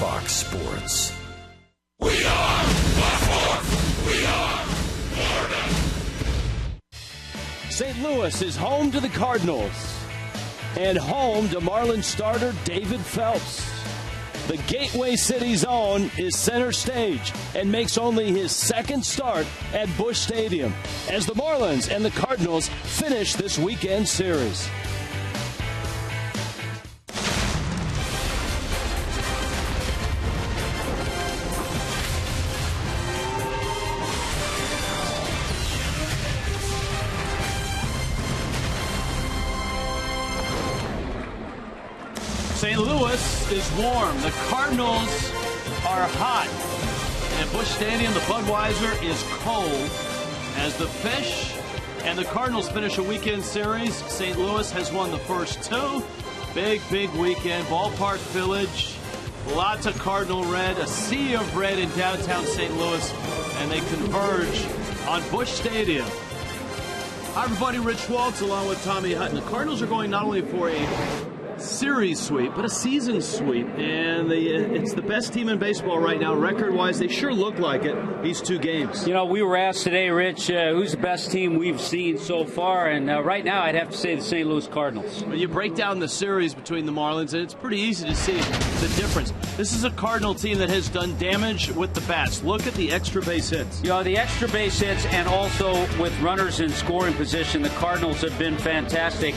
Fox Sports. We are Fox. We are Florida. St. Louis is home to the Cardinals and home to Marlins starter David Phelps. The Gateway City Zone is center stage and makes only his second start at Busch Stadium as the Marlins and the Cardinals finish this weekend series. St. Louis is warm. The Cardinals are hot. And at Busch Stadium, the Budweiser is cold. As the Fish and the Cardinals finish a weekend series, St. Louis has won the first two. Big weekend. Ballpark Village. Lots of Cardinal red. A sea of red in downtown St. Louis. And they converge on Busch Stadium. Hi, everybody. Rich Waltz along with Tommy Hutton. The Cardinals are going not only for a series sweep, but a season sweep, and it's the best team in baseball right now, record-wise. They sure look like it, these two games. You know, we were asked today, Rich, who's the best team we've seen so far, and right now I'd have to say the St. Louis Cardinals. When you break down the series between the Marlins, and it's pretty easy to see the difference. This is a Cardinal team that has done damage with the bats. Look at the extra base hits. You know, the extra base hits, and also with runners in scoring position, the Cardinals have been fantastic.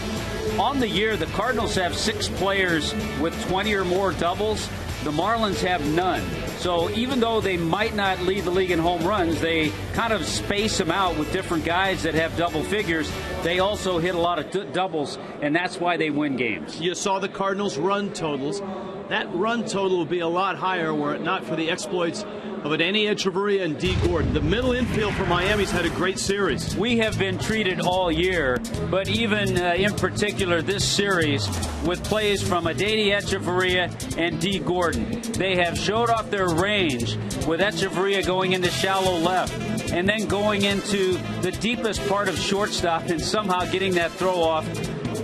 On the year, the Cardinals have 6 players with 20 or more doubles. The Marlins have none. So even though they might not lead the league in home runs, they kind of space them out with different guys that have double figures. They also hit a lot of doubles, and that's why they win games. You saw the Cardinals' run totals. That run total would be a lot higher were it not for the exploits of Adeiny Hechavarria and D. Gordon. The middle infield for Miami's had a great series. We have been treated all year, but even in particular this series, with plays from Adeiny Hechavarria and D. Gordon. They have showed off their range with Hechavarria going into shallow left and then going into the deepest part of shortstop and somehow getting that throw off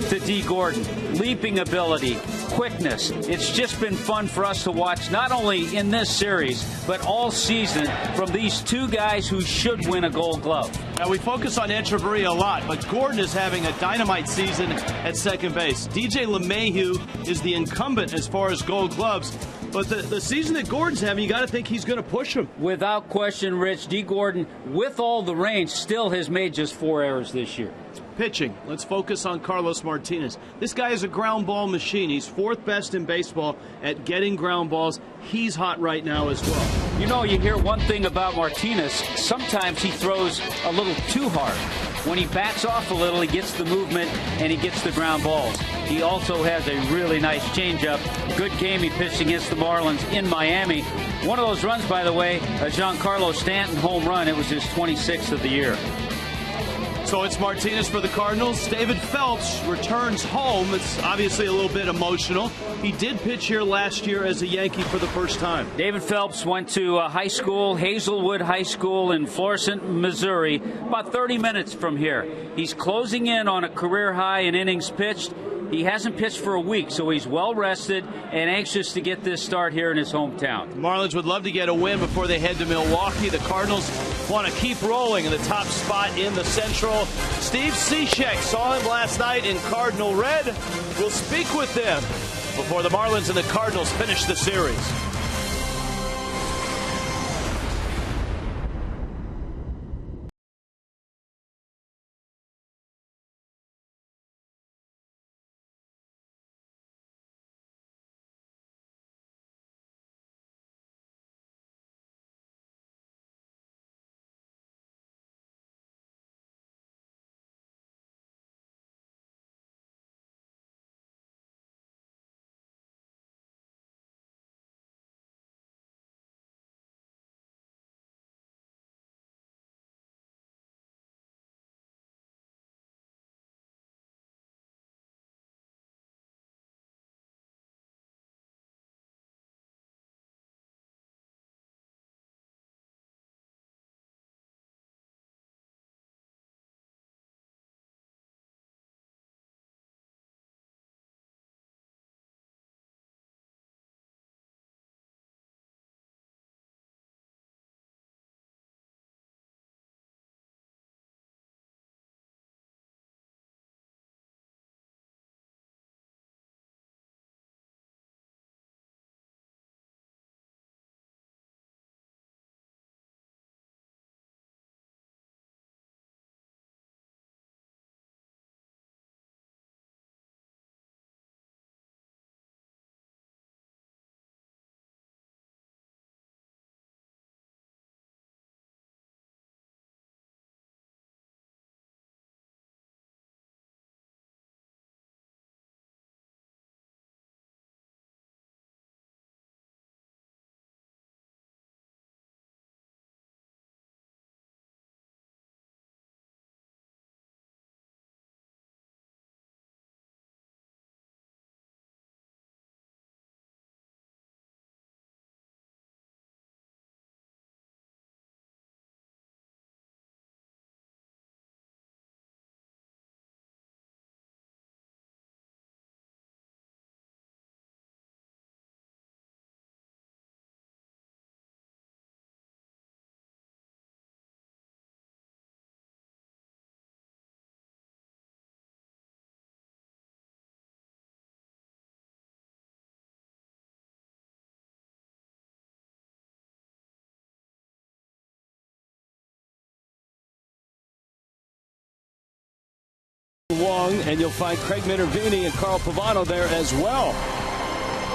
to D. Gordon. Leaping ability, quickness. It's just been fun for us to watch, not only in this series, but all season from these two guys who should win a Gold Glove. Now, we focus on Hechavarria a lot, but Gordon is having a dynamite season at second base. DJ LeMahieu is the incumbent as far as Gold Gloves. But the season that Gordon's having, you got to think he's going to push him. Without question, Rich, D. Gordon, with all the range, still has made just 4 errors this year. Pitching. Let's focus on Carlos Martinez. This guy is a ground ball machine. He's 4th best in baseball at getting ground balls. He's hot right now as well. You know, you hear one thing about Martinez. Sometimes he throws a little too hard. When he backs off a little, he gets the movement and he gets the ground balls. He also has a really nice changeup. Good game he pitched against the Marlins in Miami. One of those runs, by the way, a Giancarlo Stanton home run. It was his 26th of the year. So it's Martinez for the Cardinals. David Phelps returns home. It's obviously a little bit emotional. He did pitch here last year as a Yankee for the first time. David Phelps went to high school, Hazelwood High School in Florissant, Missouri, about 30 minutes from here. He's closing in on a career high in innings pitched. He hasn't pitched for a week, so he's well rested and anxious to get this start here in his hometown. The Marlins would love to get a win before they head to Milwaukee. The Cardinals want to keep rolling in the top spot in the Central. Steve Cishek saw him last night in Cardinal red. We'll speak with them before the Marlins and the Cardinals finish the series. Young, and you'll find Craig Minervini and Carl Pavano there as well.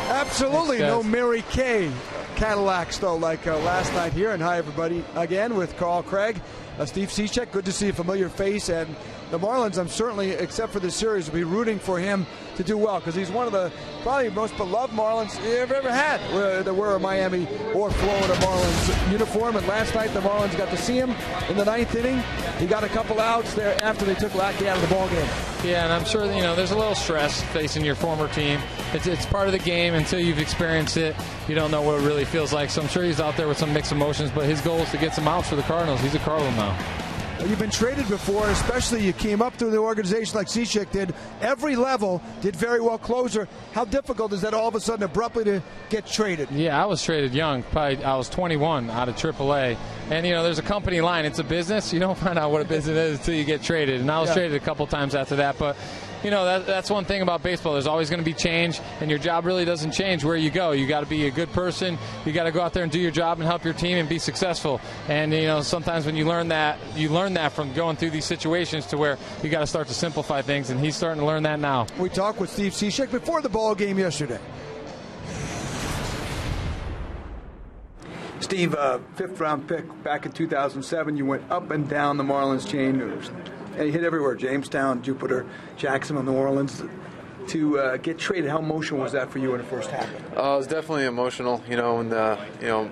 Absolutely. No Mary Kay Cadillacs, though, like last night here. And hi, everybody, again with Carl, Craig, Steve Cishek. Good to see a familiar face. And the Marlins, I'm certainly, except for this series, will be rooting for him to do well, because he's one of the probably most beloved Marlins you've ever had that wear a Miami or Florida Marlins uniform. And last night the Marlins got to see him in the 9th inning. He got a couple outs there after they took Lackey out of the ball game. Yeah, and I'm sure there's a little stress facing your former team. It's part of the game. Until you've experienced it, you don't know what it really feels like. So I'm sure he's out there with some mixed emotions, but his goal is to get some outs for the Cardinals. He's a Cardinal now. You've been traded before, especially you came up through the organization like Cishek did. Every level did very well closer. How difficult is that all of a sudden abruptly to get traded? Yeah, I was traded young. I was 21 out of AAA. And, there's a company line. It's a business. You don't find out what a business is until you get traded. And I was traded a couple times after that. But, that's one thing about baseball. There's always going to be change, and your job really doesn't change where you go. You got to be a good person. You got to go out there and do your job and help your team and be successful. And, sometimes when you learn that from going through these situations to where you got to start to simplify things, and he's starting to learn that now. We talked with Steve Cishek before the ball game yesterday. Steve, 5th round pick back in 2007. You went up and down the Marlins chain. And you hit everywhere: Jamestown, Jupiter, Jacksonville, New Orleans. To get traded, how emotional was that for you when it first happened? It was definitely emotional. When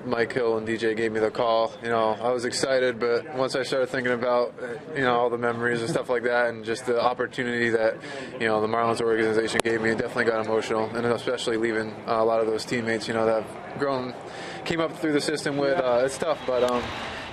Mike Hill and DJ gave me the call, I was excited. But once I started thinking about all the memories and stuff like that, and just the opportunity that the Marlins organization gave me, it definitely got emotional. And especially leaving a lot of those teammates, that I've came up through the system with. It's tough, but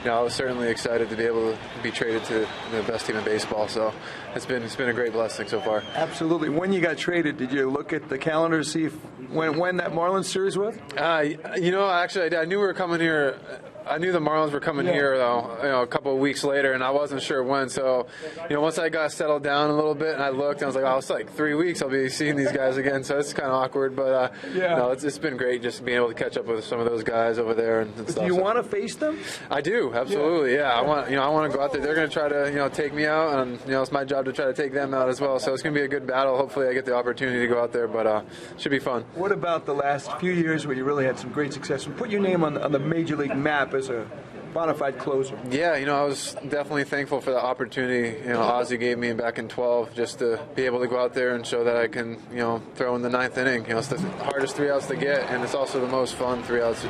I was certainly excited to be able to be traded to the best team in baseball. So it's been a great blessing so far. Absolutely. When you got traded, did you look at the calendar to see when that Marlins series was? Actually, I knew we were coming here. I knew the Marlins were coming here, though, a couple of weeks later, and I wasn't sure when. So, once I got settled down a little bit and I looked, I was like, oh, it's like 3 weeks I'll be seeing these guys again. So it's kind of awkward, but it's been great just being able to catch up with some of those guys over there and stuff. Do you want to face them? I do, absolutely. Yeah, I want to go out there. They're going to try to take me out, and it's my job to try to take them out as well. So it's going to be a good battle. Hopefully, I get the opportunity to go out there, but it should be fun. What about the last few years where you really had some great success? And put your name on the major league map as a bona fide closer. Yeah, I was definitely thankful for the opportunity Ozzie gave me back in 12, just to be able to go out there and show that I can throw in the 9th inning. It's the hardest 3 outs to get, and it's also the most fun 3 outs.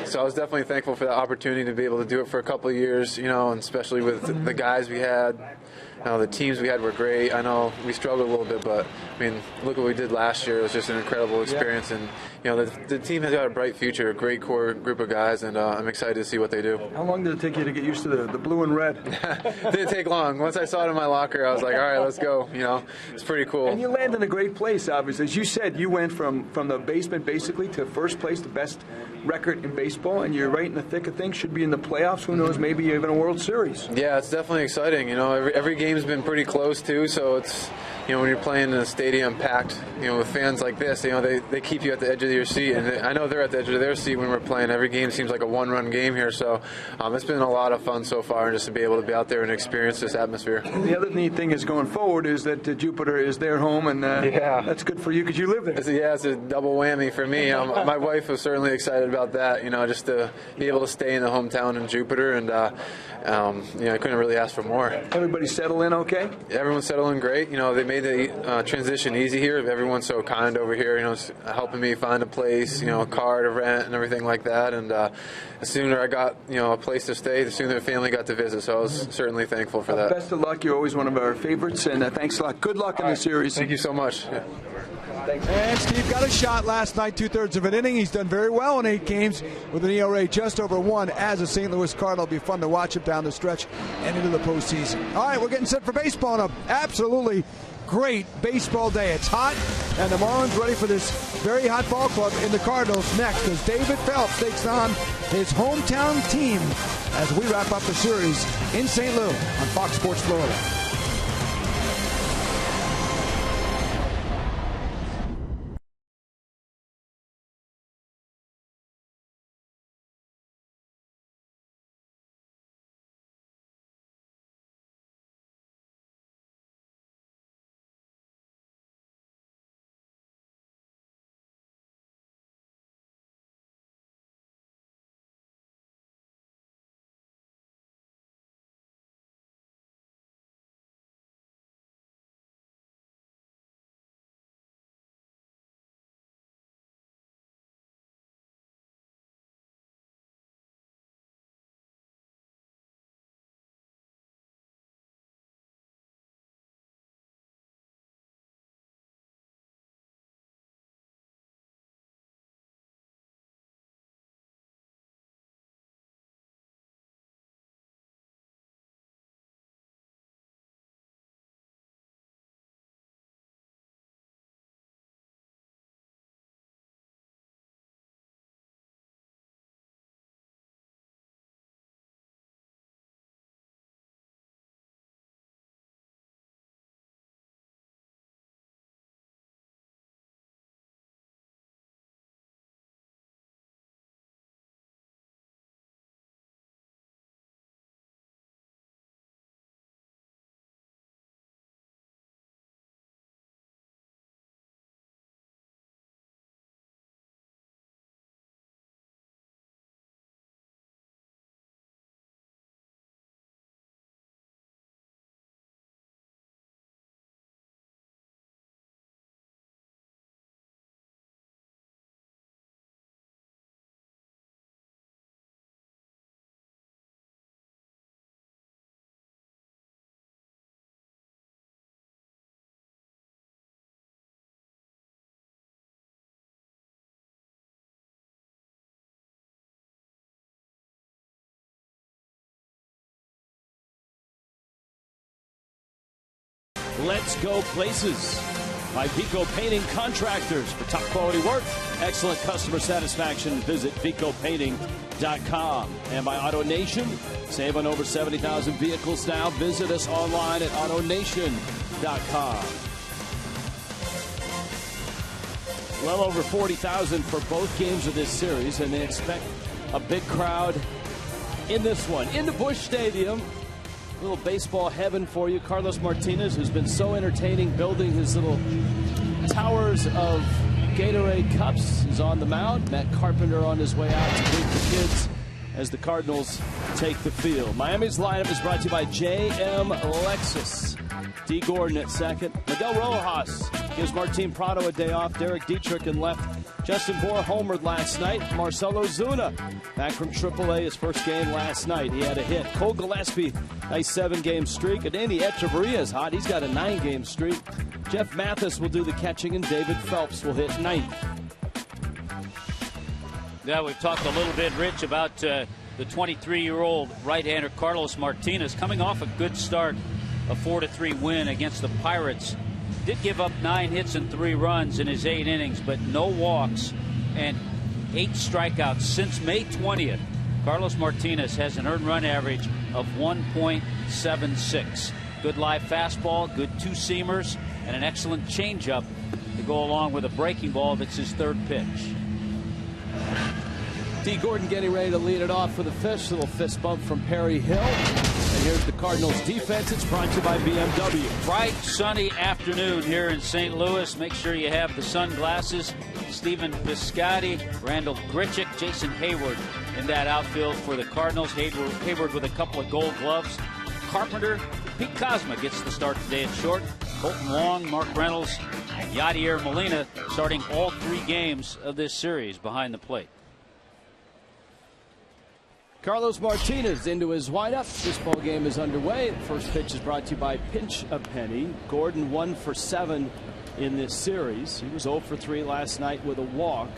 So I was definitely thankful for the opportunity to be able to do it for a couple of years. And especially with the guys we had. The teams we had were great. I know we struggled a little bit, but look what we did last year. It was just an incredible experience, and the team has got a bright future, a great core group of guys, and I'm excited to see what they do. How long did it take you to get used to the blue and red? Didn't take long. Once I saw it in my locker, I was like, all right, let's go. It's pretty cool. And you land in a great place, obviously. As you said, you went from the basement basically to first place, the best record in baseball, and you're right in the thick of things. Should be in the playoffs. Who knows? Maybe even a World Series. Yeah, it's definitely exciting. Every game's been pretty close too. So it's when you're playing in a stadium packed, with fans like this, they keep you at the edge of your seat, and I know they're at the edge of their seat when we're playing. Every game seems like a one-run game here. So it's been a lot of fun so far, and just to be able to be out there and experience this atmosphere. The other neat thing is going forward is that Jupiter is their home, and that's good for you because you live there. It's a double whammy for me. My wife was certainly excited about that. Just to be able to stay in the hometown in Jupiter, and I couldn't really ask for more. Everybody settle in okay? Everyone's settling great. They made the transition easy here. Everyone's so kind over here. Helping me find a place, a car to rent and everything like that. And the sooner I got a place to stay, the sooner the family got to visit. So I was certainly thankful for that. Best of luck. You're always one of our favorites, and thanks a lot. Good luck in the series. Thank you so much. Yeah. And Steve got a shot last night, 2/3 of an inning. He's done very well in 8 games with an ERA just over 1 as a St. Louis Cardinal. It'll be fun to watch him down the stretch and into the postseason. All right, we're getting set for baseball on an absolutely great baseball day. It's hot, and the Marlins ready for this very hot ball club in the Cardinals next as David Phelps takes on his hometown team as we wrap up the series in St. Louis on Fox Sports Florida. Let's Go Places by Vico Painting Contractors. For top quality work, excellent customer satisfaction, visit VicoPainting.com. And by AutoNation, save on over 70,000 vehicles now. Visit us online at AutoNation.com. Well over 40,000 for both games of this series, and they expect a big crowd in this one. Into Busch Stadium. A little baseball heaven for you. Carlos Martinez, who's been so entertaining building his little towers of Gatorade cups, is on the mound. Matt Carpenter on his way out to greet the kids as the Cardinals take the field. Miami's lineup is brought to you by JM Lexus. D. Gordon at second. Miguel Rojas gives Martin Prado a day off. Derek Dietrich in left. Justin Bohr homered last night. Marcelo Zuna back from AAA, his first game last night. He had a hit. Cole Gillespie, nice 7-game streak. And Andy Echeverria is hot. He's got a 9-game streak. Jeff Mathis will do the catching, and David Phelps will hit 9th. Yeah, we've talked a little bit, Rich, about the 23-year-old right-hander Carlos Martinez coming off a good start, a 4-3 win against the Pirates. Did give up 9 hits and 3 runs in his 8 innings, but no walks and 8 strikeouts since May 20th. Carlos Martinez has an earned run average of 1.76. Good live fastball, good 2-seamers, and an excellent changeup to go along with a breaking ball that's his 3rd pitch. D. Gordon getting ready to lead it off for the Fish. Little fist bump from Perry Hill. And here's the Cardinals defense. It's brought to you by BMW. Bright, sunny afternoon here in St. Louis. Make sure you have the sunglasses. Stephen Piscotty, Randall Grichuk, Jason Hayward in that outfield for the Cardinals. Hayward with a couple of gold gloves. Carpenter, Pete Kozma gets the start today at short. Colton Wong, Mark Reynolds, and Yadier Molina starting all 3 games of this series behind the plate. Carlos Martinez into his windup. This ball game is underway. The first pitch is brought to you by Pinch a Penny. Gordon 1 for 7 in this series. He was 0 for 3 last night with a walk.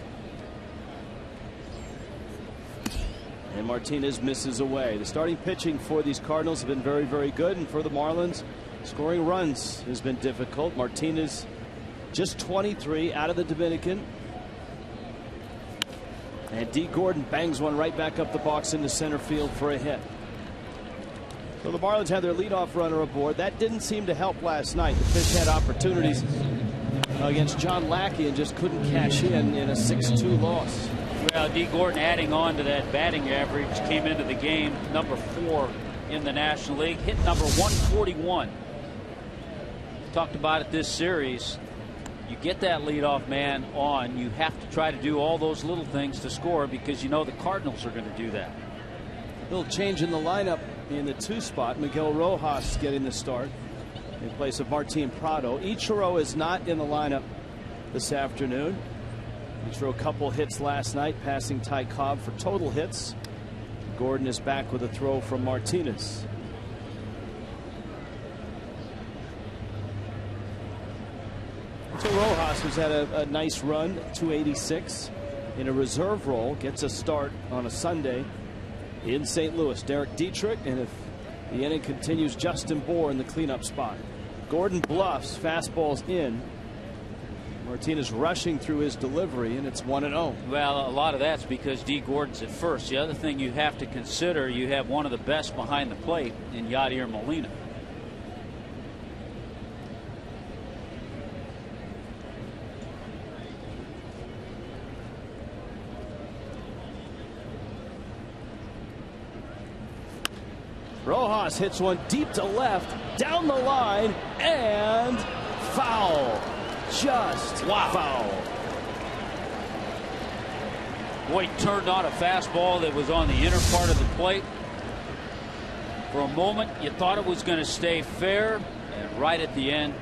And Martinez misses away. The starting pitching for these Cardinals have been very, very good. And for the Marlins, scoring runs has been difficult. Martinez just 23 out of the Dominican. And D. Gordon bangs one right back up the box into center field for a hit. So the Marlins had their leadoff runner aboard. That didn't seem to help last night. The Fish had opportunities against John Lackey and just couldn't cash in a 6-2 loss. Well, D. Gordon adding on to that batting average, came into the game number 4 in the National League, hit number 141. Talked about it this series. You get that leadoff man on, you have to try to do all those little things to score because you know the Cardinals are going to do that. Little change in the lineup in the 2 spot. Miguel Rojas getting the start in place of Martin Prado. Ichiro is not in the lineup this afternoon. He threw a couple hits last night, passing Ty Cobb for total hits. Gordon is back with a throw from Martinez. So Rojas, who's had a nice run, 286 in a reserve role, gets a start on a Sunday in St. Louis. Derek Dietrich, and if the inning continues, Justin Bohr in the cleanup spot. Gordon bluffs, fastballs in. Martinez rushing through his delivery, and it's 1-0. Well, a lot of that's because D. Gordon's at first. The other thing you have to consider, you have one of the best behind the plate in Yadier Molina. Rojas hits one deep to left, down the line, and foul. Just foul. Boy, he turned on a fastball that was on the inner part of the plate. For a moment, you thought it was going to stay fair, and right at the end,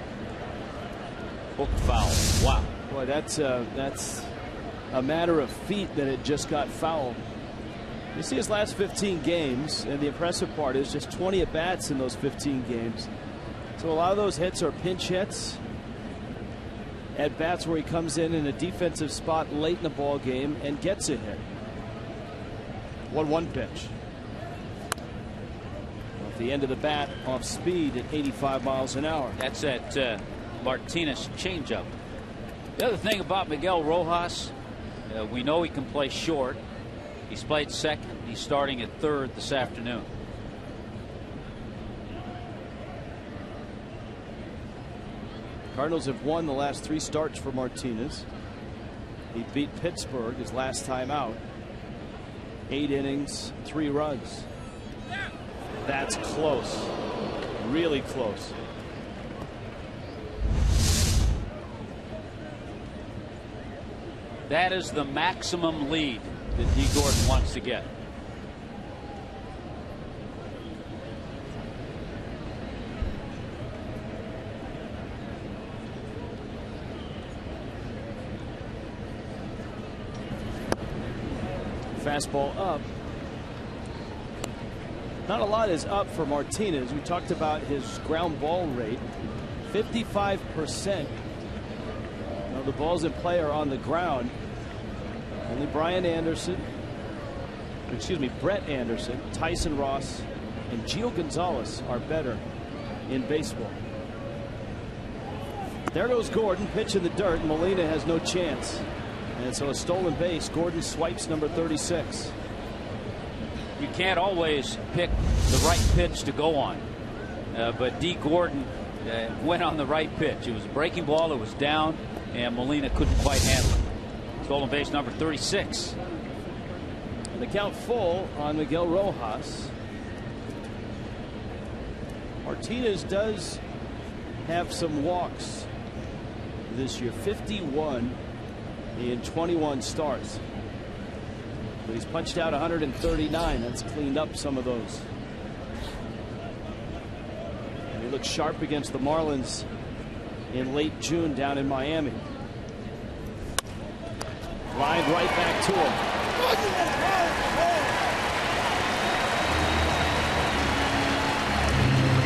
hooked foul. Wow. Boy, that's a matter of feet that it just got fouled. You see his last 15 games, and the impressive part is just 20 at-bats in those 15 games. So a lot of those hits are pinch hits, at-bats where he comes in a defensive spot late in the ball game and gets a hit. 1-1 pitch. the end of the bat off speed at 85 miles an hour. That's that Martinez changeup. The other thing about Miguel Rojas, we know he can play short. He's played second. He's starting at third this afternoon. Cardinals have won the last 3 starts for Martinez. He beat Pittsburgh his last time out. 8 innings, 3 runs. That's close. Really close. That is the maximum lead that D. Gordon wants to get. Fastball up. Not a lot is up for Martinez. We talked about his ground ball rate. 55% of the balls in play are on the ground. Only Brett Anderson, Tyson Ross, and Gio Gonzalez are better in baseball. There goes Gordon, pitch in the dirt. Molina has no chance. And so a stolen base. Gordon swipes number 36. You can't always pick the right pitch to go on. But D. Gordon went on the right pitch. It was a breaking ball. It was down, and Molina couldn't quite handle it. Stolen base number 36. And the count full on Miguel Rojas. Martinez does have some walks this year. 51 in 21 starts. But he's punched out 139. That's cleaned up some of those. And he looked sharp against the Marlins in late June down in Miami. Line right back to him.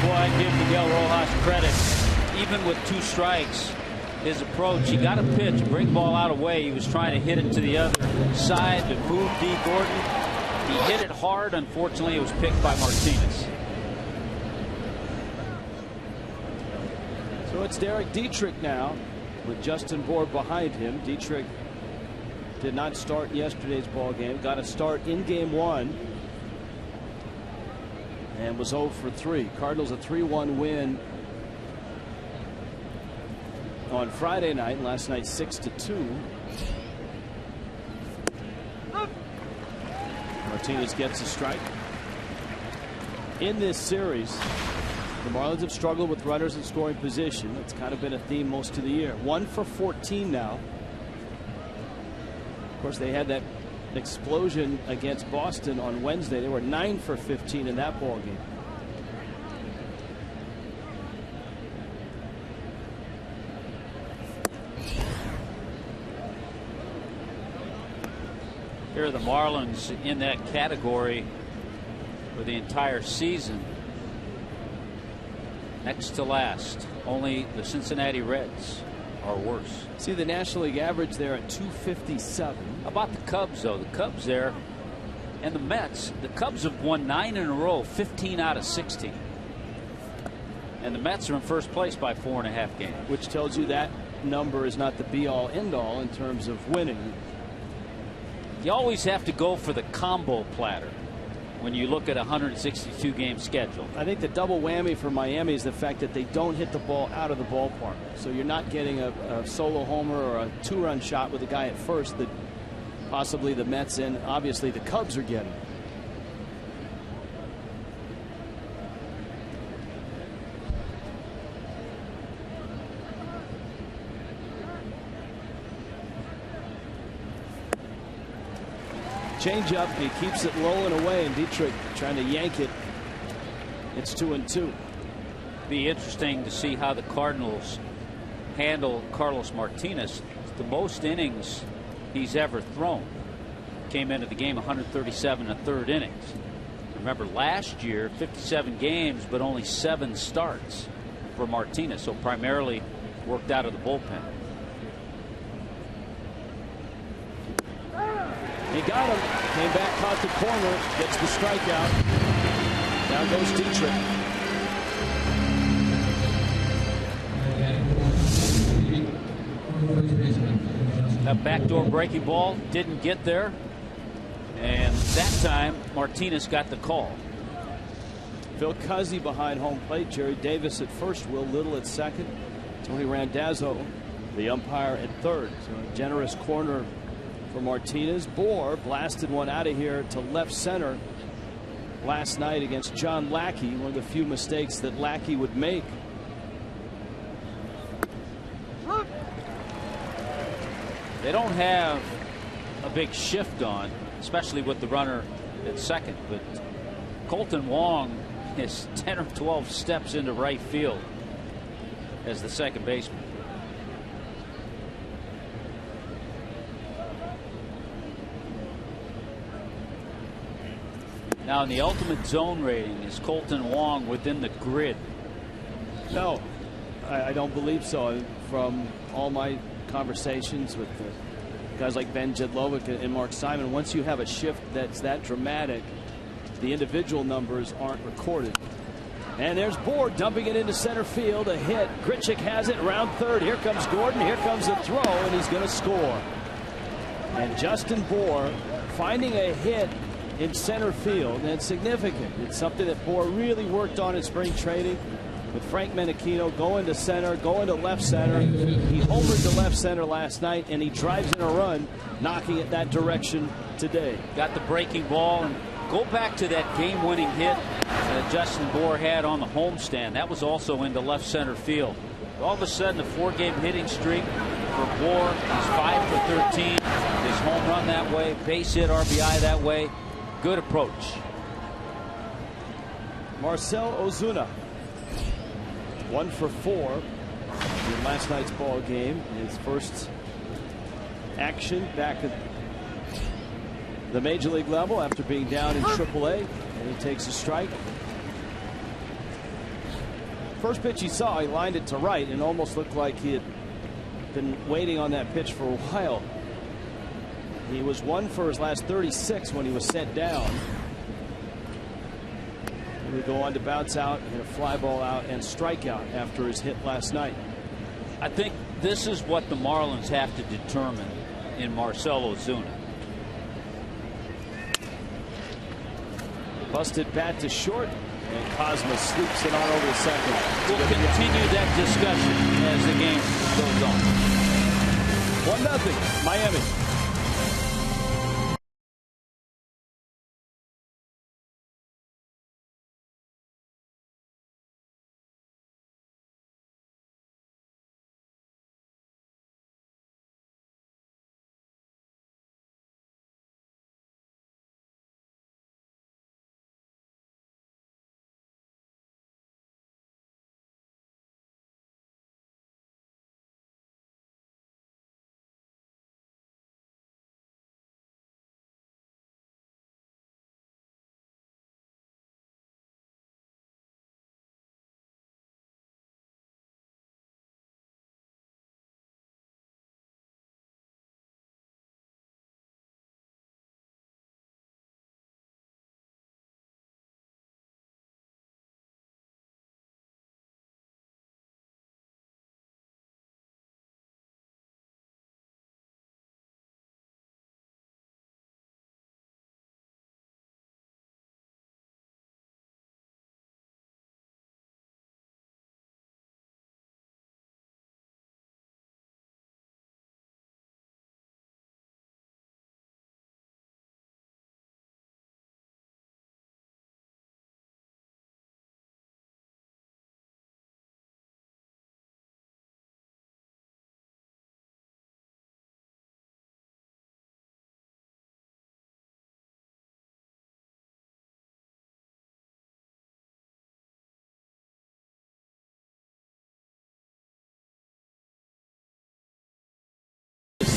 Boy, I give Miguel Rojas credit. Even with 2 strikes, his approach, he got a pitch, break ball out away. He was trying to hit it to the other side to move D. Gordon. He hit it hard. Unfortunately, it was picked by Martinez. So it's Derek Dietrich now with Justin Bour behind him. Dietrich did not start yesterday's ball game. Got a start in game 1 and was 0 for 3. Cardinals a 3-1 win on Friday night. Last night 6-2. Martinez gets a strike. In this series, the Marlins have struggled with runners in scoring position. It's kind of been a theme most of the year. 1 for 14 now. Of course, they had that explosion against Boston on Wednesday. They were 9 for 15 in that ball game. Here are the Marlins in that category for the entire season. Next to last, only the Cincinnati Reds are worse. See the National League average there at 257. How about the Cubs, though? The Cubs there and the Mets. The Cubs have won 9 in a row, 15 out of 16. And the Mets are in first place by 4.5 games. Which tells you that number is not the be-all, end-all in terms of winning. You always have to go for the combo platter when you look at a 162-game schedule. I think the double whammy for Miami is the fact that they don't hit the ball out of the ballpark. So you're not getting a solo homer or a 2-run shot with a guy at first that possibly the Mets and obviously the Cubs are getting. Change up, he keeps it low and away, and Dietrich trying to yank it. It's 2-2. Be interesting to see how the Cardinals handle Carlos Martinez. It's the most innings he's ever thrown. Came into the game 137 1/3 innings. Remember last year 57 games but only 7 starts for Martinez, so primarily worked out of the bullpen. He got him. Came back, caught the corner, gets the strikeout. Down goes Dietrich. That backdoor breaking ball didn't get there. And that time, Martinez got the call. Phil Cuzzy behind home plate. Jerry Davis at first. Will Little at second. Tony Randazzo, the umpire, at third. So a generous corner for Martinez. Bohr blasted one out of here to left center last night against John Lackey. One of the few mistakes that Lackey would make. They don't have a big shift on, especially with the runner at second. But Colton Wong is 10 or 12 steps into right field as the second baseman. Now, in the ultimate zone rating, is Colton Wong within the grid? No, I don't believe so. From all my conversations with guys like Ben Jedlovic and Mark Simon, once you have a shift that's that dramatic, the individual numbers aren't recorded. And there's Bohr dumping it into center field. A hit. Grichuk has it around third. Here comes Gordon. Here comes the throw, and he's going to score. And Justin Bohr finding a hit in center field, and it's significant. It's something that Bohr really worked on in spring training with Frank Menechino going to center, going to left center. He homered to left center last night, and he drives in a run, knocking it that direction today. Got the breaking ball, and go back to that game-winning hit that Justin Bohr had on the homestand. That was also into left center field. All of a sudden, a 4-game hitting streak for Bohr. He's 5 for 13. His home run that way, base hit, RBI that way. Good approach. Marcell Ozuna, 1 for 4 in last night's ball game. His first action back at the major league level after being down in AAA, and he takes a strike. First pitch he saw, he lined it to right and almost looked like he had been waiting on that pitch for a while. He was 1 for his last 36 when he was sent down. He would go on to bounce out, hit a fly ball out, and strike out after his hit last night. I think this is what the Marlins have to determine in Marcell Ozuna. Busted bat to short, and Cosma sweeps it on over to second. We'll continue that discussion as the game goes on. 1-0 Miami.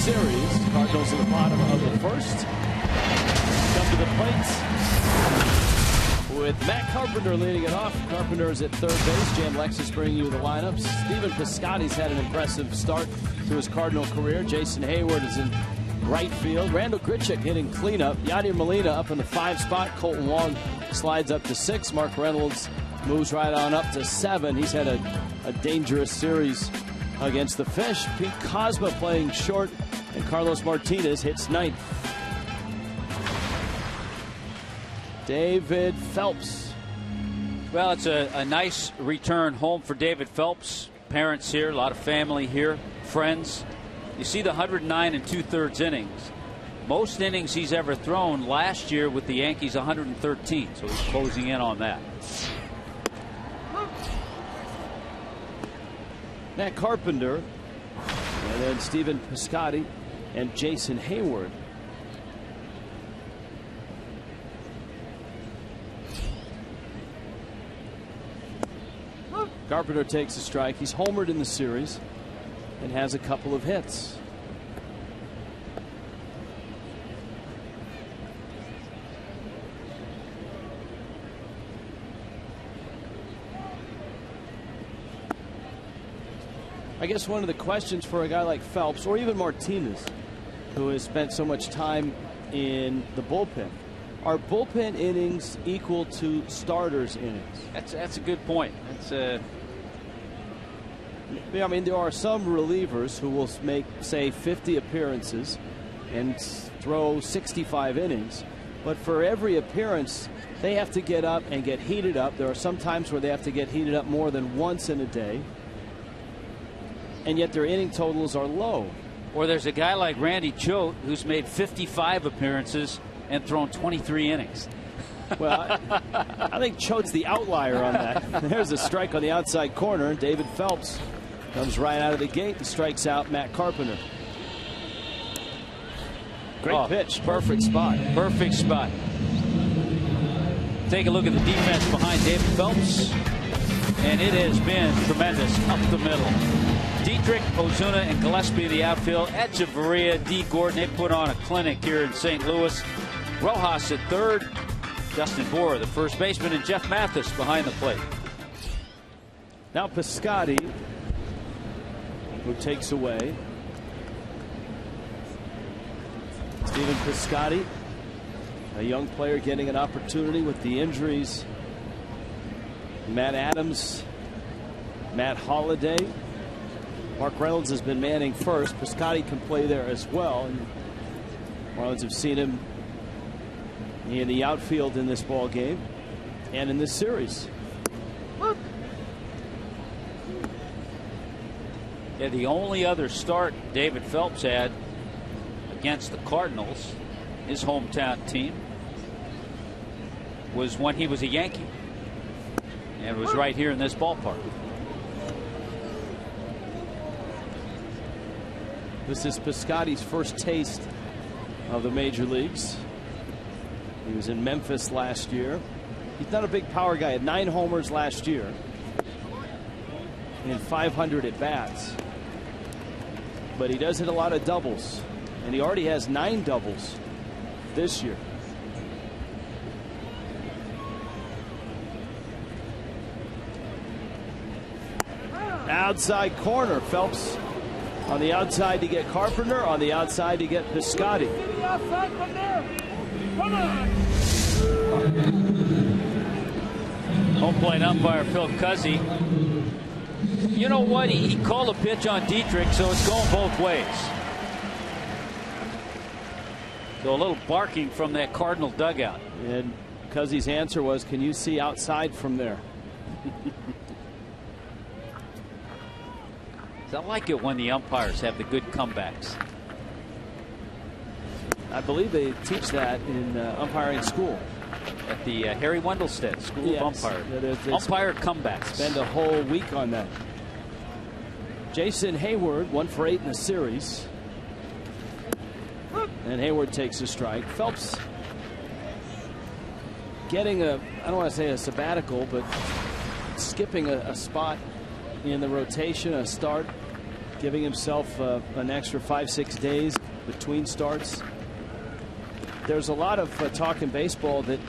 Series, Cardinals at the bottom of the first. Come to the plate with Matt Carpenter leading it off. Carpenter's at third base. Jan Lexus bringing you the lineups. Stephen Piscotty's had an impressive start to his Cardinal career. Jason Hayward is in right field. Randall Grichuk hitting cleanup. Yadier Molina up in the 5 spot. Colton Wong slides up to 6. Mark Reynolds moves right on up to 7. He's had a dangerous series against the Fish. Pete Kozma playing short, and Carlos Martinez hits 9th. David Phelps. Well, it's a nice return home for David Phelps. Parents here, a lot of family here, friends. You see the 109 2/3 innings. Most innings he's ever thrown last year with the Yankees, 113. So he's closing in on that. Matt Carpenter, and then Stephen Piscotty and Jason Hayward. Carpenter takes a strike. He's homered in the series and has a couple of hits. I guess one of the questions for a guy like Phelps or even Martinez, who has spent so much time in the bullpen, are bullpen innings equal to starters innings? That's a good point. I mean, there are some relievers who will make, say, 50 appearances and throw 65 innings. But for every appearance, they have to get up and get heated up. There are some times where they have to get heated up more than once in a day. And yet their inning totals are low. Or there's a guy like Randy Choate who's made 55 appearances and thrown 23 innings. Well, I think Choate's the outlier on that. There's a strike on the outside corner. David Phelps comes right out of the gate and strikes out Matt Carpenter. Great pitch. Perfect spot. Perfect spot. Take a look at the defense behind David Phelps. And it has been tremendous up the middle. Dietrich, Ozuna, and Gillespie the outfield. Echeverria, D. Gordon, they put on a clinic here in St. Louis. Rojas at third. Justin Bohr, the first baseman, and Jeff Mathis behind the plate. Now Piscotty, who takes away. Stephen Piscotty, a young player getting an opportunity with the injuries. Matt Adams, Matt Holliday. Mark Reynolds has been manning first. Piscotty can play there as well. And Marlins have seen him in the outfield in this ball game and in this series. Yeah, the only other start David Phelps had against the Cardinals, his hometown team, was when he was a Yankee. And it was right here in this ballpark. This is Piscotty's first taste of the major leagues. He was in Memphis last year. He's not a big power guy. Had 9 homers last year and 500 at bats. But he does hit a lot of doubles, and he already has 9 doubles this year. Outside corner. Phelps on the outside to get Carpenter, on the outside to get Piscotty. Home plate umpire Phil Cuzzy. You know what? He called a pitch on Dietrich, so it's going both ways. So a little barking from that Cardinal dugout. And Cuzzy's answer was, can you see outside from there? I like it when the umpires have the good comebacks. I believe they teach that in umpiring school. At the Harry Wendelstedt School of Umpire. Umpire comebacks. Spend a whole week on that. Jason Hayward, 1 for 8 in the series. And Hayward takes a strike. Phelps getting I don't want to say a sabbatical, but skipping a spot in the rotation, a start, giving himself an extra 5-6 days between starts. There's a lot of talk in baseball that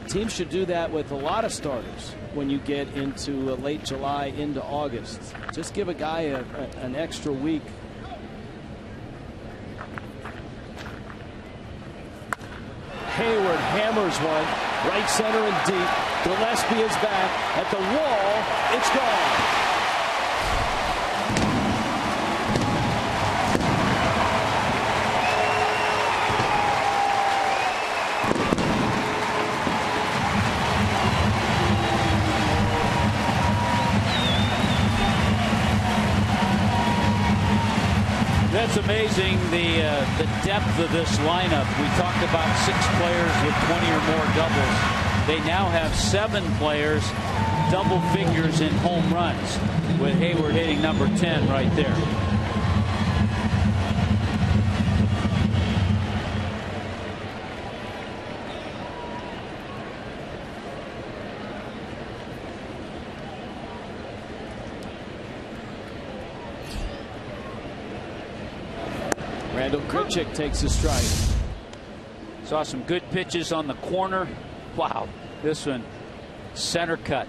teams should do that with a lot of starters when you get into late July into August. Just give a guy an extra week. Hayward hammers one. Right center and deep. Gillespie is back at the wall. It's gone. That's amazing, the depth of this lineup. We talked about 6 players with 20 or more doubles. They now have 7 players, double figures in home runs, with Hayward hitting number 10 right there. Grichuk takes a strike. Saw some good pitches on the corner. Wow, this one center cut.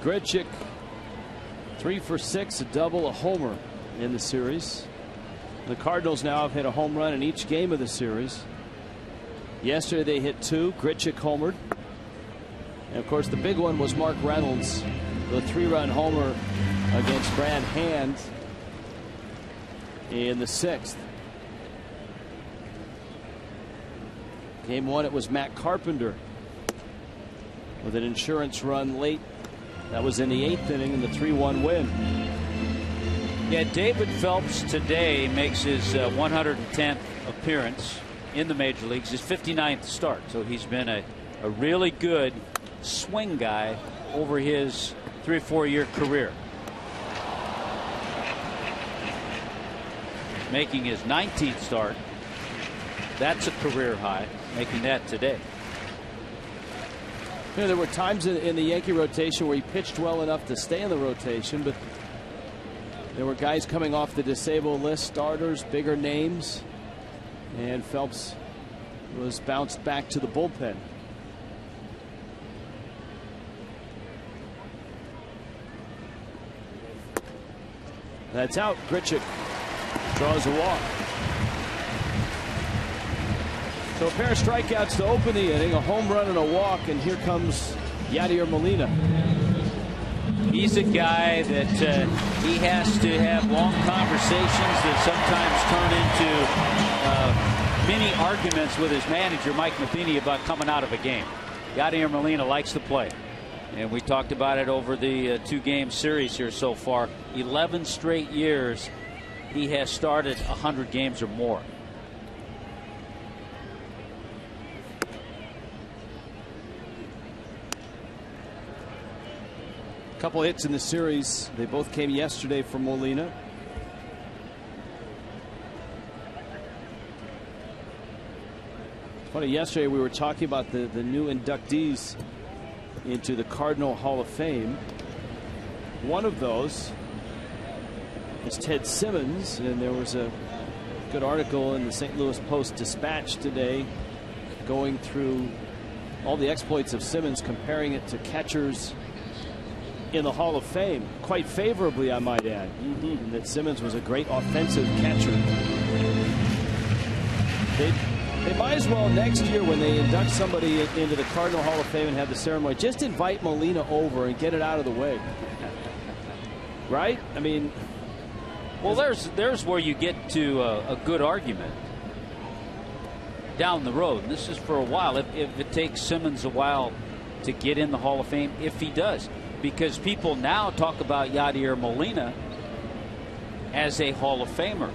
Grichuk 3 for 6, a double, a homer in the series. The Cardinals now have hit a home run in each game of the series. Yesterday they hit 2. Grichuk homered. And of course the big one was Mark Reynolds, the 3-run homer against Brad Hand in the 6th. Game 1 it was Matt Carpenter with an insurance run late. That was in the 8th inning in the 3-1 win. Yeah, David Phelps today makes his 110th appearance in the major leagues, his 59th start. So he's been a really good swing guy over his 3 or 4 year career. Making his 19th start. That's a career high, making that today. You know, there were times in the Yankee rotation where he pitched well enough to stay in the rotation, but there were guys coming off the disabled list, starters, bigger names, and Phelps was bounced back to the bullpen. That's out. Grichuk draws a walk. So a pair of strikeouts to open the inning, a home run and a walk, and here comes Yadier Molina. He's a guy that he has to have long conversations that sometimes turn into mini arguments with his manager, Mike Matheny, about coming out of a game. Yadier Molina likes to play. And we talked about it over the 2-game series here so far. 11 straight years he has started 100 games or more. A couple hits in the series. They both came yesterday for Molina. It's funny, yesterday we were talking about the new inductees into the Cardinal Hall of Fame. One of those is Ted Simmons, and there was a good article in the St. Louis Post-Dispatch today going through all the exploits of Simmons, comparing it to catchers in the Hall of Fame, quite favorably, I might add. And that Simmons was a great offensive catcher. They might as well next year, when they induct somebody into the Cardinal Hall of Fame and have the ceremony, just invite Molina over and get it out of the way. Right? I mean, well, there's where you get to a good argument down the road. This is for a while. If it takes Simmons a while to get in the Hall of Fame, if he does, because people now talk about Yadier Molina as a Hall of Famer.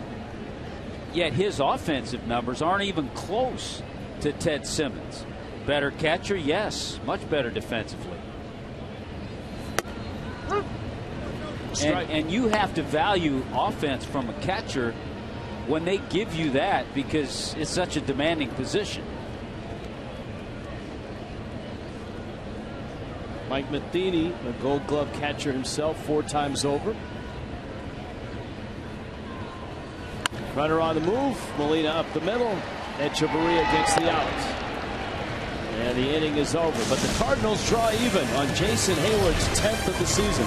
Yet his offensive numbers aren't even close to Ted Simmons. Better catcher, yes. Much better defensively. And you have to value offense from a catcher when they give you that, because it's such a demanding position. Mike Matheny, a Gold Glove catcher himself 4 times over. Runner on the move. Molina up the middle. Echeverria gets the out. And the inning is over. But the Cardinals draw even on Jason Hayward's 10th of the season.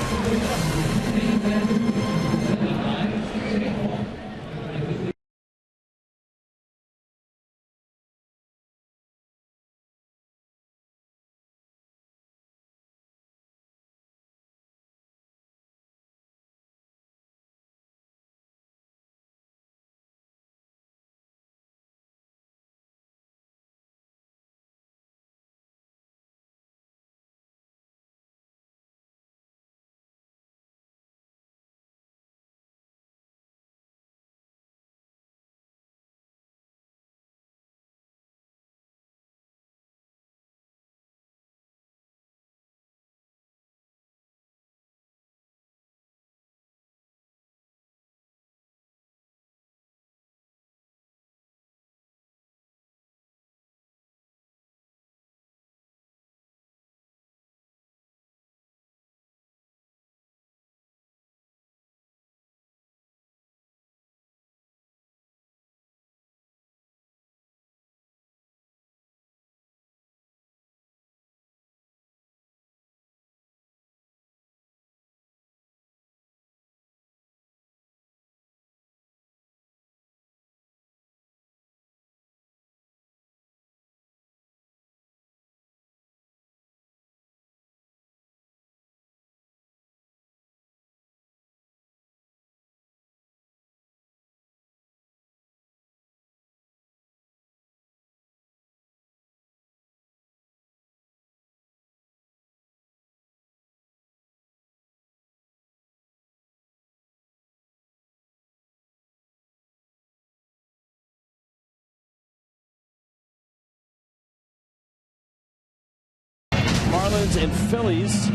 Marlins and Phillies.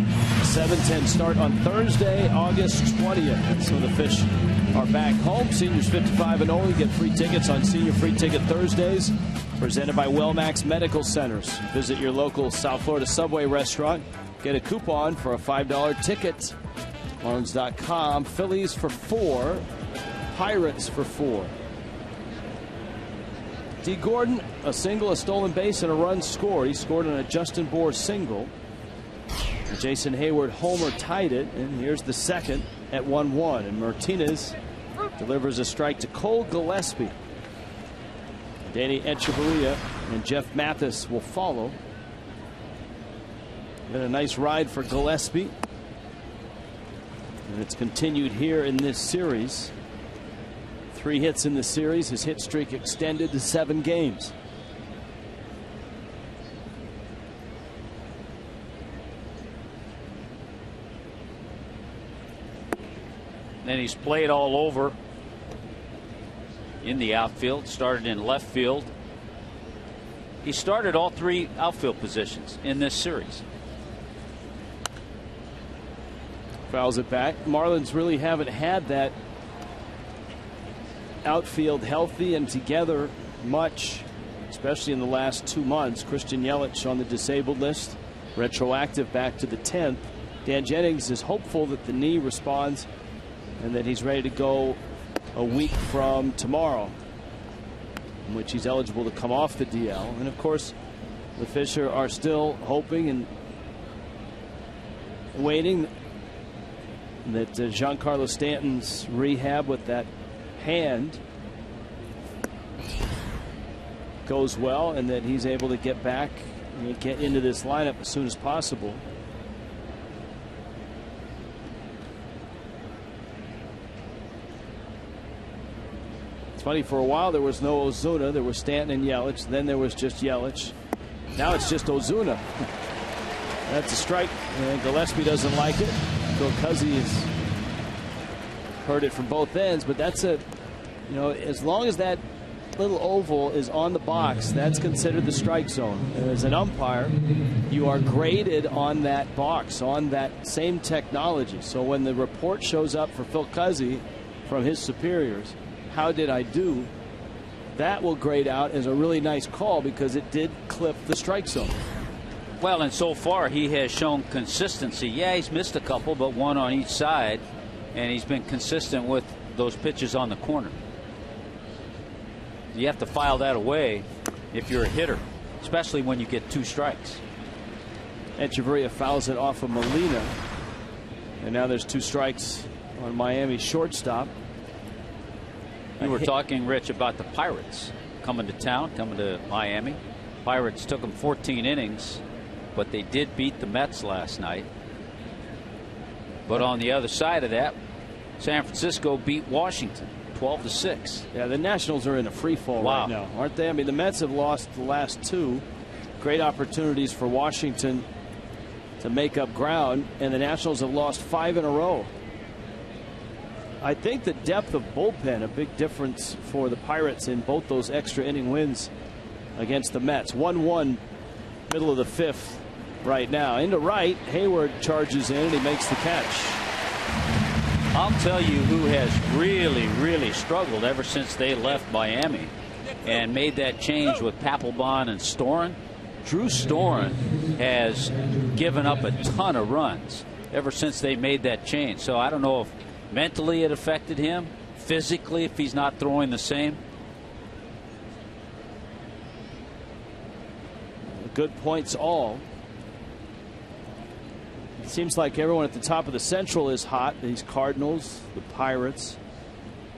7:10 start on Thursday, August 20th. So the Fish are back home. Seniors 55 and older get free tickets on Senior Free Ticket Thursdays. Presented by Wellmax Medical Centers. Visit your local South Florida Subway restaurant. Get a coupon for a $5 ticket. Marlins.com. Phillies for 4. Pirates for 4. D. Gordon, a single, a stolen base, and a run scored. He scored on a Justin Bour single. Jason Hayward homer tied it, and here's the second at 1-1. And Martinez delivers a strike to Cole Gillespie. Danny Echeverria and Jeff Mathis will follow. Been a nice ride for Gillespie, and it's continued here in this series. 3 hits in the series. His hit streak extended to 7 games. And he's played all over in the outfield. Started in left field. He started all 3 outfield positions in this series. Fouls it back. Marlins really haven't had that outfield healthy and together much, especially in the last 2 months. Christian Yelich on the disabled list, retroactive back to the 10th. Dan Jennings is hopeful that the knee responds and that he's ready to go a week from tomorrow, in which he's eligible to come off the DL. And of course, the Fish are still hoping and waiting that Giancarlo Stanton's rehab with that hand goes well and that he's able to get back and get into this lineup as soon as possible. It's funny, for a while there was no Ozuna. There was Stanton and Yelich. Then there was just Yelich. Now it's just Ozuna. That's a strike, and Gillespie doesn't like it. Phil Cuzzy has heard it from both ends, but that's a, as long as that little oval is on the box, that's considered the strike zone. And as an umpire, you are graded on that box, on that same technology. So when the report shows up for Phil Cuzzy from his superiors, how did I do? That will grade out as a really nice call because it did clip the strike zone. Well, and so far he has shown consistency. Yeah, he's missed a couple, but 1 on each side, and he's been consistent with those pitches on the corner. You have to file that away if you're a hitter, especially when you get 2 strikes. Echeverria fouls it off of Molina, and now there's 2 strikes on Miami shortstop. You were talking, Rich, about the Pirates coming to town, coming to Miami. Pirates took them 14 innings, but they did beat the Mets last night. But on the other side of that, San Francisco beat Washington 12-6. Yeah, the Nationals are in a free fall right now, aren't they? I mean, the Mets have lost the last 2. Great opportunities for Washington to make up ground, and the Nationals have lost 5 in a row. I think the depth of bullpen, a big difference for the Pirates in both those extra inning wins against the Mets. 1-1, middle of the 5th right now. Into right, Hayward charges in and he makes the catch. I'll tell you who has really struggled ever since they left Miami and made that change with Papelbon and Storen. Drew Storen has given up a ton of runs ever since they made that change. So I don't know if mentally it affected him, physically if he's not throwing the same. Good points all. It seems like everyone at the top of the Central is hot. These Cardinals, the Pirates,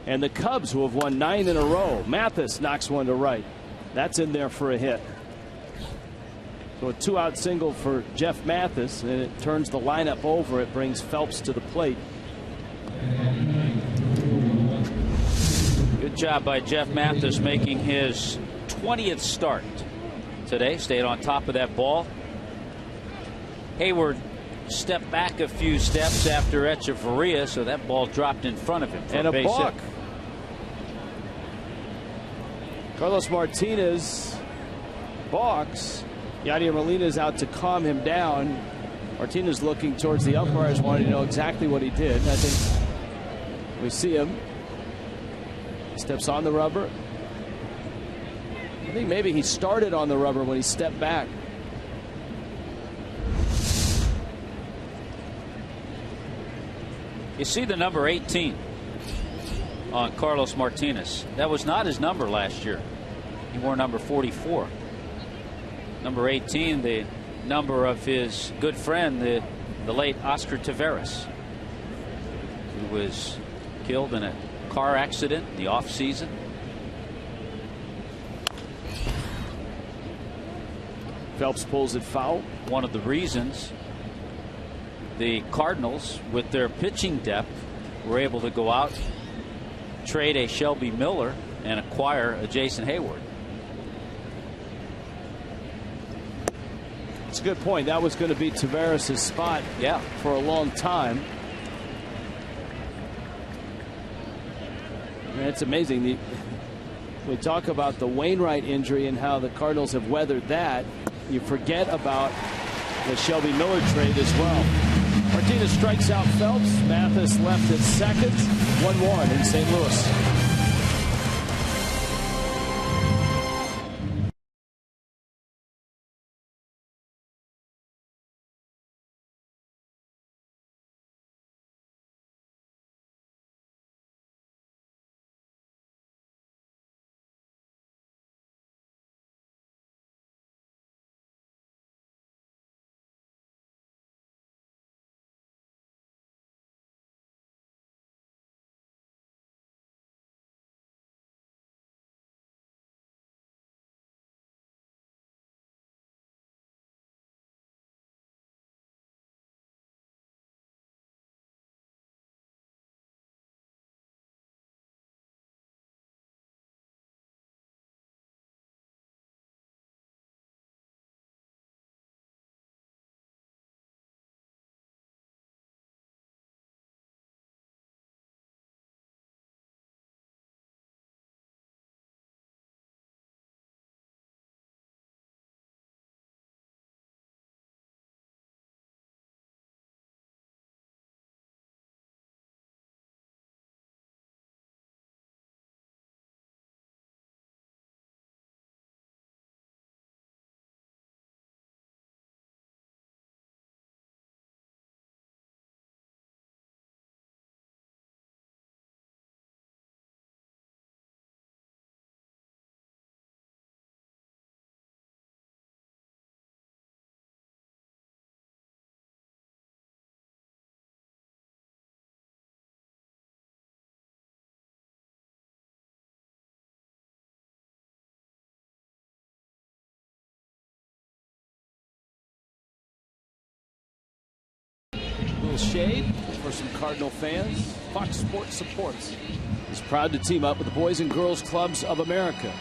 and the Cubs, who have won 9 in a row. Mathis knocks one to right. That's in there for a hit. So a 2-out single for Jeff Mathis, and it turns the lineup over. It brings Phelps to the plate. Good job by Jeff Mathis making his 20th start today. Stayed on top of that ball. Hayward stepped back a few steps after Echeverria, so that ball dropped in front of him for and a base balk. hit. Carlos Martinez balks Yadier Molina's out to calm him down. Martinez looking towards the umpires, wanting to know exactly what he did. I think we see him. He steps on the rubber. I think maybe he started on the rubber when he stepped back. You see the number 18 on Carlos Martinez. That was not his number last year. He wore number 44. Number 18, the number of his good friend, the late Oscar Taveras, who was killed in a car accident in the offseason. Phelps pulls it foul. One of the reasons the Cardinals, with their pitching depth, were able to go out, trade a Shelby Miller, and acquire a Jason Hayward. It's a good point. That was going to be Taveras' spot for a long time. And it's amazing. We talk about the Wainwright injury and how the Cardinals have weathered that. You forget about the Shelby Miller trade as well. Martinez strikes out Phelps. Mathis left at second. 1-1 in St. Louis. Shade for some Cardinal fans. Fox Sports Supports is proud to team up with the Boys and Girls Clubs of America.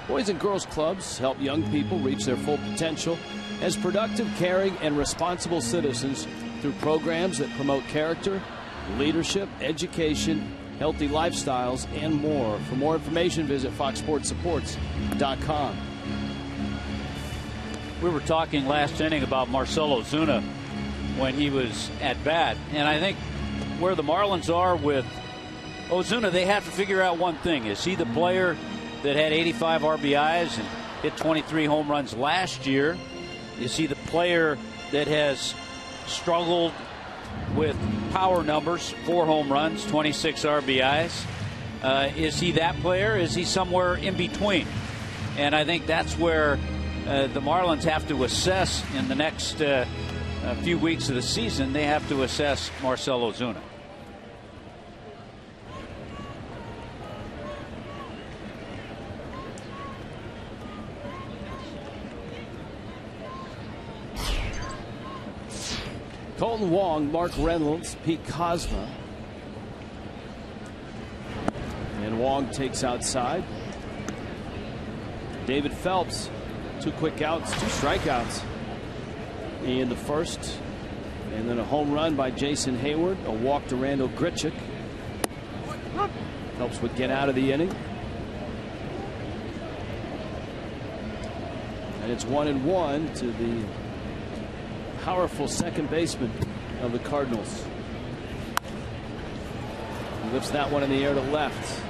Boys and Girls Clubs help young people reach their full potential as productive, caring, and responsible citizens through programs that promote character, leadership, education, healthy lifestyles, and more. For more information, visit foxsportsupports.com. We were talking last inning about Marcell Ozuna when he was at bat, and I think where the Marlins are with Ozuna, they have to figure out one thing. Is he the player that had 85 RBIs and hit 23 home runs last year? Is he the player that has struggled with power numbers, 4 home runs, 26 RBIs? Is he that player? Is he somewhere in between? And I think that's where the Marlins have to assess in the next a few weeks of the season. They have to assess Marcell Ozuna. Colton Wong, Mark Reynolds, Pete Kozma. And Wong takes outside. David Phelps, 2 quick outs, 2 strikeouts in the first, and then a home run by Jason Hayward, a walk to Randall Grichuk. Phelps would get out of the inning. And it's 1-1 to the powerful second baseman of the Cardinals. He lifts that one in the air to left.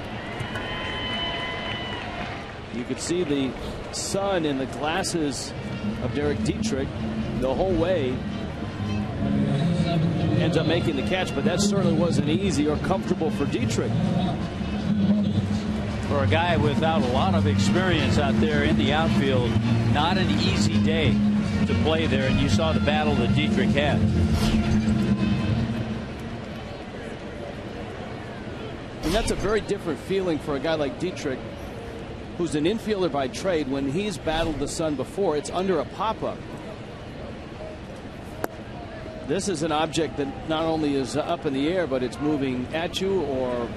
You could see the sun in the glasses of Derek Dietrich the whole way. Ends up making the catch, but that certainly wasn't easy or comfortable for Dietrich. For a guy without a lot of experience out there in the outfield, not an easy day to play there, and you saw the battle that Dietrich had. And that's a very different feeling for a guy like Dietrich, who's an infielder by trade. When he's battled the sun before, it's under a pop-up. This is an object that not only is up in the air, but it's moving at you or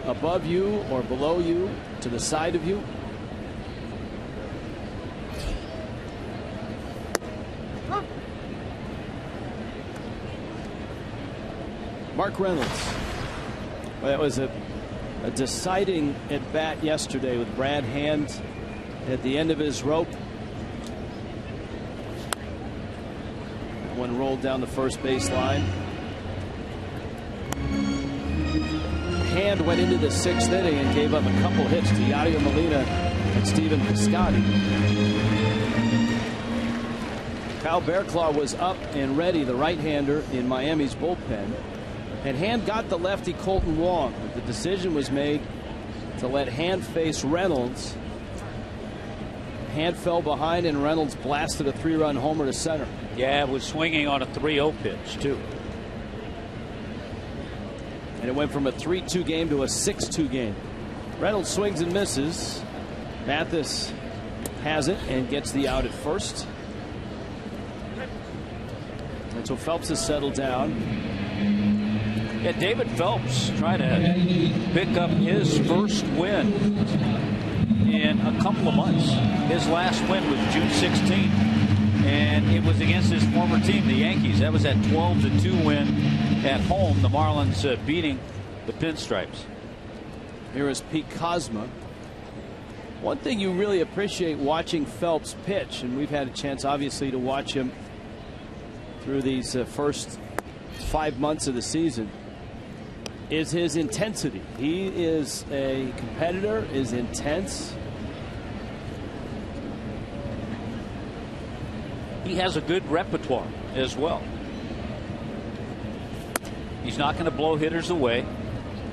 above you or below you, to the side of you. Mark Reynolds. Well, that was a deciding at bat yesterday with Brad Hand at the end of his rope. One rolled down the first base line. Hand went into the 6th inning and gave up a couple hits to Yadier Molina and Stephen Piscotty. Kyle Bearclaw was up and ready, the right-hander in Miami's bullpen. And Hand got the lefty Colton Wong. But the decision was made to let Hand face Reynolds. Hand fell behind, and Reynolds blasted a 3-run homer to center. Yeah, it was swinging on a 3-0 pitch, too. And it went from a 3-2 game to a 6-2 game. Reynolds swings and misses. Mathis has it and gets the out at first. And so Phelps has settled down. Yeah, David Phelps trying to pick up his first win in a couple of months. His last win was June 16th, and it was against his former team, the Yankees. That was that 12-2 win at home, the Marlins beating the Pinstripes. Here is Pete Kozma. One thing you really appreciate watching Phelps pitch, and we've had a chance obviously to watch him through these first 5 months of the season, is his intensity. He is a competitor, is intense. He has a good repertoire as well. He's not going to blow hitters away.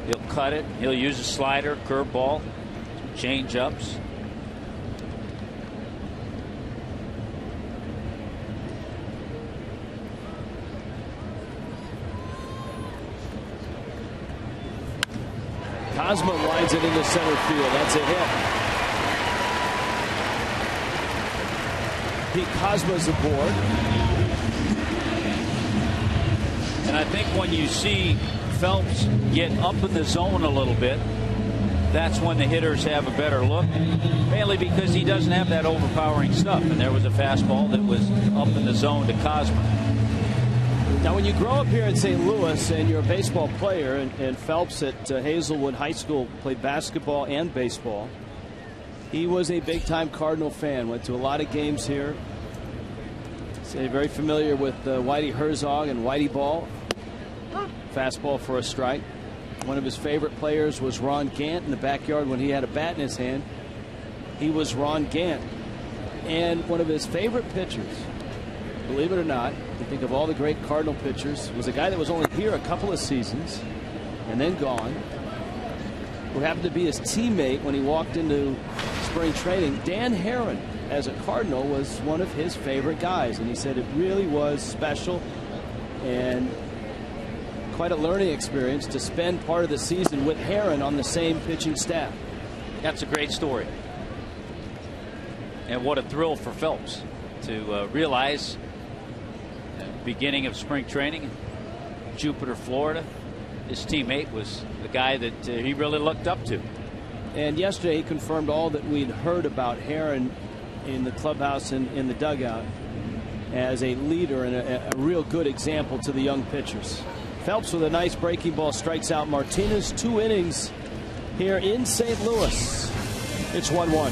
He'll cut it. He'll use a slider, curveball, change ups. Kozma lines it into center field. That's a hit. Pete Kozma's aboard. And I think when you see Phelps get up in the zone a little bit, that's when the hitters have a better look, mainly because he doesn't have that overpowering stuff. And there was a fastball that was up in the zone to Kozma. Now, when you grow up here in St. Louis and you're a baseball player, and Phelps at Hazelwood High School played basketball and baseball, he was a big-time Cardinal fan, went to a lot of games here. He's very familiar with Whitey Herzog and Whitey Ball. Fastball for a strike. One of his favorite players was Ron Gant in the backyard when he had a bat in his hand. He was Ron Gant. And one of his favorite pitchers, believe it or not, you think of all the great Cardinal pitchers, was a guy that was only here a couple of seasons and then gone, who happened to be his teammate when he walked into spring training. Dan Herron, as a Cardinal, was one of his favorite guys, and he said it really was special and quite a learning experience to spend part of the season with Herron on the same pitching staff. That's a great story. And what a thrill for Phelps to realize beginning of spring training in Jupiter, Florida, his teammate was the guy that he really looked up to. And yesterday he confirmed all that we'd heard about Herron in the clubhouse and in the dugout as a leader and a real good example to the young pitchers. Phelps with a nice breaking ball strikes out Martinez. 2 innings here in St. Louis. It's 1-1.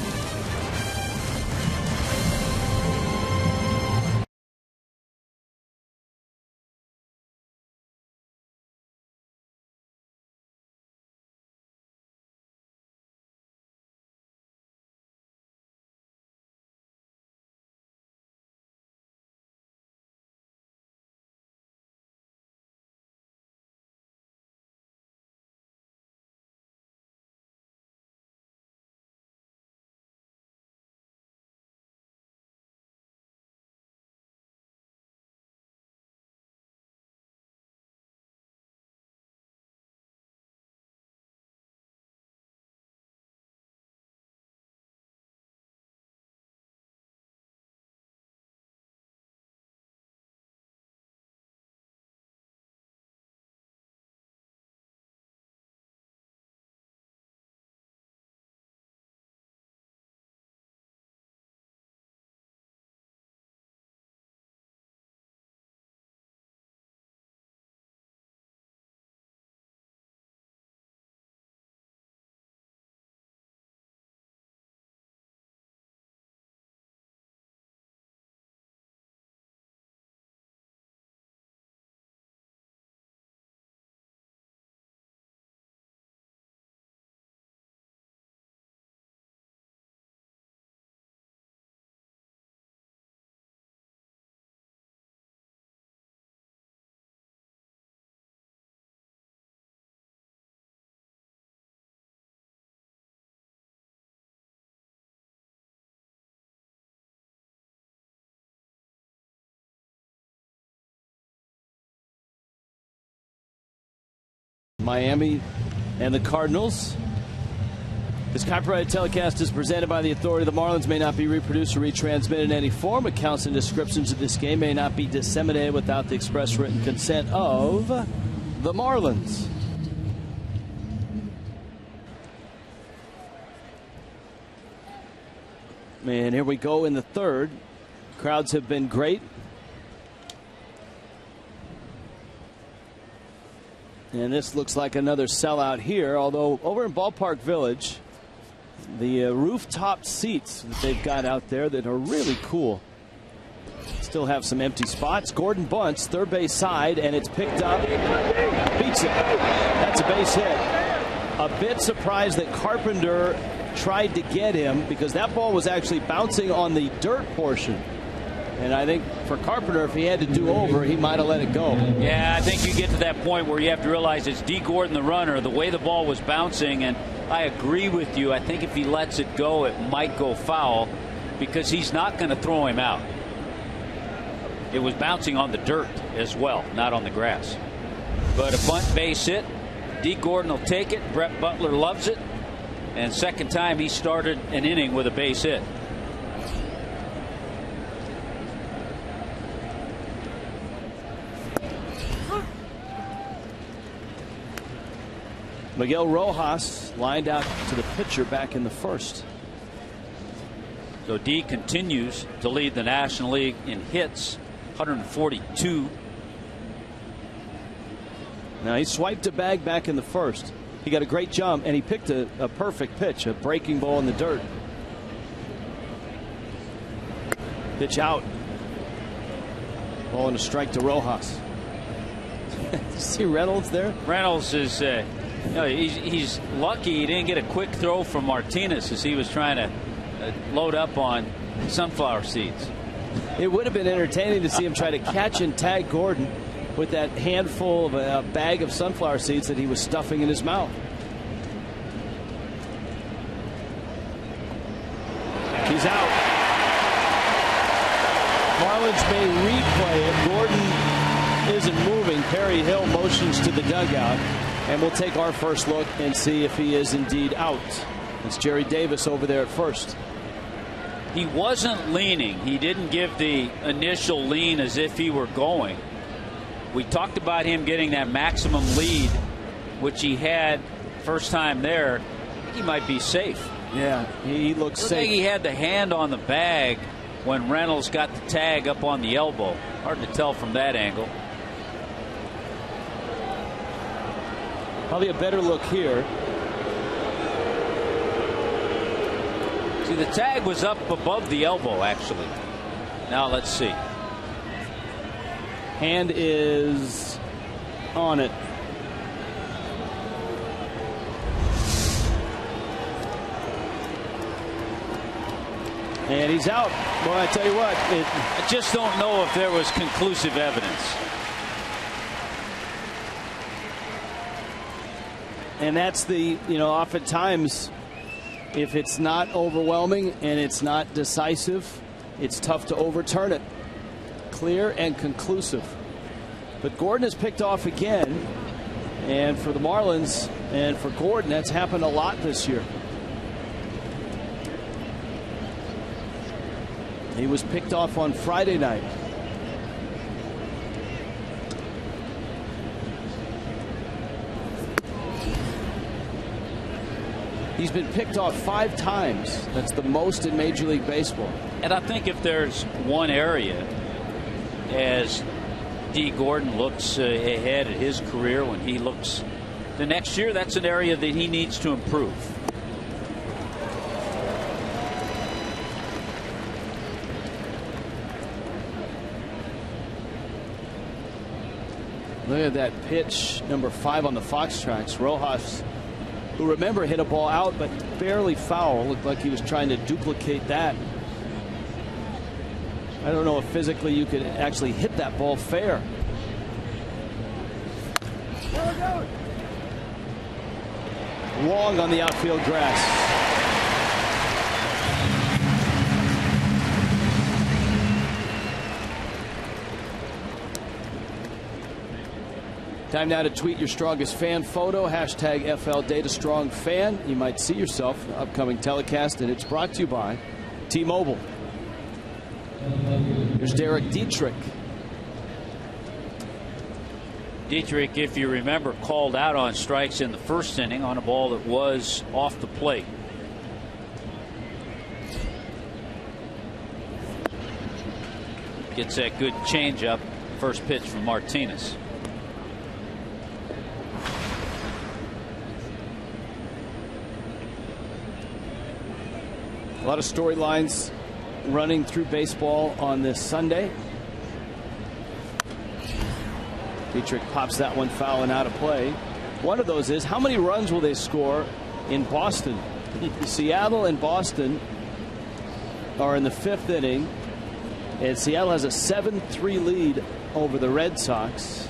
Miami and the Cardinals. This copyrighted telecast is presented by the authority of the Marlins, may not be reproduced or retransmitted in any form. Accounts and descriptions of this game may not be disseminated without the express written consent of the Marlins. And here we go in the third. Crowds have been great. And this looks like another sellout here, although over in Ballpark Village, the rooftop seats that they've got out there that are really cool still have some empty spots. Gordon bunts, third base side, and it's picked up. Beats it. That's a base hit. A bit surprised that Carpenter tried to get him because that ball was actually bouncing on the dirt portion. And I think for Carpenter, if he had to do over, he might have let it go. Yeah, I think you get to that point where you have to realize it's D. Gordon, the runner, the way the ball was bouncing. And I agree with you. I think if he lets it go, it might go foul because he's not going to throw him out. It was bouncing on the dirt as well, not on the grass. But a bunt base hit. D. Gordon will take it. Brett Butler loves it. And second time he started an inning with a base hit. Miguel Rojas lined out to the pitcher back in the first. So D continues to lead the National League in hits, 142. Now he swiped a bag back in the first. He got a great jump and he picked a perfect pitch, a breaking ball in the dirt. Pitch out. Ball and a strike to Rojas. See Reynolds there? Reynolds is he's lucky he didn't get a quick throw from Martinez as he was trying to load up on sunflower seeds. It would have been entertaining to see him try to catch and tag Gordon with that handful of a bag of sunflower seeds that he was stuffing in his mouth. He's out. Marlins may replay it. Gordon isn't moving. Perry Hill motions to the dugout. And we'll take our first look and see if he is indeed out. It's Jerry Davis over there at first. He wasn't leaning. He didn't give the initial lean as if he were going. We talked about him getting that maximum lead, which he had first time there. I think he might be safe. Yeah, he looks safe. I think he had the hand on the bag when Reynolds got the tag up on the elbow. Hard to tell from that angle. Probably a better look here. See, the tag was up above the elbow, actually. Now let's see. Hand is on it. And he's out. Well, I tell you what, I just don't know if there was conclusive evidence. And that's the, oftentimes if it's not overwhelming and it's not decisive, it's tough to overturn it. Clear and conclusive. But Gordon has picked off again. And for the Marlins and for Gordon, that's happened a lot this year. He was picked off on Friday night. He's been picked off 5 times. That's the most in Major League Baseball. And I think if there's one area, as D. Gordon looks ahead at his career, when he looks the next year, that's an area that he needs to improve. Look at that pitch, number 5 on the Fox tracks. Rojas, who, remember, hit a ball out but barely foul. Looked like he was trying to duplicate that. I don't know if physically you could actually hit that ball fair. Long on the outfield grass. Time now to tweet your strongest fan photo, hashtag FLDataStrongFan. You might see yourself in the upcoming telecast, and it's brought to you by T-Mobile. Here's Derek Dietrich. Dietrich, if you remember, called out on strikes in the first inning on a ball that was off the plate. Gets that good changeup. First pitch from Martinez. A lot of storylines running through baseball on this Sunday. Dietrich pops that one foul and out of play. One of those is, how many runs will they score in Boston? Seattle and Boston are in the 5th inning, and Seattle has a 7-3 lead over the Red Sox.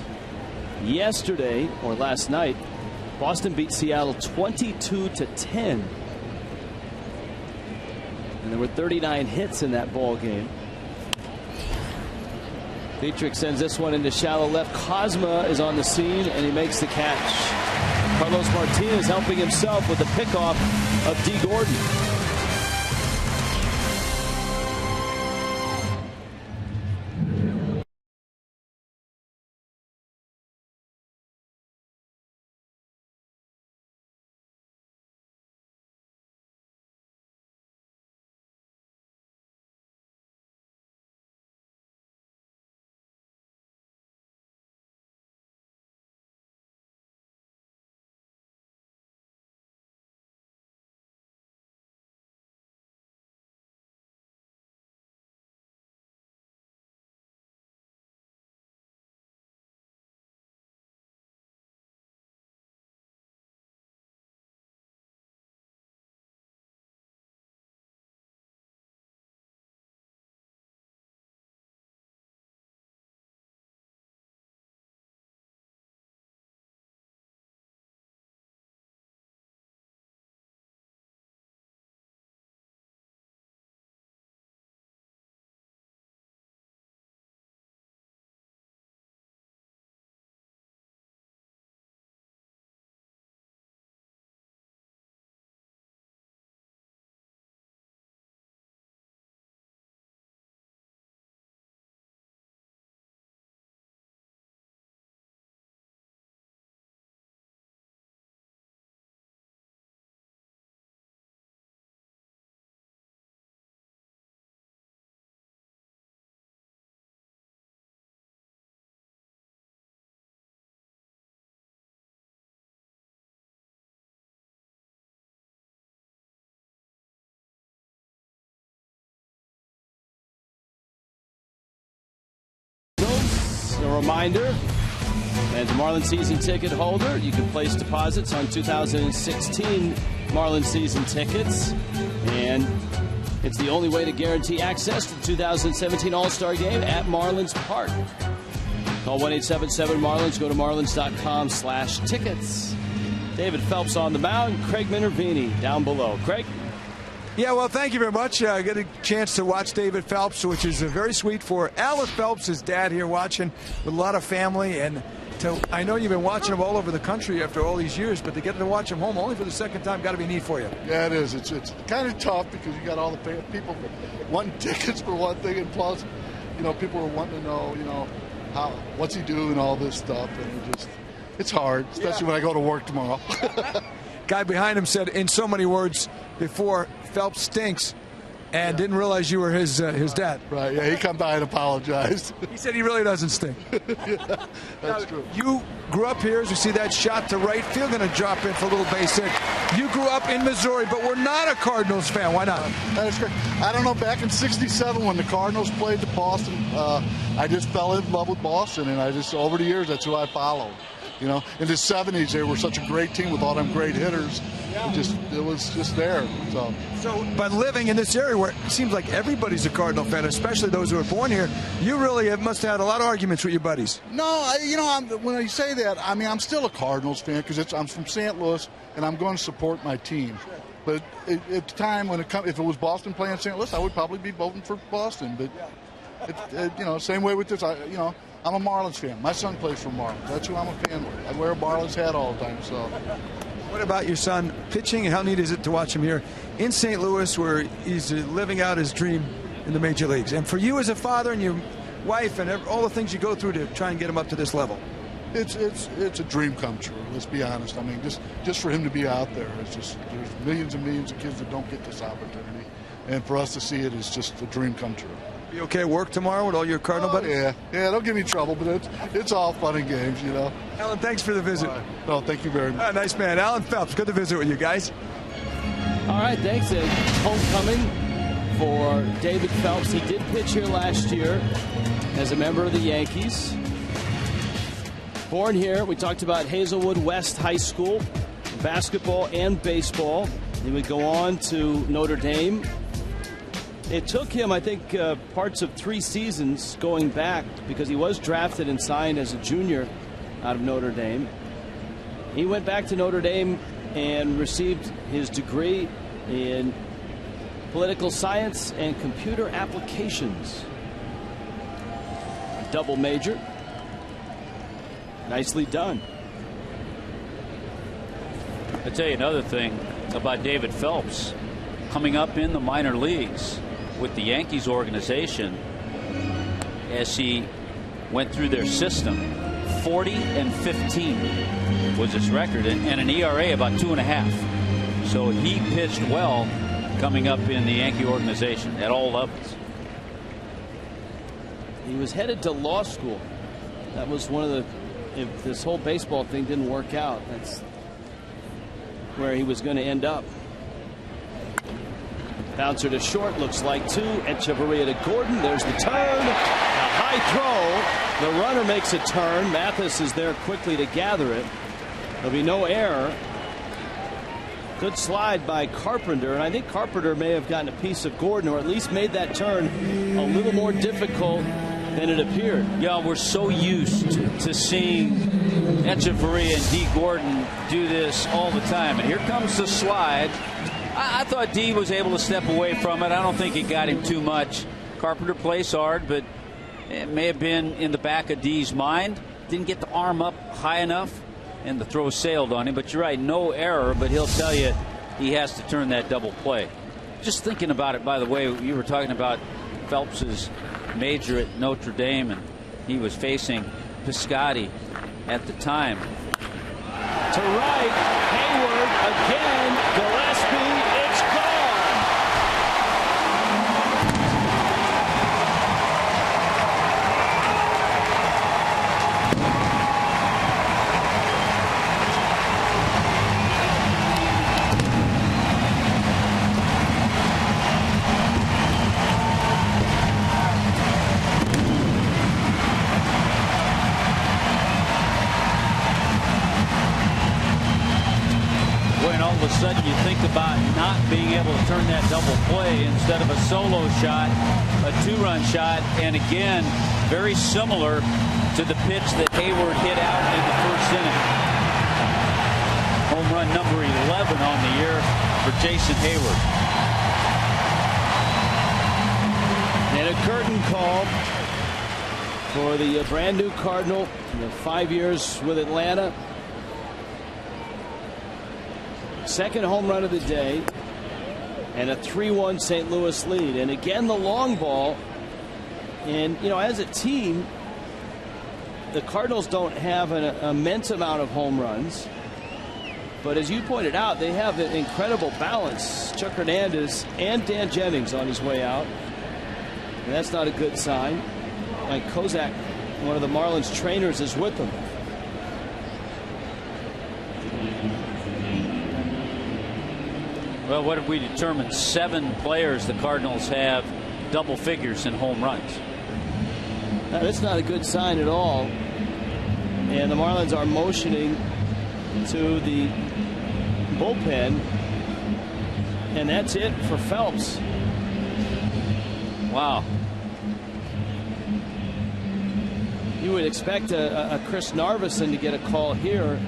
Yesterday, or last night, Boston beat Seattle 22-10. And there were 39 hits in that ball game. Dietrich sends this one into shallow left. Cosma is on the scene, and he makes the catch. Carlos Martinez helping himself with the pickoff of D. Gordon. A reminder, as a Marlins season ticket holder, you can place deposits on 2016 Marlins season tickets, and it's the only way to guarantee access to the 2017 All-Star Game at Marlins Park. Call 1-877-MARLINS. Go to marlins.com/tickets. David Phelps on the mound. Craig Minervini down below. Craig? Yeah, well, thank you very much. I get a chance to watch David Phelps, which is very sweet for Alice Phelps, his dad, here watching with a lot of family. And I know you've been watching him all over the country after all these years, but to get to watch him home only for the second time got to be neat for you. Yeah, it is. It's kind of tough because you got all the people wanting tickets for one thing, and plus, people are wanting to know, what's he doing, all this stuff, and it's hard, especially when I go to work tomorrow. Guy behind him said in so many words before, Phelps stinks, and didn't realize you were his dad. Right, yeah, he come by and apologized. He said he really doesn't stink. Yeah, that's true. You grew up here, as we see that shot to right field, going to drop in for a little base hit. You grew up in Missouri, but we're not a Cardinals fan. Why not? That's great. I don't know, back in '67 when the Cardinals played the Boston, I just fell in love with Boston, and over the years, that's who I followed. In the '70s, they were such a great team with all them great hitters. It was just there. So, but living in this area where it seems like everybody's a Cardinal fan, especially those who are born here, you really must have had a lot of arguments with your buddies. No, when I say that, I'm still a Cardinals fan because I'm from St. Louis and I'm going to support my team. But at the time when if it was Boston playing St. Louis, I would probably be voting for Boston. But same way with this. I'm a Marlins fan. My son plays for Marlins. That's who I'm a fan with. I wear a Marlins hat all the time. So, what about your son pitching? How neat is it to watch him here in St. Louis, where he's living out his dream in the major leagues? And for you as a father and your wife and all the things you go through to try and get him up to this level. It's a dream come true. Let's be honest. I mean, just for him to be out there, there's millions and millions of kids that don't get this opportunity, and for us to see it is just a dream come true. Be okay at work tomorrow with all your Cardinal buddies? Yeah, don't give me trouble, but it's all fun and games, you know. Alan, thanks for the visit. No, thank you very much. Nice man, Alan Phelps. Good to visit with you guys. All right, thanks. Homecoming for David Phelps. He did pitch here last year as a member of the Yankees. Born here, we talked about Hazelwood West High School, basketball and baseball. He would go on to Notre Dame. It took him, I think, parts of 3 seasons going back because he was drafted and signed as a junior out of Notre Dame. He went back to Notre Dame and received his degree in political science and computer applications. Double major. Nicely done. I'll tell you another thing about David Phelps. Coming up in the minor leagues with the Yankees organization, as he went through their system, 40-15 was his record, and an ERA about 2.5. So he pitched well coming up in the Yankee organization at all levels. He was headed to law school. That was one of the, if this whole baseball thing didn't work out, that's where he was going to end up. Bouncer to short, looks like 2. Echeverria to Gordon. There's the turn. A high throw. The runner makes a turn. Mathis is there quickly to gather it. There'll be no error. Good slide by Carpenter, and I think Carpenter may have gotten a piece of Gordon, or at least made that turn a little more difficult than it appeared. Yeah, we're so used to seeing Echeverria and D. Gordon do this all the time. And here comes the slide. I thought D was able to step away from it. I don't think it got him too much. Carpenter plays hard, but it may have been in the back of D's mind. Didn't get the arm up high enough, and the throw sailed on him. But you're right, no error, but he'll tell you he has to turn that double play. Just thinking about it, by the way, you were talking about Phelps's major at Notre Dame, and he was facing Piscotty at the time. To right, Hayward again, Gillespie, it's gone. All of a sudden you think about not being able to turn that double play instead of a solo shot, a 2-run shot, and again very similar to the pitch that Hayward hit out in the first inning. Home run number 11 on the year for Jason Hayward. And a curtain call for the brand new Cardinal, 5 years with Atlanta. Second home run of the day, and a 3-1 St. Louis lead. And again, the long ball. And, you know, as a team, the Cardinals don't have an immense amount of home runs. But as you pointed out, they have an incredible balance. Chuck Hernandez and Dan Jennings on his way out. And that's not a good sign. Mike Kozak, one of the Marlins trainers, is with them. Well, what have we determined? 7 players the Cardinals have double figures in home runs. Now, that's not a good sign at all. And the Marlins are motioning to the bullpen. And that's it for Phelps. Wow. You would expect a Chris Narveson to get a call here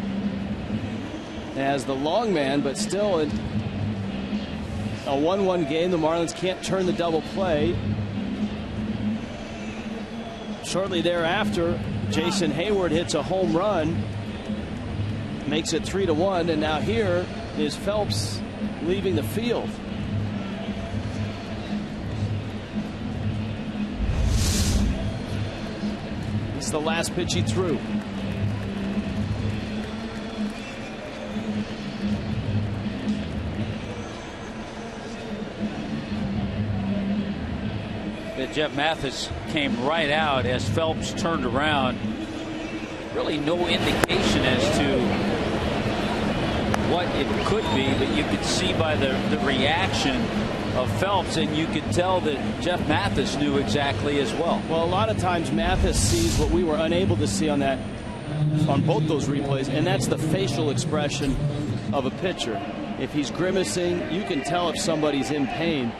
as the long man, but still a 1-1 game. The Marlins can't turn the double play. Shortly thereafter, Jason Hayward hits a home run, makes it 3-1, and now here is Phelps leaving the field. It's the last pitch he threw. Jeff Mathis came right out as Phelps turned around. Really no indication as to what it could be, but you could see by the reaction of Phelps, and you could tell that Jeff Mathis knew exactly as well. Well, a lot of times Mathis sees what we were unable to see on both those replays, and that's the facial expression of a pitcher. If he's grimacing, you can tell if somebody's in pain.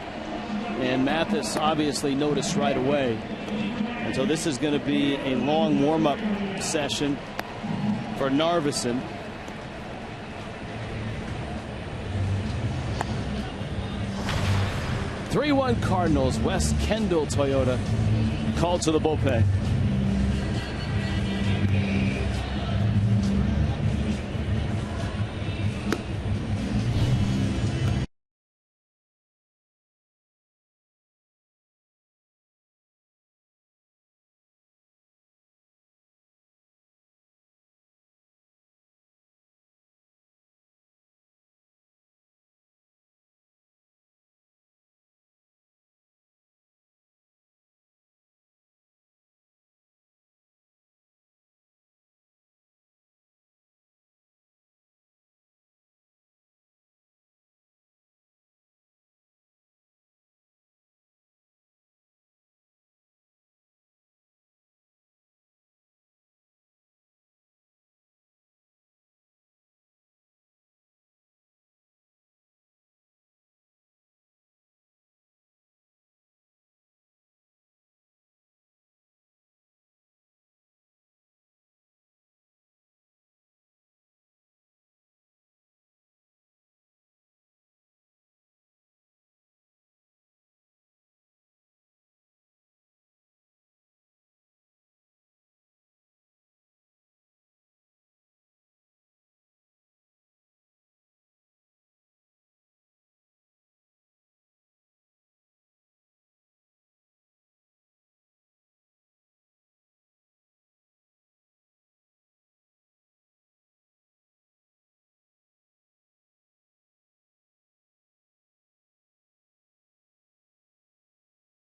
And Mathis obviously noticed right away. And so this is going to be a long warm-up session for Narveson. (3-1) Cardinals. Wes Kendall Toyota called to the bullpen.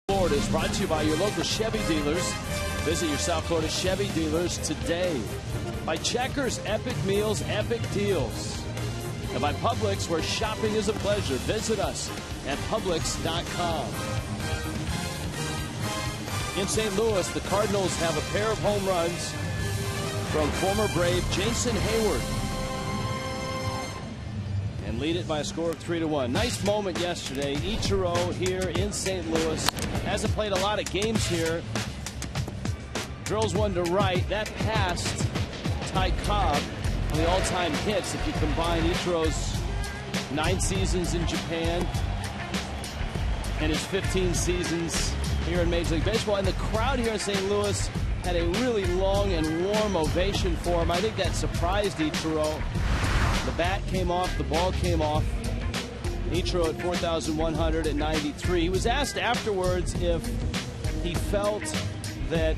Florida is brought to you by your local Chevy dealers. Visit your South Florida Chevy dealers today. By Checkers, epic meals, epic deals. And by Publix, where shopping is a pleasure. Visit us at Publix.com. In St. Louis, the Cardinals have a pair of home runs from former Brave Jason Hayward, and lead it by a score of 3-1. Nice moment yesterday. Ichiro here in St. Louis. Hasn't played a lot of games here. Drills one to right. That passed Ty Cobb on the all-time hits if you combine Ichiro's 9 seasons in Japan and his 15 seasons here in Major League Baseball. And the crowd here in St. Louis had a really long and warm ovation for him. I think that surprised Ichiro. The bat came off, the ball came off. Ichiro at 4,193. He was asked afterwards if he felt that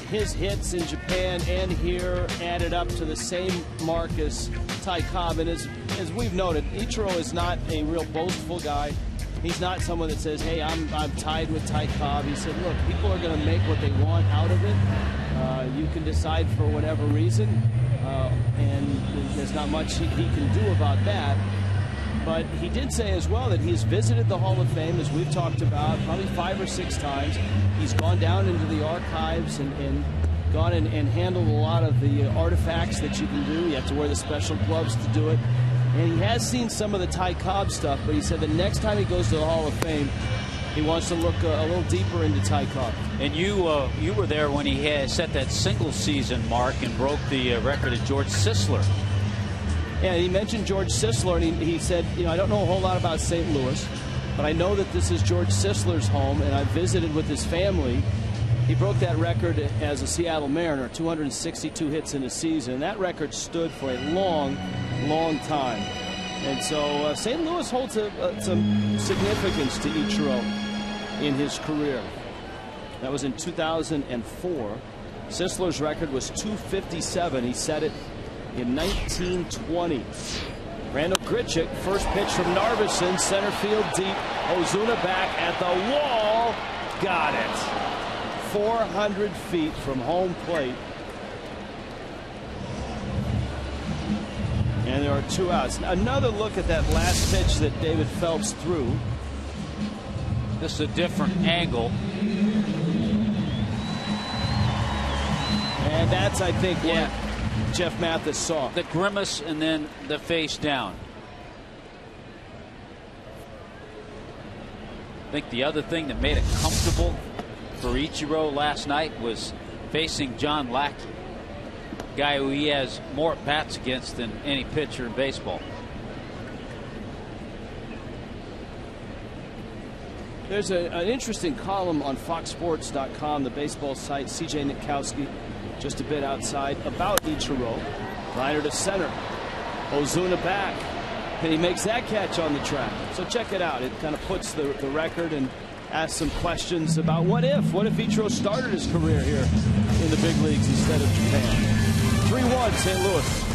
his hits in Japan and here added up to the same mark as Ty Cobb. And as we've noted, Ichiro is not a real boastful guy. He's not someone that says, hey, I'm tied with Ty Cobb. He said, look, people are going to make what they want out of it. You can decide for whatever reason, and there's not much he can do about that. But he did say as well that he's visited the Hall of Fame, as we've talked about, probably 5 or 6 times. He's gone down into the archives and gone and handled a lot of the artifacts that you can do. You have to wear the special gloves to do it. And he has seen some of the Ty Cobb stuff, but he said the next time he goes to the Hall of Fame, he wants to look a little deeper into Ty Cobb. And you were there when he had set that single season mark and broke the record of George Sisler. Yeah, he mentioned George Sisler, and he said, you know, I don't know a whole lot about St. Louis, but I know that this is George Sisler's home, and I visited with his family. He broke that record as a Seattle Mariner, 262 hits in a season. That record stood for a long, long time. And so St. Louis holds some significance to Ichiro in his career. That was in 2004. Sisler's record was 257. He set it in 1920. Randall Grichuk, first pitch from Narveson, center field deep. Ozuna back at the wall. Got it. 400 feet from home plate. And there are 2 outs. Another look at that last pitch that David Phelps threw. This is a different angle. And that's, I think, what Jeff Mathis saw. The grimace and then the face down. I think the other thing that made it comfortable for Ichiro last night was facing John Lackey, a guy who he has more at-bats against than any pitcher in baseball. There's an interesting column on FoxSports.com, the baseball site. CJ Nitkowski, just a bit outside, about Ichiro. Liner to center. Ozuna back. And he makes that catch on the track. So check it out. It kind of puts the record and asks some questions about what if Ichiro started his career here in the big leagues instead of Japan. 3-1 St. Louis.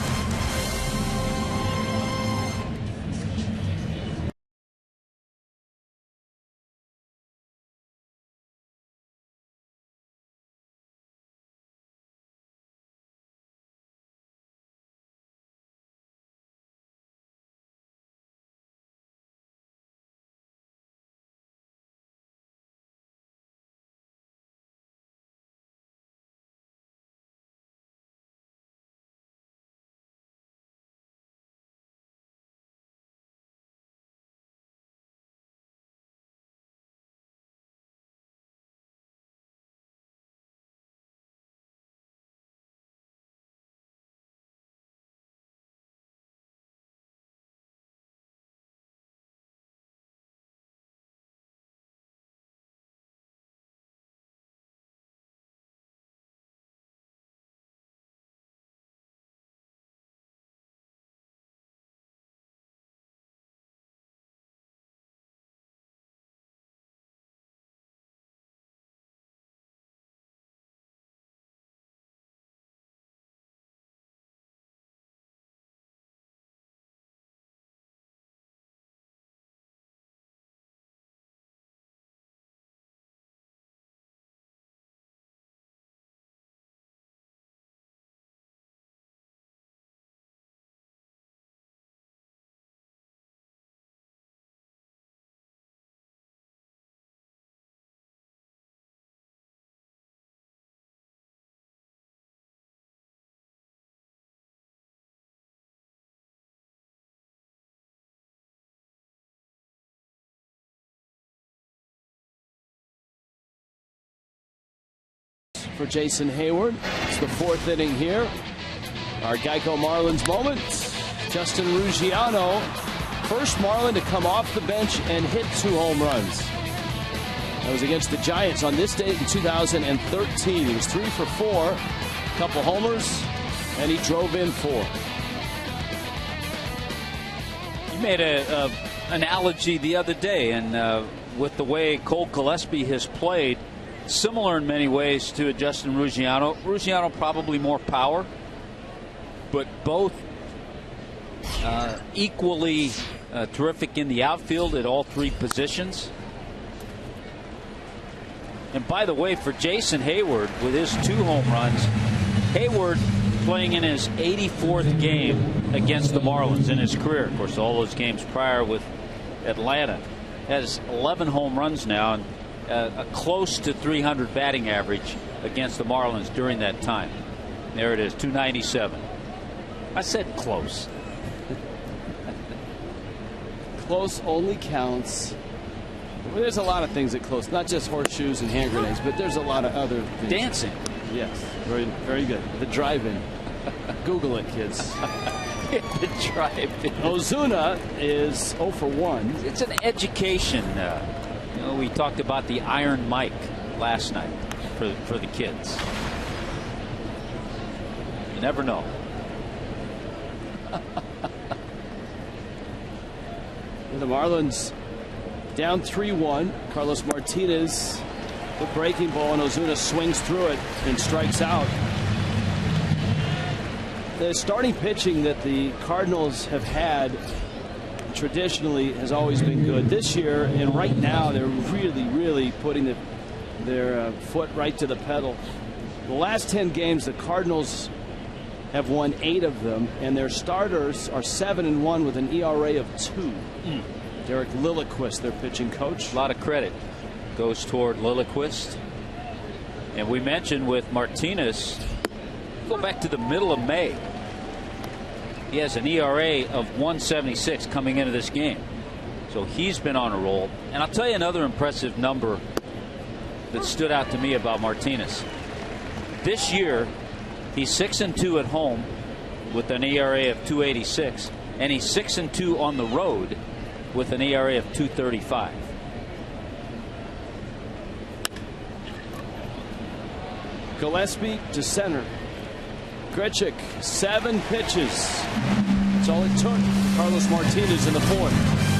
For Jason Hayward. It's the 4th inning here. Our Geico Marlins moment. Justin Ruggiano, first Marlin to come off the bench and hit 2 home runs. That was against the Giants on this date in 2013. He was 3 for 4, a couple homers, and he drove in 4. You made an analogy the other day, and with the way Cole Gillespie has played, similar in many ways to Justin Ruggiano. Ruggiano probably more power, but both equally terrific in the outfield at all 3 positions. And by the way, for Jason Hayward, with his 2 home runs, Hayward playing in his 84th game against the Marlins in his career. Of course, all those games prior with Atlanta. Has 11 home runs now and a close to 300 batting average against the Marlins during that time. There it is, 297. I said close. Close only counts. Well, there's a lot of things that close, not just horseshoes and hand grenades, but there's a lot of other things. Dancing. Yes, very, very good. The drive-in. Google it, kids. The drive-in. Ozuna is 0 for 1. It's an education. We talked about the Iron Mike last night. for the kids. You never know. The Marlins down 3-1. Carlos Martinez, the breaking ball, and Ozuna swings through it and strikes out. The starting pitching that the Cardinals have had traditionally has always been good. This year and right now they're really putting their foot right to the pedal. The last 10 games the Cardinals have won 8 of them, and their starters are 7-1 with an ERA of 2. Derek Lilliquist, their pitching coach. A lot of credit goes toward Lilliquist. And we mentioned with Martinez, go back to the middle of May. He has an ERA of 1.76 coming into this game. So he's been on a roll. And I'll tell you another impressive number that stood out to me about Martinez. This year, he's 6-2 at home with an ERA of 2.86, and he's 6-2 on the road with an ERA of 2.35. Gillespie to center. Grichuk, 7 pitches. That's all it took. Carlos Martinez in the 4th.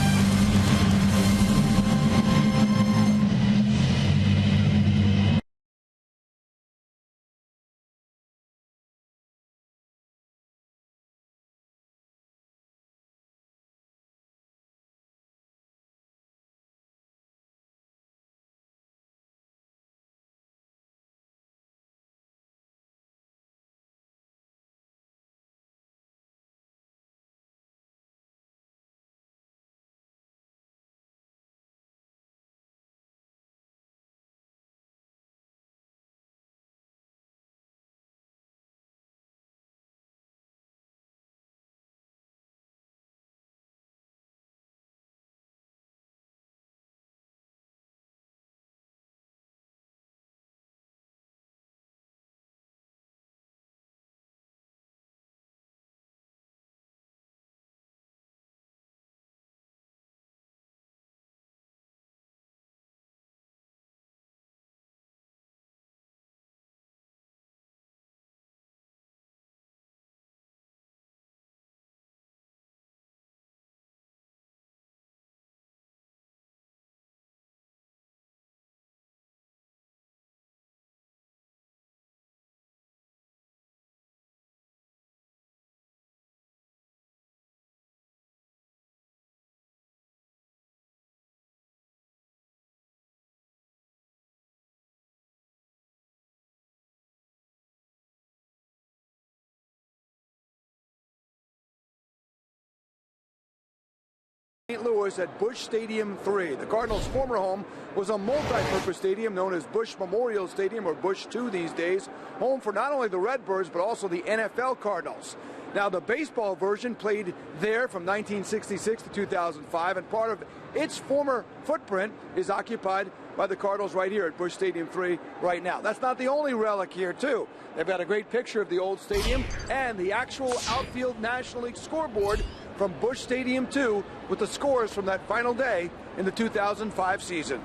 St. Louis at Busch Stadium 3. The Cardinals' former home was a multi-purpose stadium known as Busch Memorial Stadium, or Busch 2 these days, home for not only the Redbirds but also the NFL Cardinals. Now, the baseball version played there from 1966 to 2005, and part of its former footprint is occupied by the Cardinals right here at Busch Stadium 3 right now. That's not the only relic here, too. They've got a great picture of the old stadium and the actual outfield National League scoreboard from Busch Stadium 2 with the scores from that final day in the 2005 season.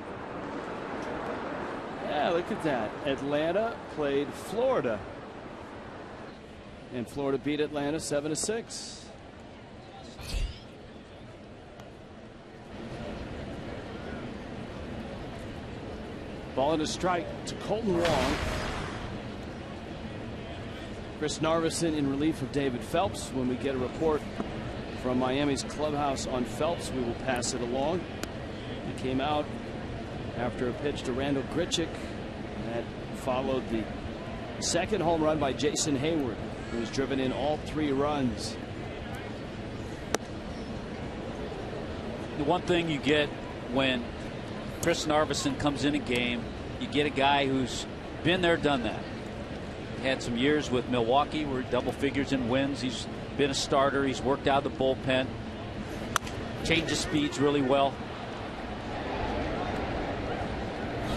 Yeah, look at that. Atlanta played Florida, and Florida beat Atlanta 7-6. Ball and a strike to Colton Wong. Chris Narveson in relief of David Phelps. When we get a report from Miami's clubhouse on Phelps, we will pass it along. He came out after a pitch to Randall Grichuk that followed the second home run by Jason Hayward, who was driven in all 3 runs. The one thing you get when Chris Narveson comes in a game, you get a guy who's been there, done that. Had some years with Milwaukee where double figures in wins. He's been a starter. He's worked out of the bullpen. Changes speeds really well.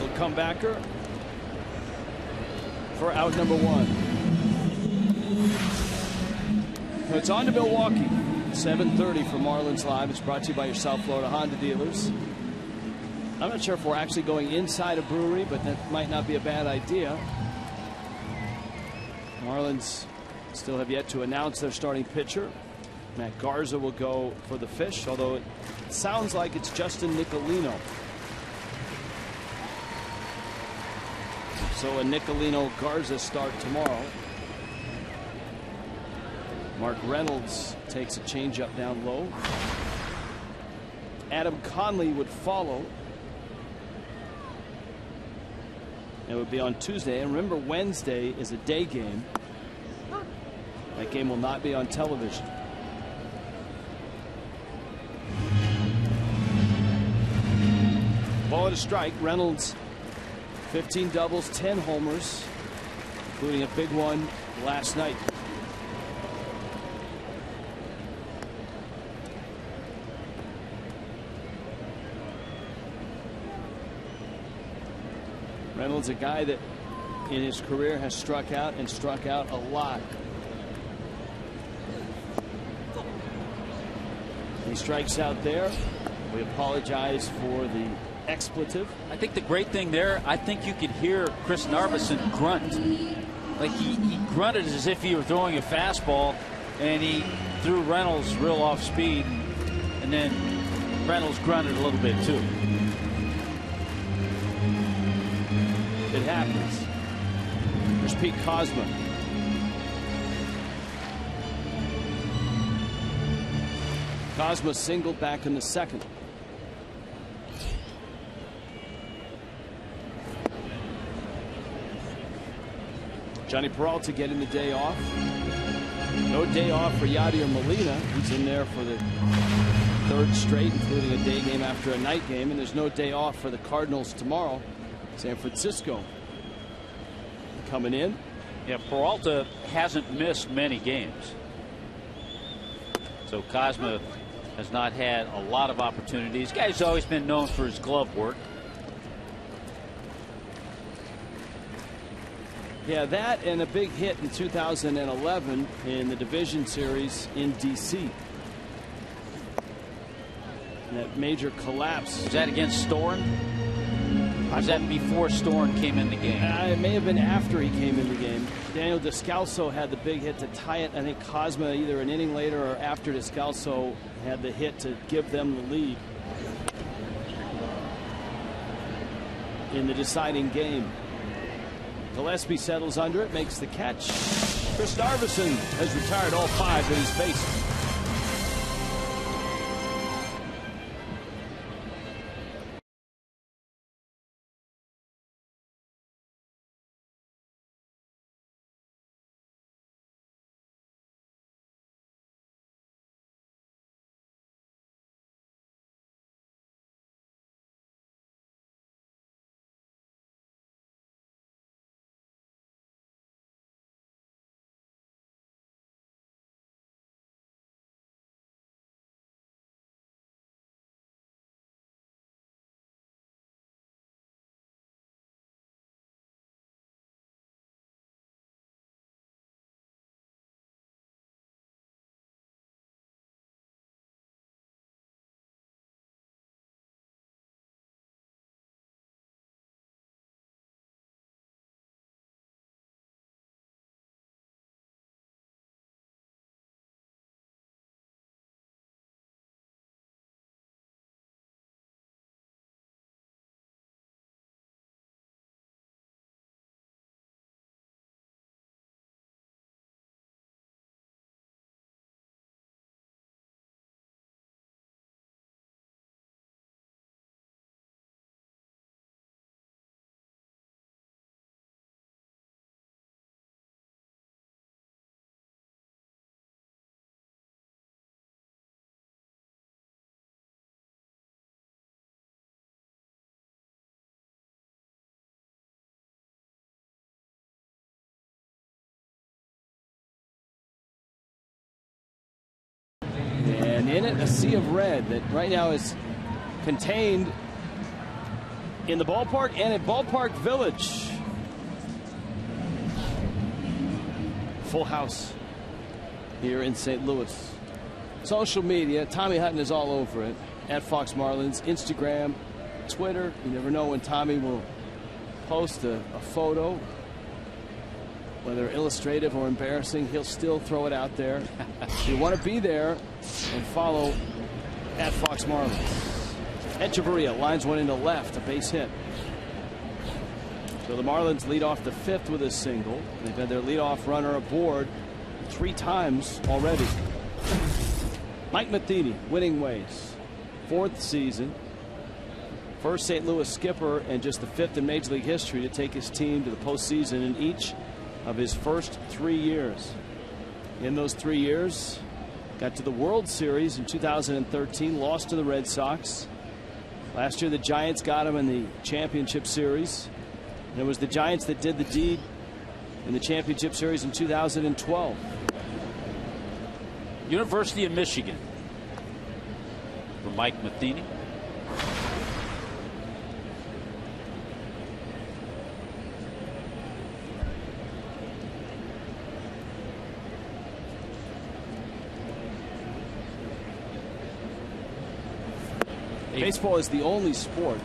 Little comebacker for out number 1. So it's on to Milwaukee. 7:30 for Marlins Live. It's brought to you by your South Florida Honda dealers. I'm not sure if we're actually going inside a brewery, but that might not be a bad idea. Marlins still have yet to announce their starting pitcher. Matt Garza will go for the Fish, although it sounds like it's Justin Nicolino. So a Nicolino-Garza start tomorrow. Mark Reynolds takes a changeup down low. Adam Conley would follow. It would be on Tuesday. And remember, Wednesday is a day game. That game will not be on television. Ball and a strike. Reynolds, 15 doubles, 10 homers, including a big one last night. Reynolds, a guy that in his career has struck out and struck out a lot. He strikes out there. We apologize for the expletive. I think the great thing there, I think you could hear Chris Narveson grunt. Like he grunted as if he were throwing a fastball, and he threw Reynolds real off speed, and then Reynolds grunted a little bit too. It happens. There's Pete Kozma. Kozma singled back in the second. Johnny Peralta getting the day off. No day off for Yadier Molina. He's in there for the third straight, including a day game after a night game. And there's no day off for the Cardinals tomorrow. San Francisco coming in. Yeah, Peralta hasn't missed many games. So Kozma has not had a lot of opportunities. Guy's always been known for his glove work. Yeah, that and a big hit in 2011 in the division series in D.C. And that major collapse. Was that against Storen? Or was that before Storen came in the game? It may have been after he came in the game. Daniel Descalso had the big hit to tie it. I think Kozma either an inning later or after Descalso had the hit to give them the lead in the deciding game. Gillespie settles under it, makes the catch. Chris Narveson has retired all 5 that he's faced. And in it, a sea of red that right now is contained in the ballpark and at Ballpark Village. Full house here in St. Louis. Social media, Tommy Hutton is all over it. At Fox Marlins, Instagram, Twitter. You never know when Tommy will post a photo, whether illustrative or embarrassing. He'll still throw it out there. You want to be there and follow at Fox Marlins. Echeverria lines one into left, a base hit. So the Marlins lead off the 5th with a single. They've had their leadoff runner aboard 3 times already. Mike Matheny, winning ways, 4th season. First St. Louis skipper and just the 5th in Major League history to take his team to the postseason in each of his first 3 years. In those 3 years, got to the World Series in 2013, lost to the Red Sox. Last year the Giants got him in the Championship Series. And it was the Giants that did the deed in the Championship Series in 2012. University of Michigan for Mike Matheny. Baseball is the only sport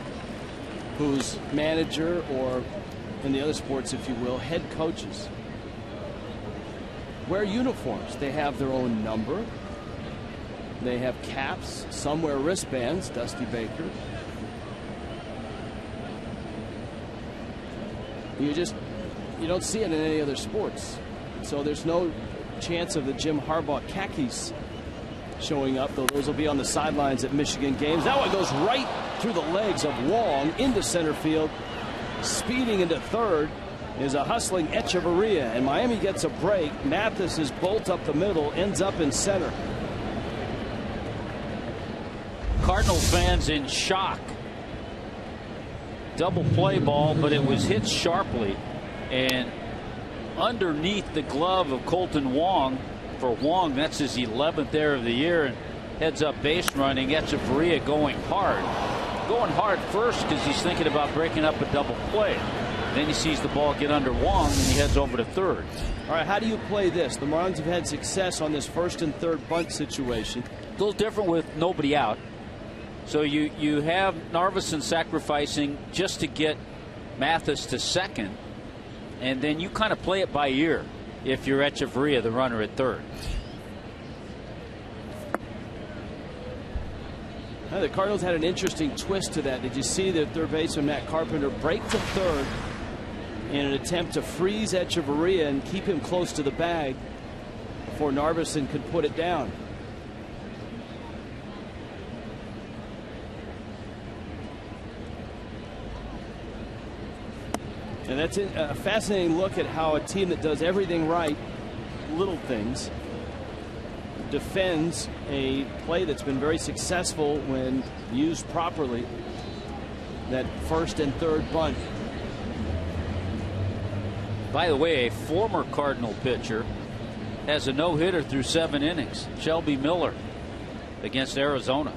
whose manager, or in the other sports, if you will, head coaches wear uniforms. They have their own number. They have caps. Some wear wristbands. Dusty Baker. You don't see it in any other sports. So there's no chance of the Jim Harbaugh khakis showing up, though those will be on the sidelines at Michigan games. That one goes right through the legs of Wong into center field. Speeding into third is a hustling Echeverria, and Miami gets a break. Mathis is bolt up the middle, ends up in center. Cardinal fans in shock. Double play ball, but it was hit sharply and underneath the glove of Colton Wong. For Wong, that's his 11th error of the year, and heads up base running. Echeverria going hard first because he's thinking about breaking up a double play. Then he sees the ball get under Wong, and he heads over to third. All right, how do you play this? The Marlins have had success on this first and third bunt situation. A little different with nobody out. So you have Narveson sacrificing just to get Mathis to second, and then you kind of play it by ear if you're Echeverria, the runner at third. Now, the Cardinals had an interesting twist to that. Did you see the third baseman Matt Carpenter break to third in an attempt to freeze Echeverria and keep him close to the bag before Narveson could put it down? And that's a fascinating look at how a team that does everything right, little things, defends a play that's been very successful when used properly. That first and third bunt. By the way, a former Cardinal pitcher has a no-hitter through 7 innings. Shelby Miller against Arizona.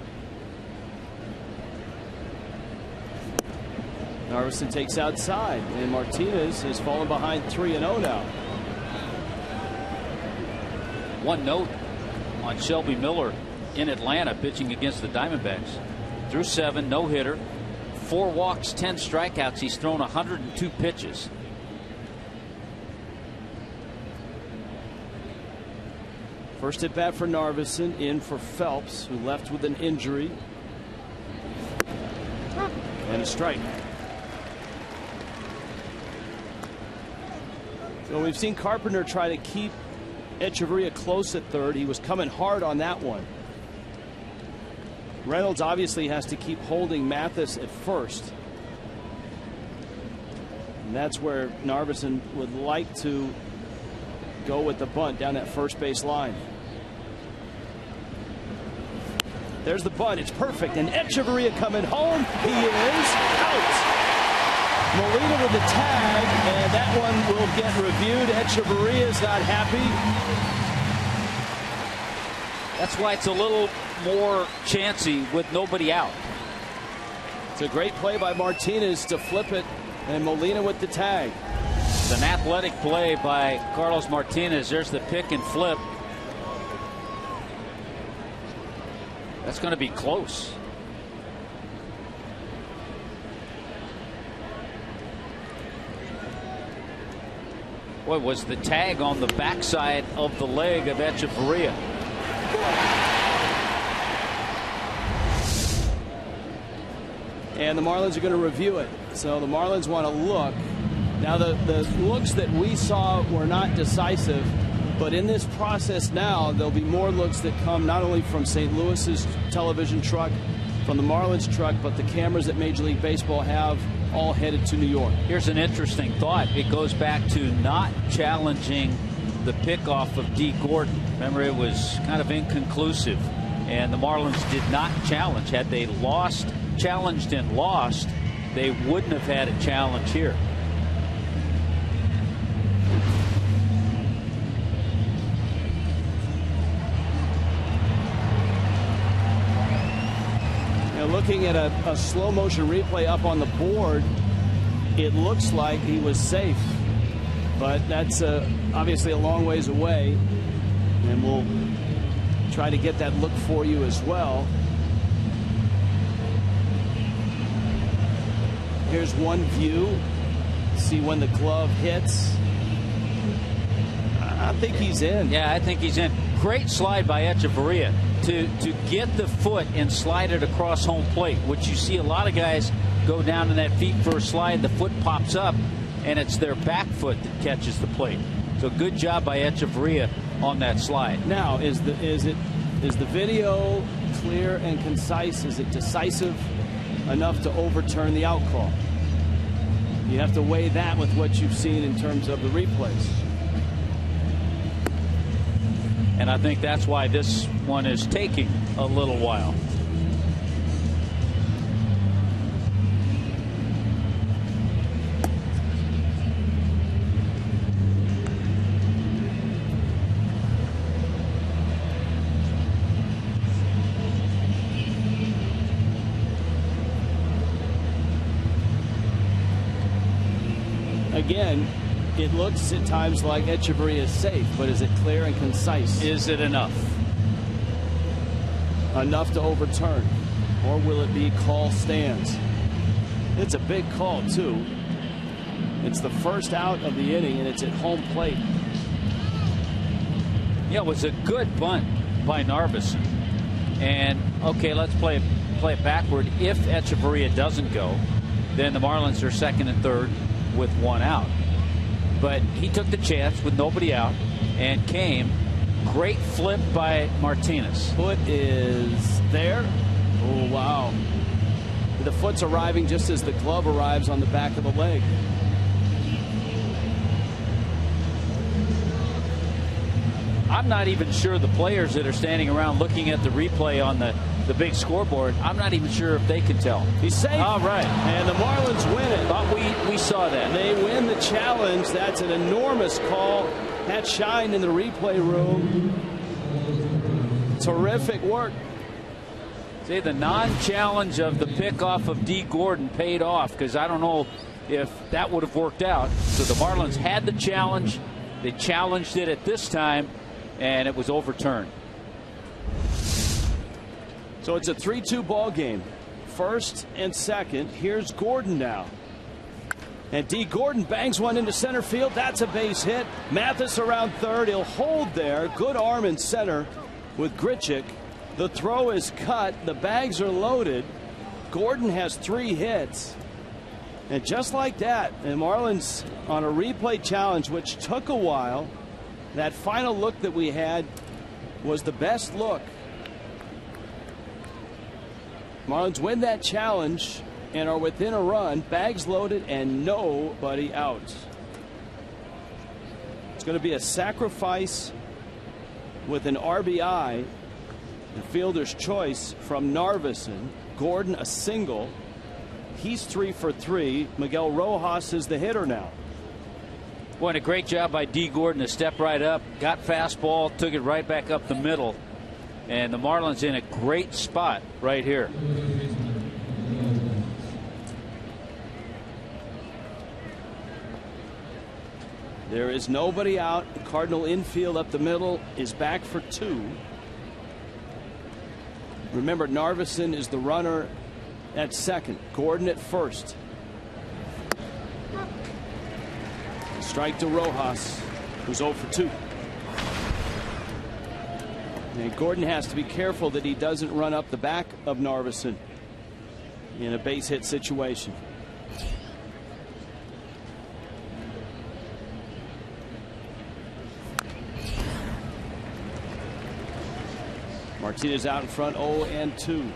Narveson takes outside, and Martinez has fallen behind 3-0 now. 1 note on Shelby Miller in Atlanta pitching against the Diamondbacks. Through 7, no hitter, 4 walks, 10 strikeouts. He's thrown 102 pitches. First at bat for Narveson, in for Phelps, who left with an injury. And a strike. So we've seen Carpenter try to keep Echeverria close at third. He was coming hard on that one. Reynolds obviously has to keep holding Mathis at first. And that's where Narveson would like to go with the bunt down that first base line. There's the bunt. It's perfect. And Echeverria coming home. He is out. Molina with the tag, and that one will get reviewed. Echeverria's not happy. That's why it's a little more chancy with nobody out. It's a great play by Martinez to flip it, and Molina with the tag. It's an athletic play by Carlos Martinez. There's the pick and flip. That's going to be close. What was the tag on the backside of the leg of Echeverria? And the Marlins are going to review it. So the Marlins want to look. Now the looks that we saw were not decisive, but in this process now there'll be more looks that come not only from St. Louis's television truck, from the Marlins truck, but the cameras that Major League Baseball have all headed to New York. Here's an interesting thought. It goes back to not challenging the pickoff of D. Gordon. Remember, it was kind of inconclusive, and the Marlins did not challenge. Had they challenged and lost, they wouldn't have had a challenge here. Looking at a slow motion replay up on the board, it looks like he was safe, but that's obviously a long ways away, and we'll try to get that look for you as well. Here's one view. See when the glove hits. I think he's in. Yeah, I think he's in. Great slide by Echeverria to get the foot and slide it across home plate, which you see a lot of guys go down in that feet first slide. The foot pops up, and it's their back foot that catches the plate. So good job by Echeverria on that slide. Now, is the video clear and concise? Is it decisive enough to overturn the out call? You have to weigh that with what you've seen in terms of the replays. And I think that's why this one is taking a little while. Again, it looks at times like Echeverria is safe, but is it clear and concise? Is it enough? Enough to overturn? Or will it be call stands? It's a big call, too. It's the first out of the inning, and it's at home plate. Yeah, it was a good bunt by Narveson. And, okay, let's play it backward. If Echeverria doesn't go, then the Marlins are second and third with one out. But he took the chance with nobody out and came. Great flip by Martinez. Foot is there. Oh, wow. The foot's arriving just as the glove arrives on the back of the leg. I'm not even sure the players that are standing around looking at the replay on the big scoreboard, I'm not even sure if they can tell. He's safe. All right. And the Marlins win it. Thought we saw that. They win the challenge. That's an enormous call. That shined in the replay room. Terrific work. See, the non-challenge of the pickoff of D. Gordon paid off, because I don't know if that would have worked out. So the Marlins had the challenge. They challenged it at this time, and it was overturned. So it's a 3-2 ball game. First and second. Here's Gordon now. And D. Gordon bangs one into center field. That's a base hit. Mathis around third. He'll hold there. Good arm in center with Grichuk. The throw is cut. The bags are loaded. Gordon has 3 hits. And just like that, the Marlins on a replay challenge, which took a while, that final look that we had was the best look. Marlins win that challenge and are within a run, bags loaded, and nobody out. It's going to be a sacrifice with an RBI, the fielder's choice from Narveson. Gordon a single. He's 3 for 3. Miguel Rojas is the hitter now. Boy, a great job by D. Gordon to step right up, got fastball, took it right back up the middle. And the Marlins in a great spot right here. There is nobody out. The Cardinal infield up the middle is back for 2. Remember, Narveson is the runner at second. Gordon at first. Strike to Rojas, who's 0 for 2. And Gordon has to be careful that he doesn't run up the back of Narveson in a base hit situation. Martinez out in front, 0-2.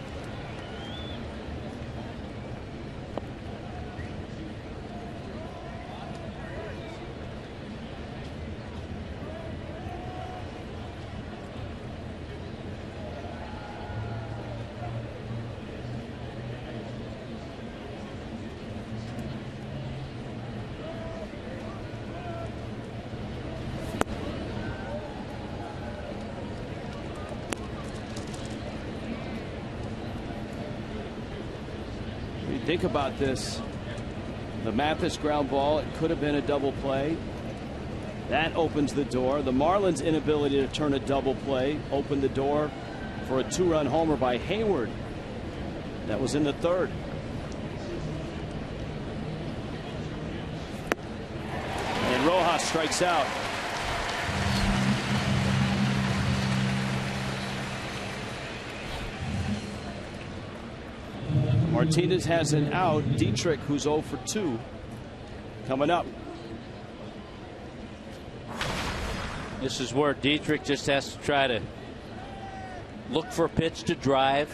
Think about this. The Mathis ground ball, it could have been a double play. That opens the door. The Marlins' inability to turn a double play opened the door for a 2-run homer by Hayward. That was in the 3rd. And Rojas strikes out. Martinez has an out. Dietrich, who's 0 for 2, coming up. This is where Dietrich just has to try to look for a pitch to drive.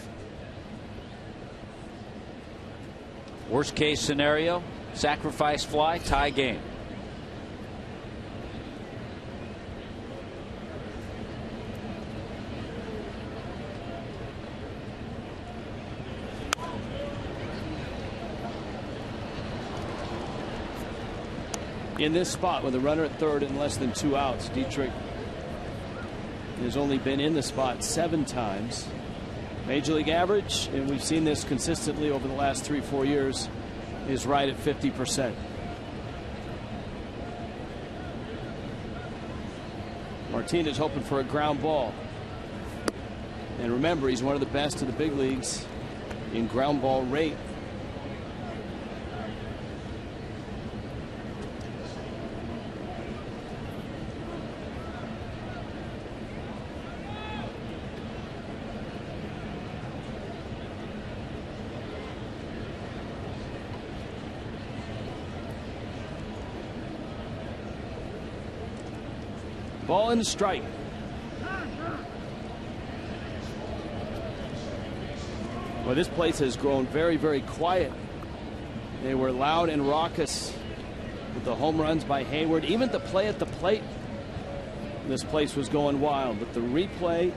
Worst case scenario, sacrifice fly, tie game. In this spot with a runner at 3rd and less than 2 outs, Dietrich has only been in the spot 7 times. Major league average, and we've seen this consistently over the last 3-4 years, is right at 50%. Martinez hoping for a ground ball. And remember, he's one of the best in the big leagues in ground ball rate. Ball and strike. Well, this place has grown very, very quiet. They were loud and raucous with the home runs by Hayward. Even the play at the plate, this place was going wild. But the replay,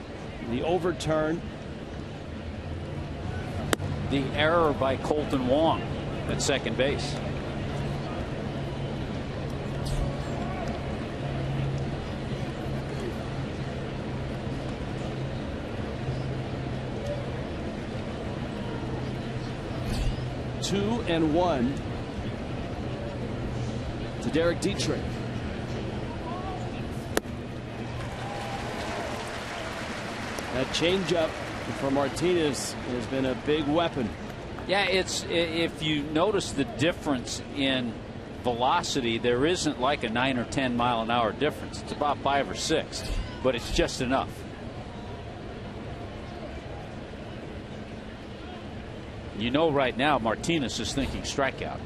the overturn. The error by Colton Wong at second base. Two and 1 to Derek Dietrich. That changeup for Martinez has been a big weapon. Yeah, it's, if you notice the difference in velocity, there isn't like a 9 or 10 mile an hour difference. It's about 5 or 6, but it's just enough. You know, right now Martinez is thinking strikeout.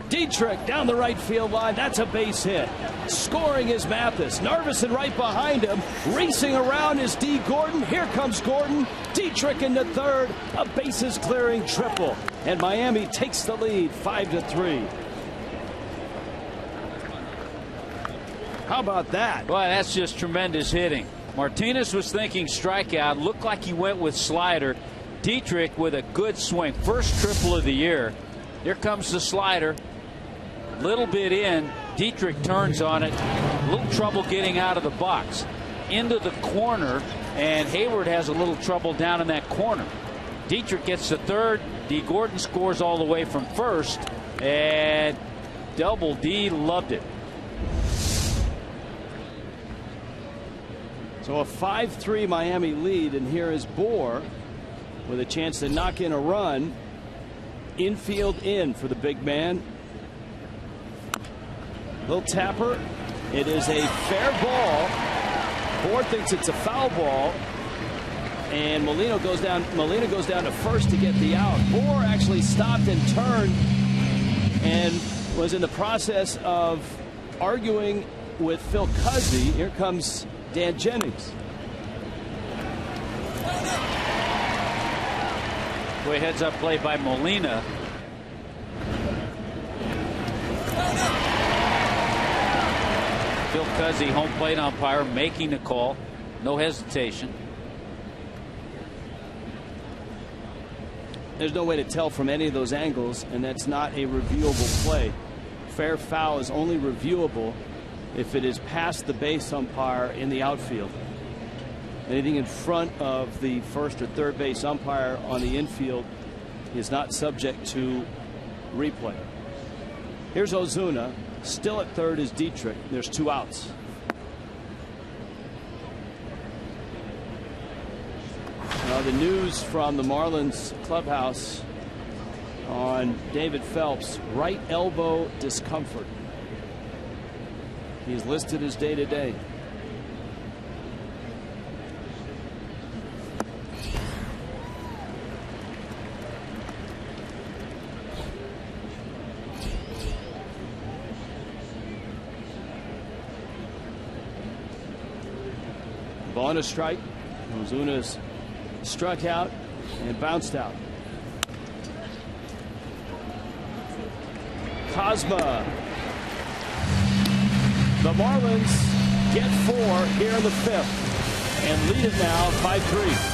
Dietrich down the right field line. That's a base hit. Scoring is Mathis. Narveson right behind him. Racing around is D. Gordon. Here comes Gordon. Dietrich in the 3rd. A bases clearing triple. And Miami takes the lead 5-3. How about that? Boy, that's just tremendous hitting. Martinez was thinking strikeout. Looked like he went with slider. Dietrich with a good swing. First triple of the year. Here comes the slider. Little bit in. Dietrich turns on it. A little trouble getting out of the box. Into the corner. And Hayward has a little trouble down in that corner. Dietrich gets the 3rd. D. Gordon scores all the way from 1st. And Double D loved it. So a 5-3 Miami lead, and here is Bohr with a chance to knock in a run. infield in for the big man. Little tapper. It is a fair ball. Ford thinks it's a foul ball. And Molina goes down to first to get the out. Bohr actually stopped and turned and was in the process of arguing with Phil Cuzzy. Here comes Dan Jennings. Boy, heads-up play by Molina. Phil Cuzzy, home plate umpire, making the call. No hesitation. There's no way to tell from any of those angles, and that's not a reviewable play. Fair foul is only reviewable if it is past the base umpire in the outfield. Anything in front of the first or third base umpire on the infield is not subject to replay. Here's Ozuna. Still at third is Dietrich. There's 2 outs. Now the news from the Marlins clubhouse on David Phelps, right elbow discomfort. He's listed as day-to-day. Ball and a strike. Ozuna's struck out and bounced out. Cosma. The Marlins get 4 here in the 5th and lead it now 5-3.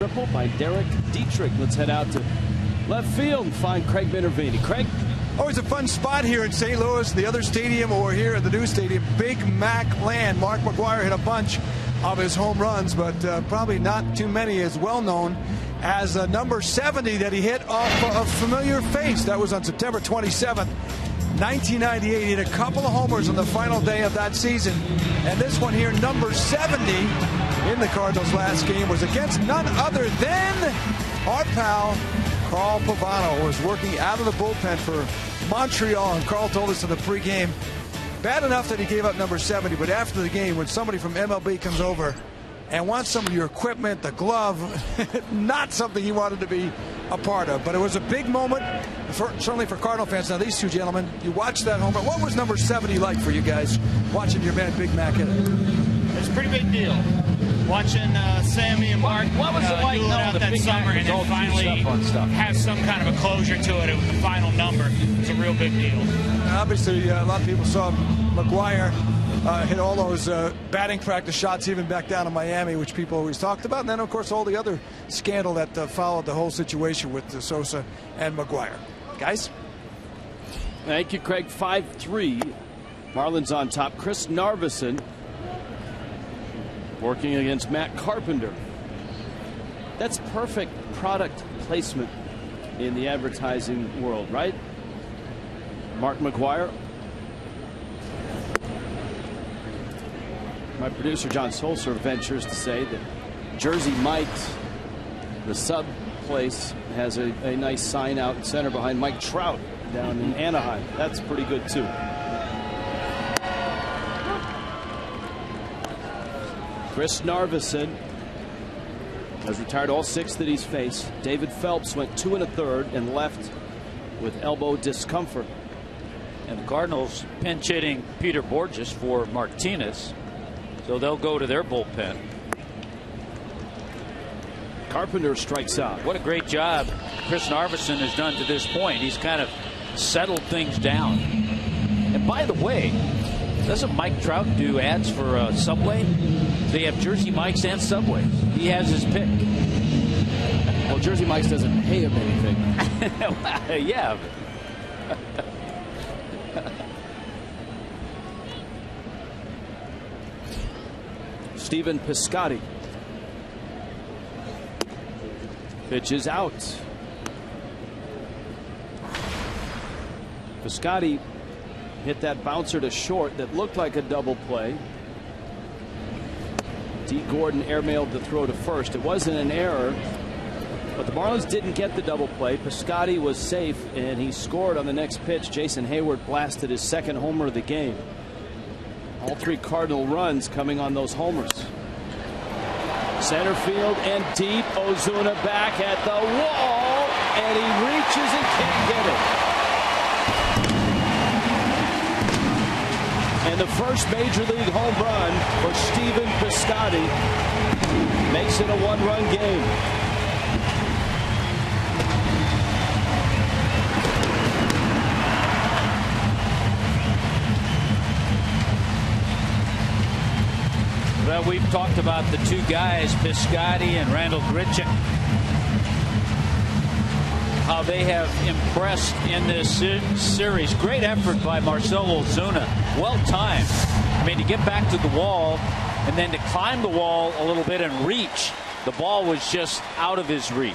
Triple by Derek Dietrich. Let's head out to left field and find Craig Minervini. Craig? Always a fun spot here in St. Louis. The other stadium, or here at the new stadium, Big Mac Land. Mark McGwire hit a bunch of his home runs, but probably not too many as well known as number 70 that he hit off a familiar face. That was on September 27th, 1998. He hit a couple of homers on the final day of that season. And this one here, number 70 in the Cardinals' last game, was against none other than our pal Carl Pavano, who was working out of the bullpen for Montreal. And Carl told us in the pregame, bad enough that he gave up number 70, but after the game, when somebody from MLB comes over and wants some of your equipment, the glove, not something he wanted to be a part of. But it was a big moment, certainly for Cardinal fans. Now, these two gentlemen, you watched that home run. What was number 70 like for you guys, watching your man Big Mac hit it? It's a pretty big deal. watching Sammy and Mark what was it like duel it out the that big summer and then finally have some kind of a closure to it with the final number. It's a real big deal. Obviously, a lot of people saw McGuire hit all those batting practice shots even back down in Miami, which people always talked about. And then, of course, all the other scandal that followed the whole situation with Sosa and McGuire. Guys? Thank you, Craig. 5-3. Marlins on top. Chris Narveson working against Matt Carpenter. That's perfect product placement in the advertising world, right? Mark McGuire. My producer John Solser ventures to say that Jersey Mike's, the sub place, has a nice sign out in center behind Mike Trout down in Anaheim. That's pretty good too. Chris Narveson has retired all 6 that he's faced. David Phelps went 2 1/3 and left with elbow discomfort. And the Cardinals pinch hitting Peter Borges for Martinez. So they'll go to their bullpen. Carpenter strikes out. What a great job Chris Narveson has done to this point. He's kind of settled things down. And by the way, doesn't Mike Trout do ads for Subway? They have Jersey Mike's and Subway. He has his pick. Well, Jersey Mike's doesn't pay him anything. Yeah. Stephen Piscotty. Pitch is out. Piscotty hit that bouncer to short that looked like a double play. D. Gordon airmailed the throw to first. It wasn't an error, but the Marlins didn't get the double play. Piscotty was safe, and he scored on the next pitch. Jason Hayward blasted his 2nd homer of the game. All 3 Cardinal runs coming on those homers. Center field and deep. Ozuna back at the wall, and he reaches and can't get it. And the first Major League home run for Stephen Piscotty makes it a 1-run game. Well, we've talked about the 2 guys, Piscotty and Randall Grichuk, how they have impressed in this series. Great effort by Marcell Ozuna. Well timed. I mean, to get back to the wall and then to climb the wall a little bit and reach. The ball was just out of his reach.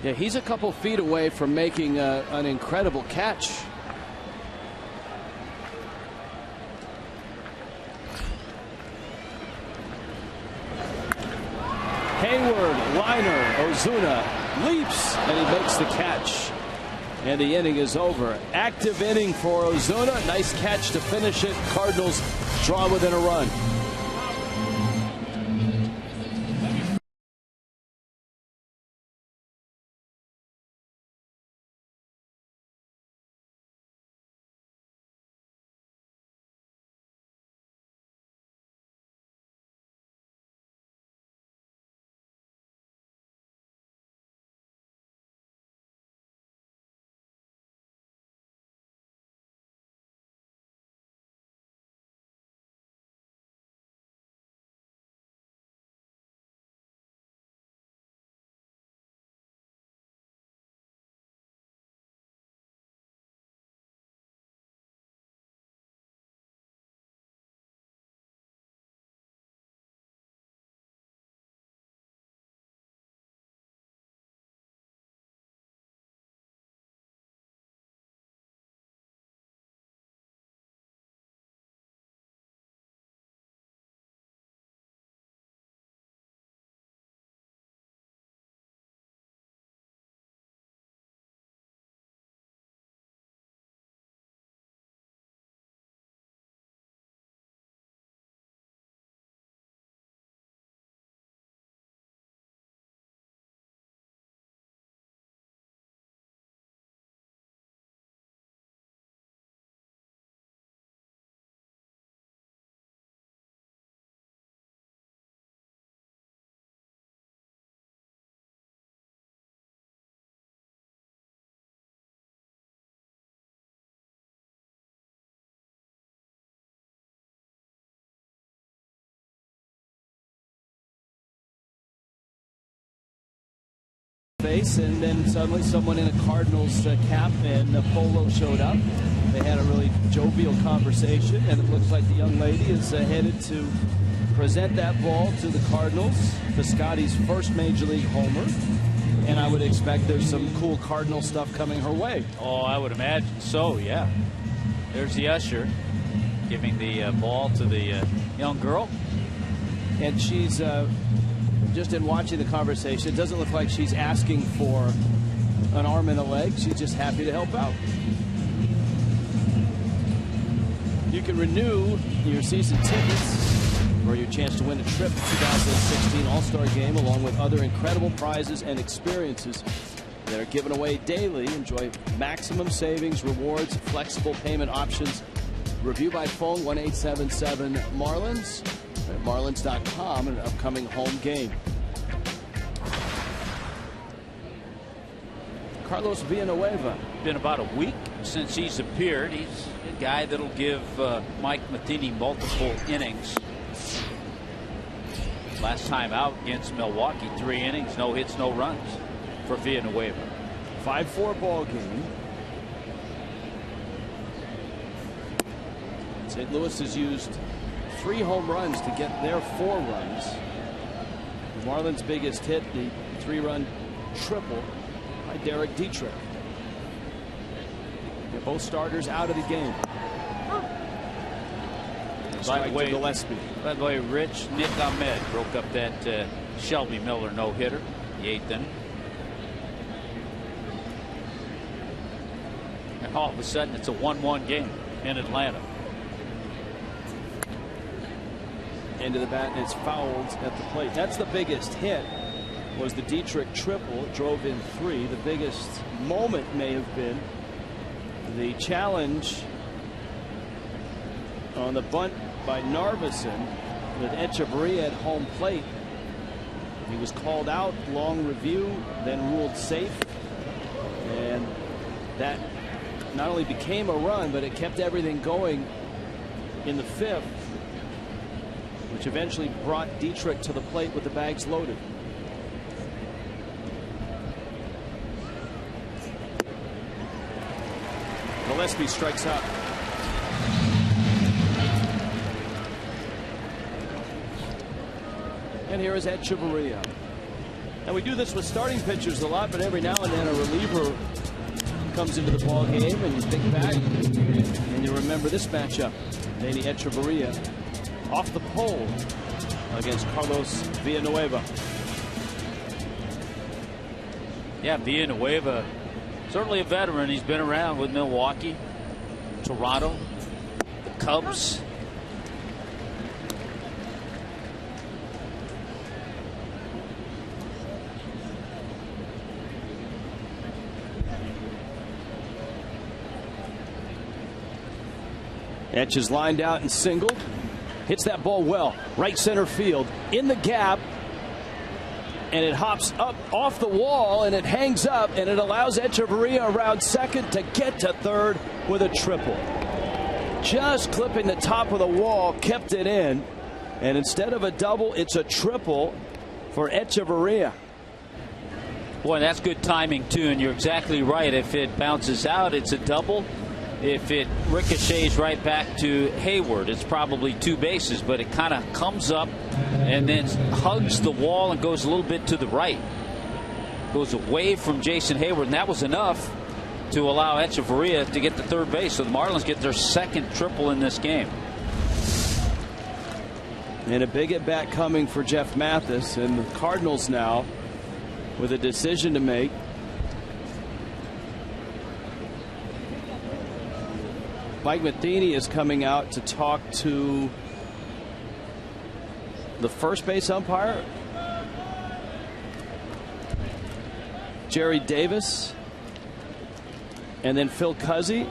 Yeah, he's a couple feet away from making an incredible catch. Hayward, liner, Ozuna leaps, and he makes the catch. And the inning is over. Active inning for Ozuna. Nice catch to finish it. Cardinals draw within a run. base, and then suddenly someone in a Cardinals cap and a polo showed up. They had a really jovial conversation, and it looks like the young lady is headed to present that ball to the Cardinals, Piscotty's first Major League homer. And I would expect there's some cool Cardinal stuff coming her way. Oh, I would imagine so, yeah. There's the usher giving the ball to the young girl. And she's, just in watching the conversation, it doesn't look like she's asking for an arm and a leg. She's just happy to help out. You can renew your season tickets for your chance to win a trip to the 2016 All-Star Game, along with other incredible prizes and experiences that are given away daily. Enjoy maximum savings, rewards, flexible payment options. Review by phone 1-877-MARLINS at marlins.com, an upcoming home game. Carlos Villanueva. Been about a week since he's appeared. He's a guy that'll give Mike Matheny multiple innings. Last time out against Milwaukee, 3 innings, no hits, no runs for Villanueva. 5-4 ball game. St. Louis has used 3 home runs to get their 4 runs. The Marlins' biggest hit, the 3-run triple by Derek Dietrich. They're both starters out of the game. By the way, Gillespie. Nick Ahmed broke up that Shelby Miller no-hitter, the 8th inning. And all of a sudden, it's a 1-1 game in Atlanta. Into the bat, and it's fouled at the plate. That's the biggest hit, was the Dietrich triple. It drove in 3. The biggest moment may have been the challenge on the bunt by Narveson with Echeverria at home plate. He was called out, long review, then ruled safe, and that not only became a run, but it kept everything going in the 5th, which eventually brought Dietrich to the plate with the bags loaded. Gillespie strikes out. And here is Echeverria. And we do this with starting pitchers a lot, but every now and then a reliever comes into the ball game, and you think back and you remember this matchup. Danny Echeverria off the pole against Carlos Villanueva. Yeah, Villanueva, certainly a veteran. He's been around with Milwaukee, Toronto, the Cubs. Etch is lined out and singled. Hits that ball well. Right center field. In the gap. And it hops up off the wall, and it hangs up, and it allows Echeverria around second to get to third with a triple. Just clipping the top of the wall, kept it in. And instead of a double, it's a triple for Echeverria. Boy, that's good timing, too, and you're exactly right. If it bounces out, it's a double. If it ricochets right back to Hayward, it's probably 2 bases, but it kind of comes up and then hugs the wall and goes a little bit to the right. Goes away from Jason Hayward, and that was enough to allow Echeverria to get to third base. So the Marlins get their 2nd triple in this game. And a big at-bat coming for Jeff Mathis, and the Cardinals now with a decision to make. Mike Matheny is coming out to talk to the first base umpire, Jerry Davis, and then Phil Cuzzy.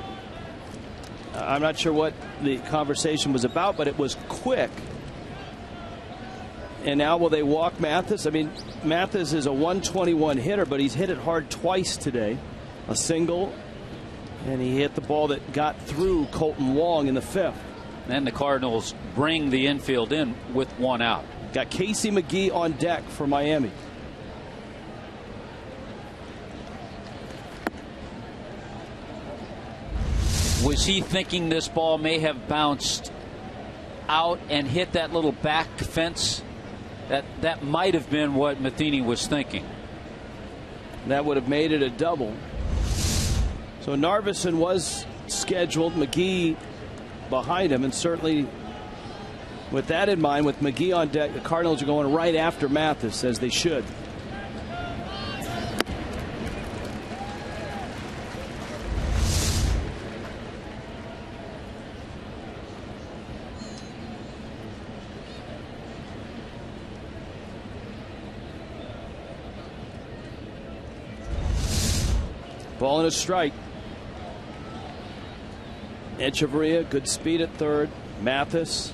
I'm not sure what the conversation was about, but it was quick. And now will they walk Mathis? I mean, Mathis is a 121 hitter, but he's hit it hard twice today. A single, and he hit the ball that got through Colton Wong in the 5th. And the Cardinals bring the infield in with 1 out. Got Casey McGee on deck for Miami. Was he thinking this ball may have bounced out and hit that little back fence? That might have been what Matheny was thinking. That would have made it a double. So Narveson was scheduled, McGee behind him, and certainly with that in mind, with McGee on deck, the Cardinals are going right after Mathis, as they should. Ball and a strike. Echeverria, good speed at third. Mathis.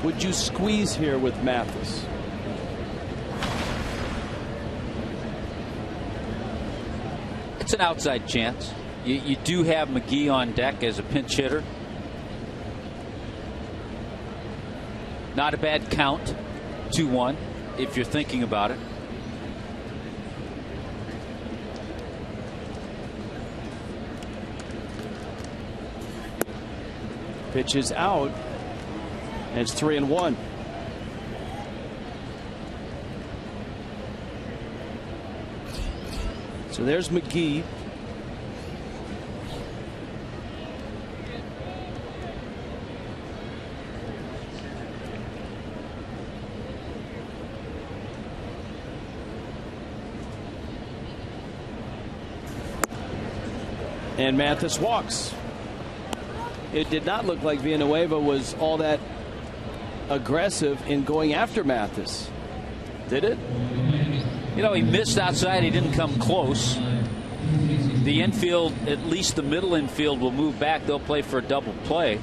Would you squeeze here with Mathis? It's an outside chance. You do have McGee on deck as a pinch hitter. Not a bad count, 2-1, if you're thinking about it. Pitch is out, and it's 3-1. So there's McGee. And Mathis walks. It did not look like Villanueva was all that aggressive in going after Mathis. Did it? You know, he missed outside. He didn't come close. The infield, at least the middle infield, will move back. They'll play for a double play.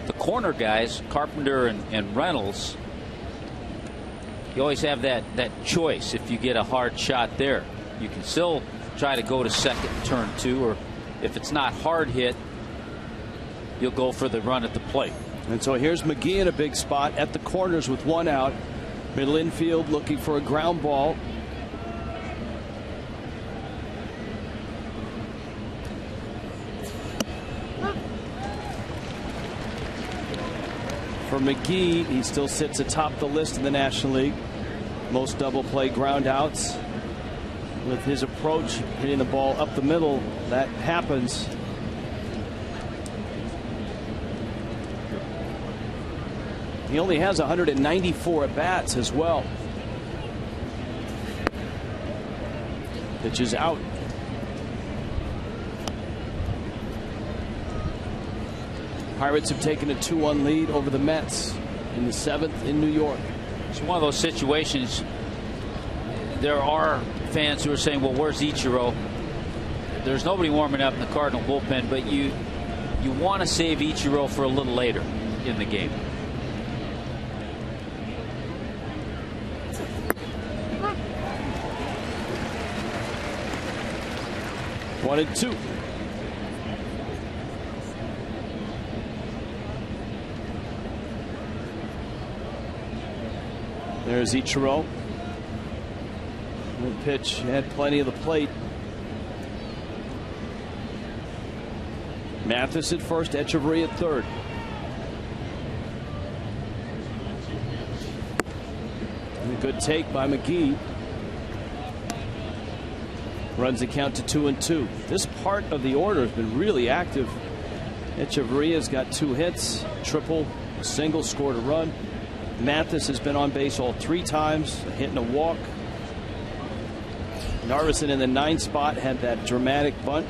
The corner guys, Carpenter and Reynolds, you always have that choice. If you get a hard shot there, you can still try to go to second, turn two, or if it's not hard hit, you'll go for the run at the plate. And so here's McGee in a big spot at the corners with one out. Middle infield looking for a ground ball. For McGee, he still sits atop the list in the National League. Most double play ground outs. With his approach, hitting the ball up the middle, that happens. He only has 194 at bats as well. Pitch is out. Pirates have taken a 2-1 lead over the Mets in the 7th in New York. It's one of those situations. There are fans who are saying, well, where's Ichiro? There's nobody warming up in the Cardinal bullpen, but you want to save Ichiro for a little later in the game. One and two. There's Ichiro. Good pitch, had plenty of the plate. Mathis at first, Echeverria at third. And a good take by McGee. Runs the count to 2-2. This part of the order has been really active. Echeverria's got 2 hits, triple, a single, scored a run. Mathis has been on base all 3 times, a hit and a walk. Narveson in the 9th spot had that dramatic bunt.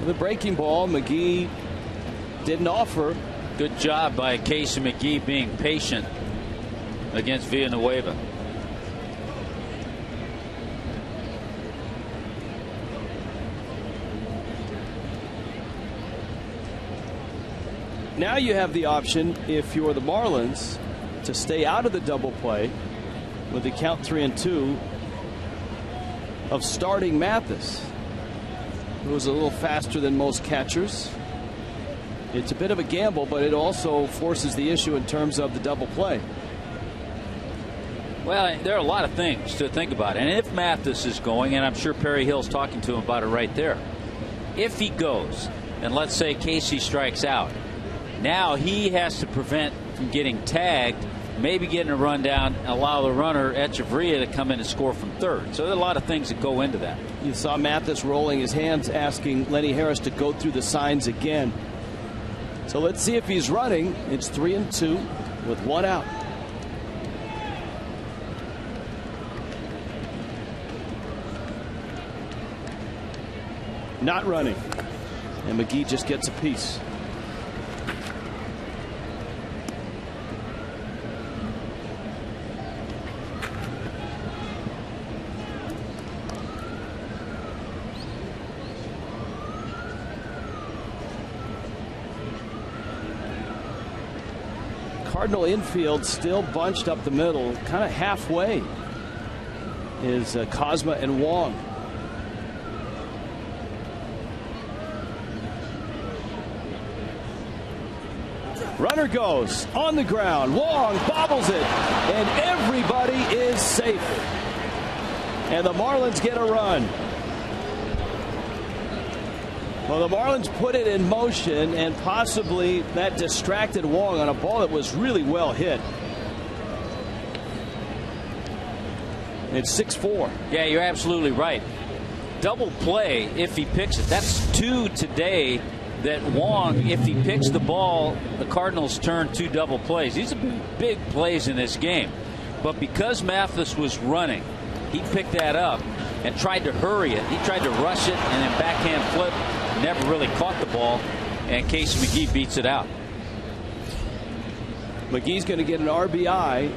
The breaking ball, McGee didn't offer. Good job by Casey McGee being patient against Villanueva. Now you have the option, if you're the Marlins, to stay out of the double play with the count 3-2 of starting Mathis, who was a little faster than most catchers. It's a bit of a gamble, but it also forces the issue in terms of the double play. Well, there are a lot of things to think about. And if Mathis is going, and I'm sure Perry Hill's talking to him about it right there, if he goes, and let's say Casey strikes out, now he has to prevent from getting tagged, maybe getting a run down, allow the runner, Echeverria, to come in and score from third. So there are a lot of things that go into that. You saw Mathis rolling his hands, asking Lenny Harris to go through the signs again. So let's see if he's running. It's 3-2 with 1 out. Not running. And McGee just gets a piece. Cardinal infield still bunched up the middle, kind of halfway is Cosma and Wong. Runner goes on the ground. Wong bobbles it, and everybody is safe. And the Marlins get a run. Well, the Marlins put it in motion, and possibly that distracted Wong on a ball that was really well hit. It's 6-4. Yeah, you're absolutely right. Double play if he picks it. That's 2 today that Wong, if he picks the ball, the Cardinals turn 2 double plays. These are big plays in this game. But because Mathis was running, he picked that up and tried to hurry it. He tried to rush it and then backhand flip. Never really caught the ball, and Casey McGee beats it out. McGee's going to get an RBI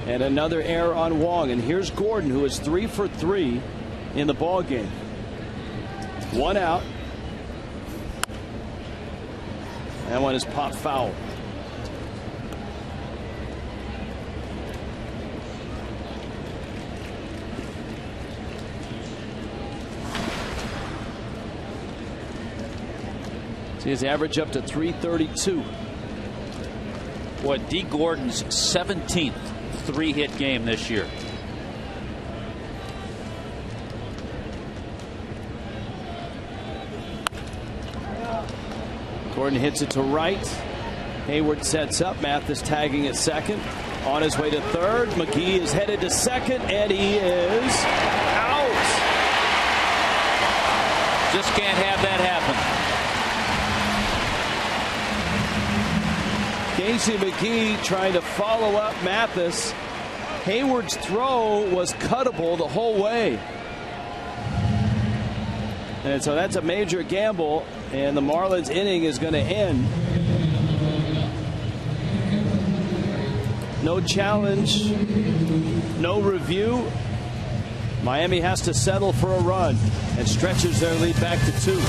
and another error on Wong. And here's Gordon, who is 3 for 3 in the ball game. 1 out. That one is popped foul. See his average up to 332. What, D. Gordon's 17th 3-hit game this year. Gordon hits it to right. Hayward sets up. Mathis tagging at second. On his way to third. McGee is headed to second, and he is out. Just can't have that happen. Casey McGee trying to follow up Mathis. Hayward's throw was cuttable the whole way. And so that's a major gamble, and the Marlins inning is going to end. No challenge, no review. Miami has to settle for a run and stretches their lead back to 2.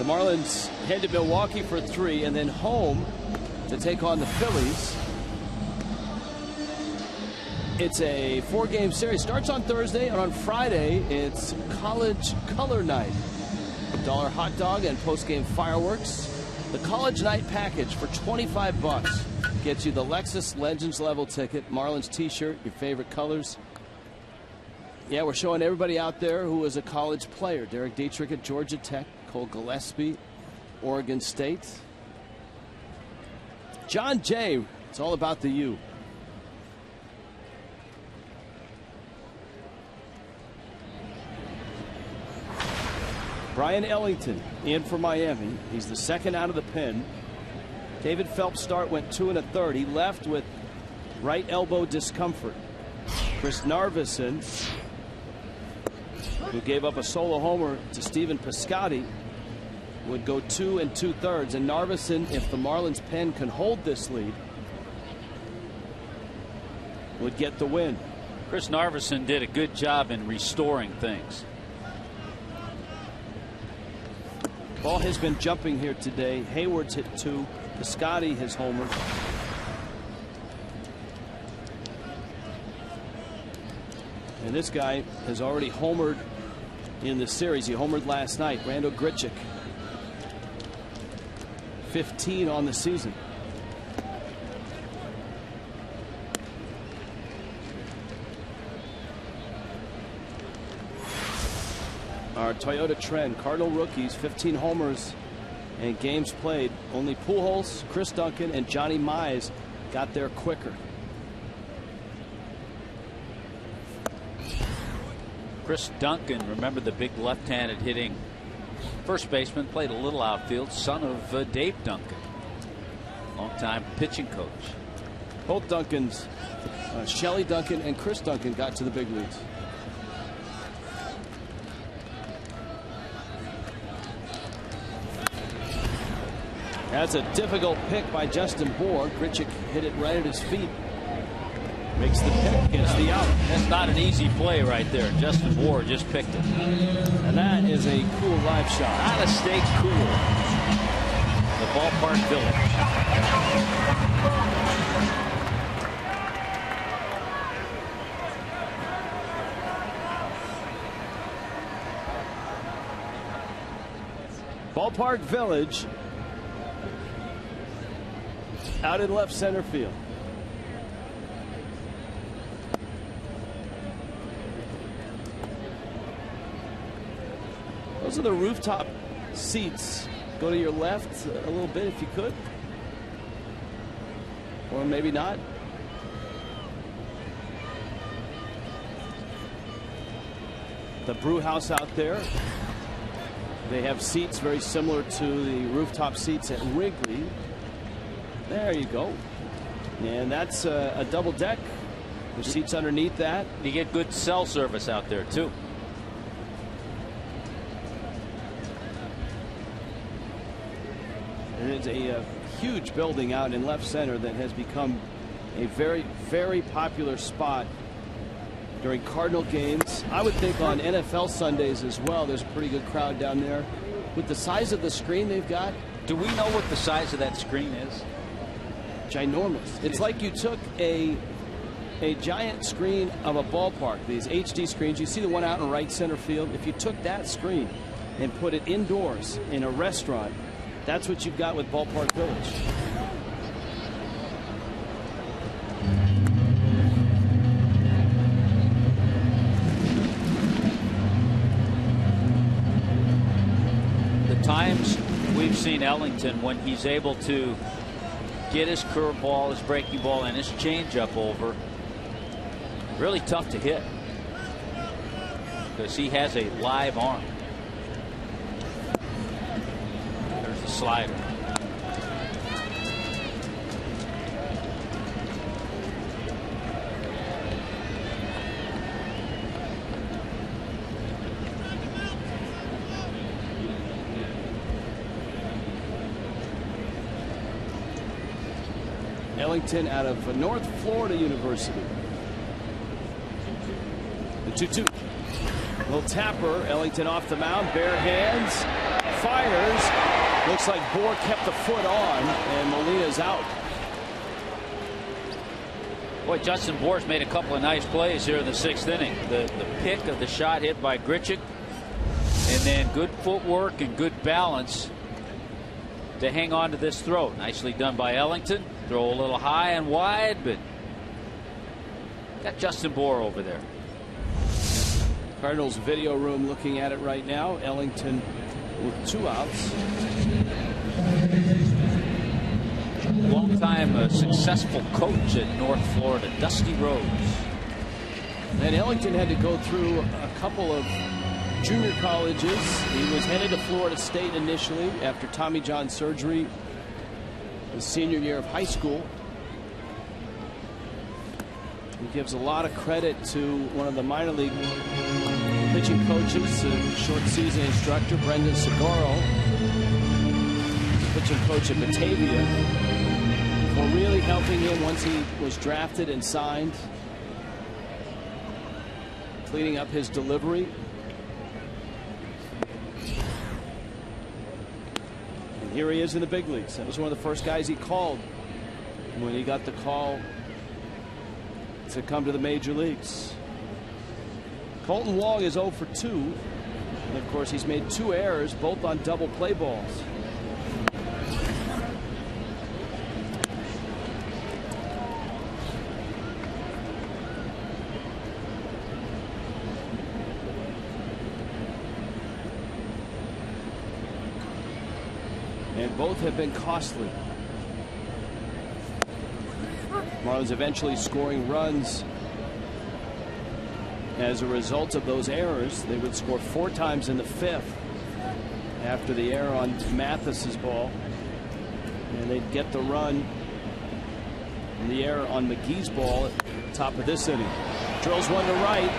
Marlins head to Milwaukee for 3 and then home to take on the Phillies. It's a 4-game series. Starts on Thursday, and on Friday it's college color night. $1 hot dog and post-game fireworks. The college night package for $25 gets you the Lexus Legends level ticket, Marlins t-shirt, your favorite colors. Yeah, we're showing everybody out there who is a college player. Derek Dietrich at Georgia Tech, Cole Gillespie, Oregon State. John Jay, it's all about the U. Brian Ellington in for Miami. He's the second out of the pen. David Phelps' start went 2 1/3. He left with right elbow discomfort. Chris Narveson, who gave up a solo homer to Stephen Piscotty, would go 2 2/3. And Narveson, if the Marlins pen can hold this lead, would get the win. Chris Narveson did a good job in restoring things. Ball has been jumping here today. Hayward's hit 2. Piscotty has homered. And this guy has already homered in the series. He homered last night. Brando Grichuk, 15 on the season. Our Toyota trend, Cardinal rookies, 15 homers and games played. Only Pujols, Chris Duncan, and Johnny Mize got there quicker. Chris Duncan, remember the big left-handed hitting first baseman, played a little outfield, son of Dave Duncan, longtime pitching coach. Both Duncans, Shelley Duncan and Chris Duncan, got to the big leagues. That's a difficult pick by Justin Bour. Grichuk hit it right at his feet. Makes the pick, gets the out. That's not an easy play right there. Justin Bour just picked it. And that is a cool live shot. Out of state cool. The ballpark village. Ballpark Village out in left center field. Those are the rooftop seats. Go to your left a little bit if you could. Or maybe not. The brew house out there. They have seats very similar to the rooftop seats at Wrigley. There you go. And that's a double deck. There's seats underneath that. You get good cell service out there too. And it's a huge building out in left center that has become a very, very popular spot during Cardinal games. I would think on NFL Sundays as well. There's a pretty good crowd down there. With the size of the screen they've got. Do we know what the size of that screen is? Ginormous. It's like you took a giant screen of a ballpark, these HD screens. You see the one out in right center field. If you took that screen and put it indoors in a restaurant, that's what you've got with Ballpark Village. The times we've seen Ellington when he's able to get his curveball, his breaking ball, and his changeup over, really tough to hit because he has a live arm. There's the slider. Ellington out of North Florida University. The 2-2. Little tapper. Ellington off the mound. Bare hands. fires. Looks like Bohr kept the foot on, and Molina's out. Boy, Justin Bohr's made a couple of nice plays here in the 6th inning. The pick of the shot hit by Grichuk, and then good footwork and good balance to hang on to this throw. Nicely done by Ellington. Throw a little high and wide, but got Justin Bohr over there. Cardinals video room looking at it right now. Ellington with 2 outs. Long-time successful coach at North Florida, Dusty Rhodes. And Ellington had to go through a couple of junior colleges. He was headed to Florida State initially after Tommy John surgery his senior year of high school. He gives a lot of credit to one of the minor league pitching coaches, short season instructor, Brendan Segaro, pitching coach at Batavia, for really helping him once he was drafted and signed, cleaning up his delivery. And here he is in the big leagues. That was one of the first guys he called when he got the call to come to the major leagues. Colton Wong is 0 for 2. And of course, he's made 2 errors, both on double play balls. And both have been costly. Marlins eventually scoring runs as a result of those errors. They would score 4 times in the 5th after the error on Mathis's ball, and they'd get the run and the error on McGee's ball at the top of this inning. Drills one to right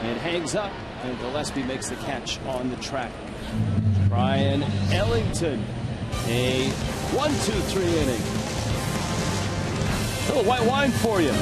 and hangs up, and Gillespie makes the catch on the track. Brian Ellington, a 1-2-3 inning. A little white wine for you.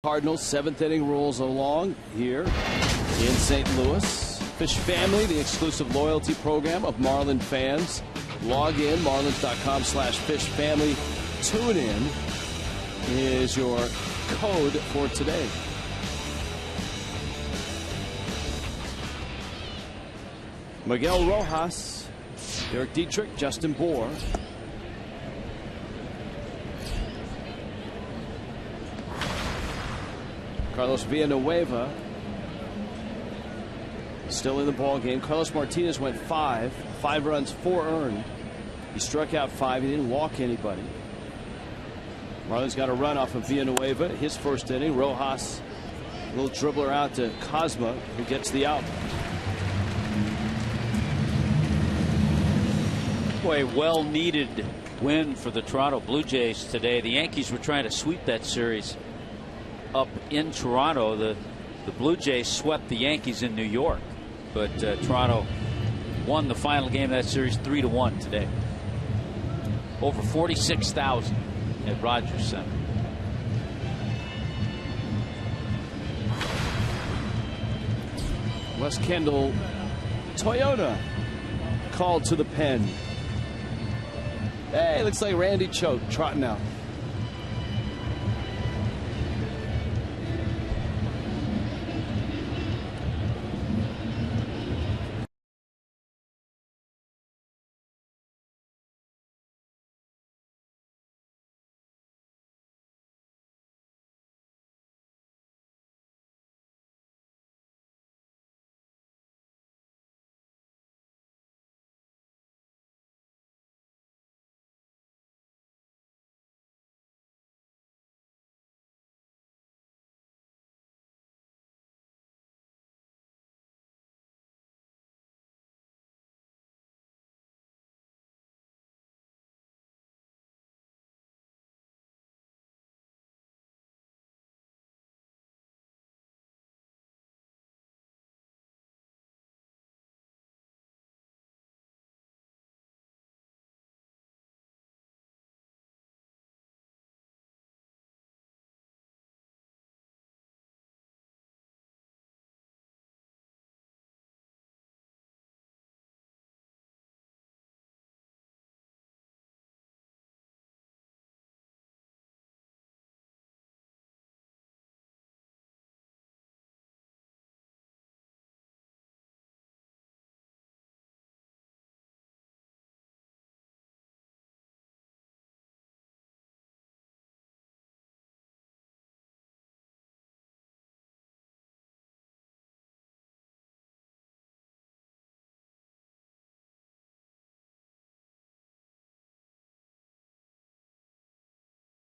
Cardinals 7th inning rolls along here in St. Louis. Fish Family, the exclusive loyalty program of Marlin fans. Log in, marlins.com/fishfamily. Tune in is your code for today. Miguel Rojas, Derek Dietrich, Justin Bohr. Carlos Villanueva still in the ball game. Carlos Martinez went 5 runs, 4 earned. He struck out 5. He didn't walk anybody. Marlins got a run off of Villanueva, his first inning. Rojas, a little dribbler out to Cosma, who gets the out. Boy, a well-needed win for the Toronto Blue Jays today. The Yankees were trying to sweep that series up in Toronto. The Blue Jays swept the Yankees in New York, but Toronto won the final game of that series 3-1 today. Over 46,000 at Rogers Center. Wes Kendall, Toyota, called to the pen. Hey, looks like Randy Choate trotting out.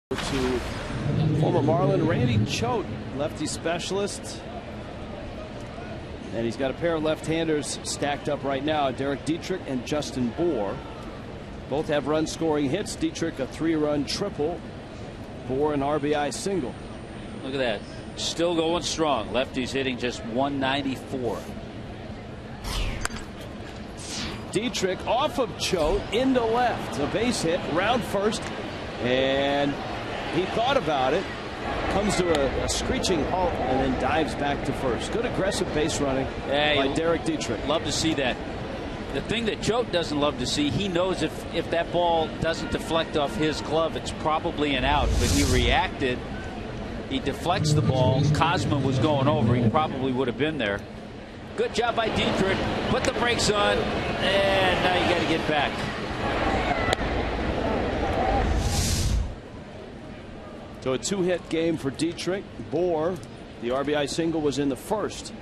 To former Marlin Randy Choate, lefty specialist, and he's got a pair of left-handers stacked up right now, Derek Dietrich and Justin Bour. Both have run-scoring hits. Dietrich a 3-run triple, Bour an RBI single. Look at that, still going strong. Lefty's hitting just 194. Dietrich off of Choate into left, a base hit, round first, and he thought about it, comes to a screeching halt, and then dives back to first. Good aggressive base running by Derek Dietrich. Love to see that. The thing that Choate doesn't love to see, he knows if that ball doesn't deflect off his glove, it's probably an out. But he reacted. He deflects the ball. Cosma was going over. He probably would have been there. Good job by Dietrich. Put the brakes on, and now you got to get back. So a 2-hit game for Dietrich. Bour, the RBI single was in the first.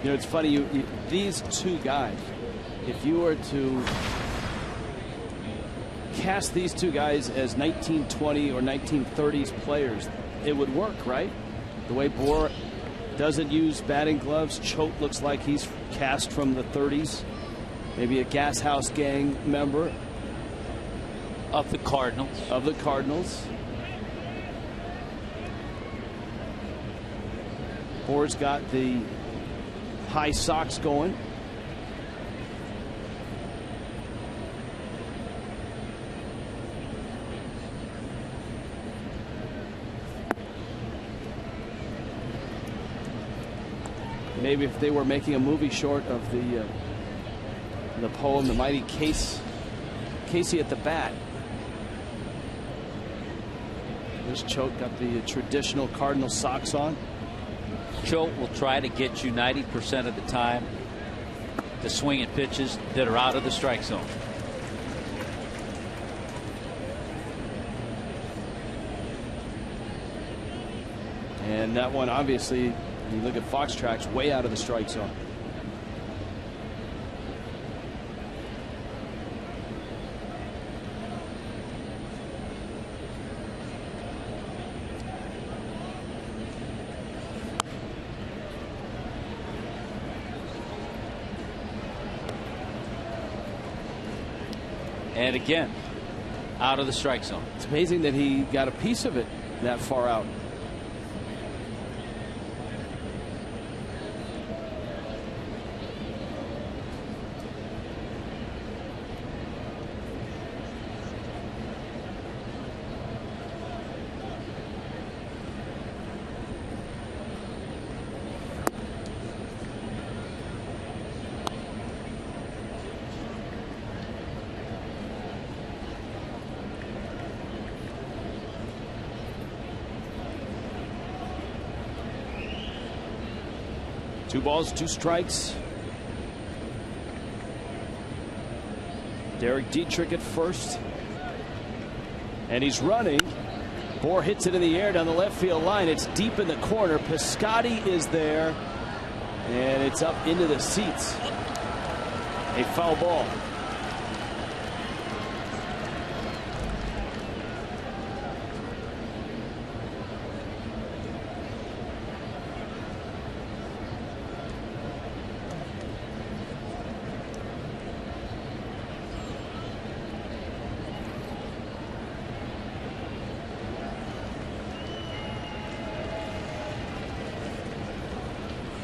You know, it's funny, these two guys, if you were to cast these two guys as 1920 or 1930s players, it would work, right? The way Bour doesn't use batting gloves. Choate looks like he's cast from the 30s. Maybe a Gas House Gang member. Of the Cardinals. Bour's got the high socks going. Maybe if they were making a movie short of the poem, The Mighty Casey at the Bat. There's Choate, got the traditional Cardinal socks on. Choate will try to get you 90% of the time to swing at pitches that are out of the strike zone. And that one, obviously, you look at Fox Tracks, way out of the strike zone. And again, out of the strike zone. It's amazing that he got a piece of it that far out. Two balls, two strikes. Derek Dietrich at first. And he's running. Bohr hits it in the air down the left field line. It's deep in the corner. Piscotty is there. And it's up into the seats. A foul ball.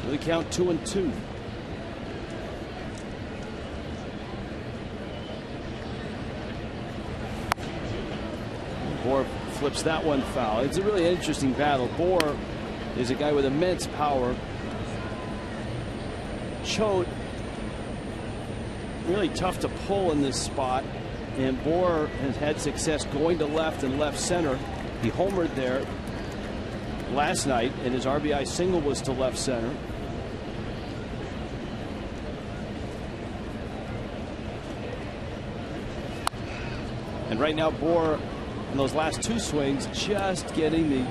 The count 2-2. Bohr flips that one foul. It's a really interesting battle. Bohr is a guy with immense power. Choate really tough to pull in this spot, and Bohr has had success going to left and left center. He homered there last night, and his RBI single was to left center. And right now, Bohr, in those last two swings, just getting the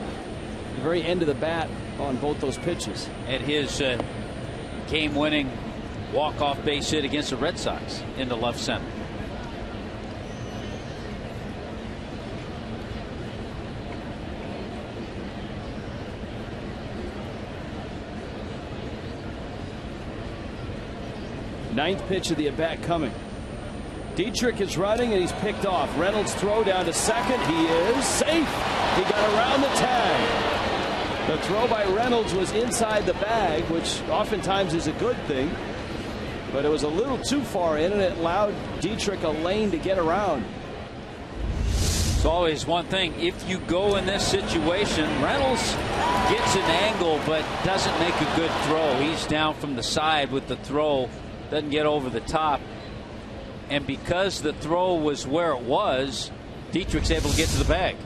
very end of the bat on both those pitches. At his game-winning walk-off base hit against the Red Sox into left center. Ninth pitch of the at-bat coming. Dietrich is running, and he's picked off. Reynolds throw down to second. He is safe. He got around the tag. The throw by Reynolds was inside the bag, which oftentimes is a good thing. But it was a little too far in, and it allowed Dietrich a lane to get around. It's always one thing. If you go in this situation, Reynolds gets an angle but doesn't make a good throw. He's down from the side with the throw. Doesn't get over the top. And because the throw was where it was, Dietrich's able to get to the bag.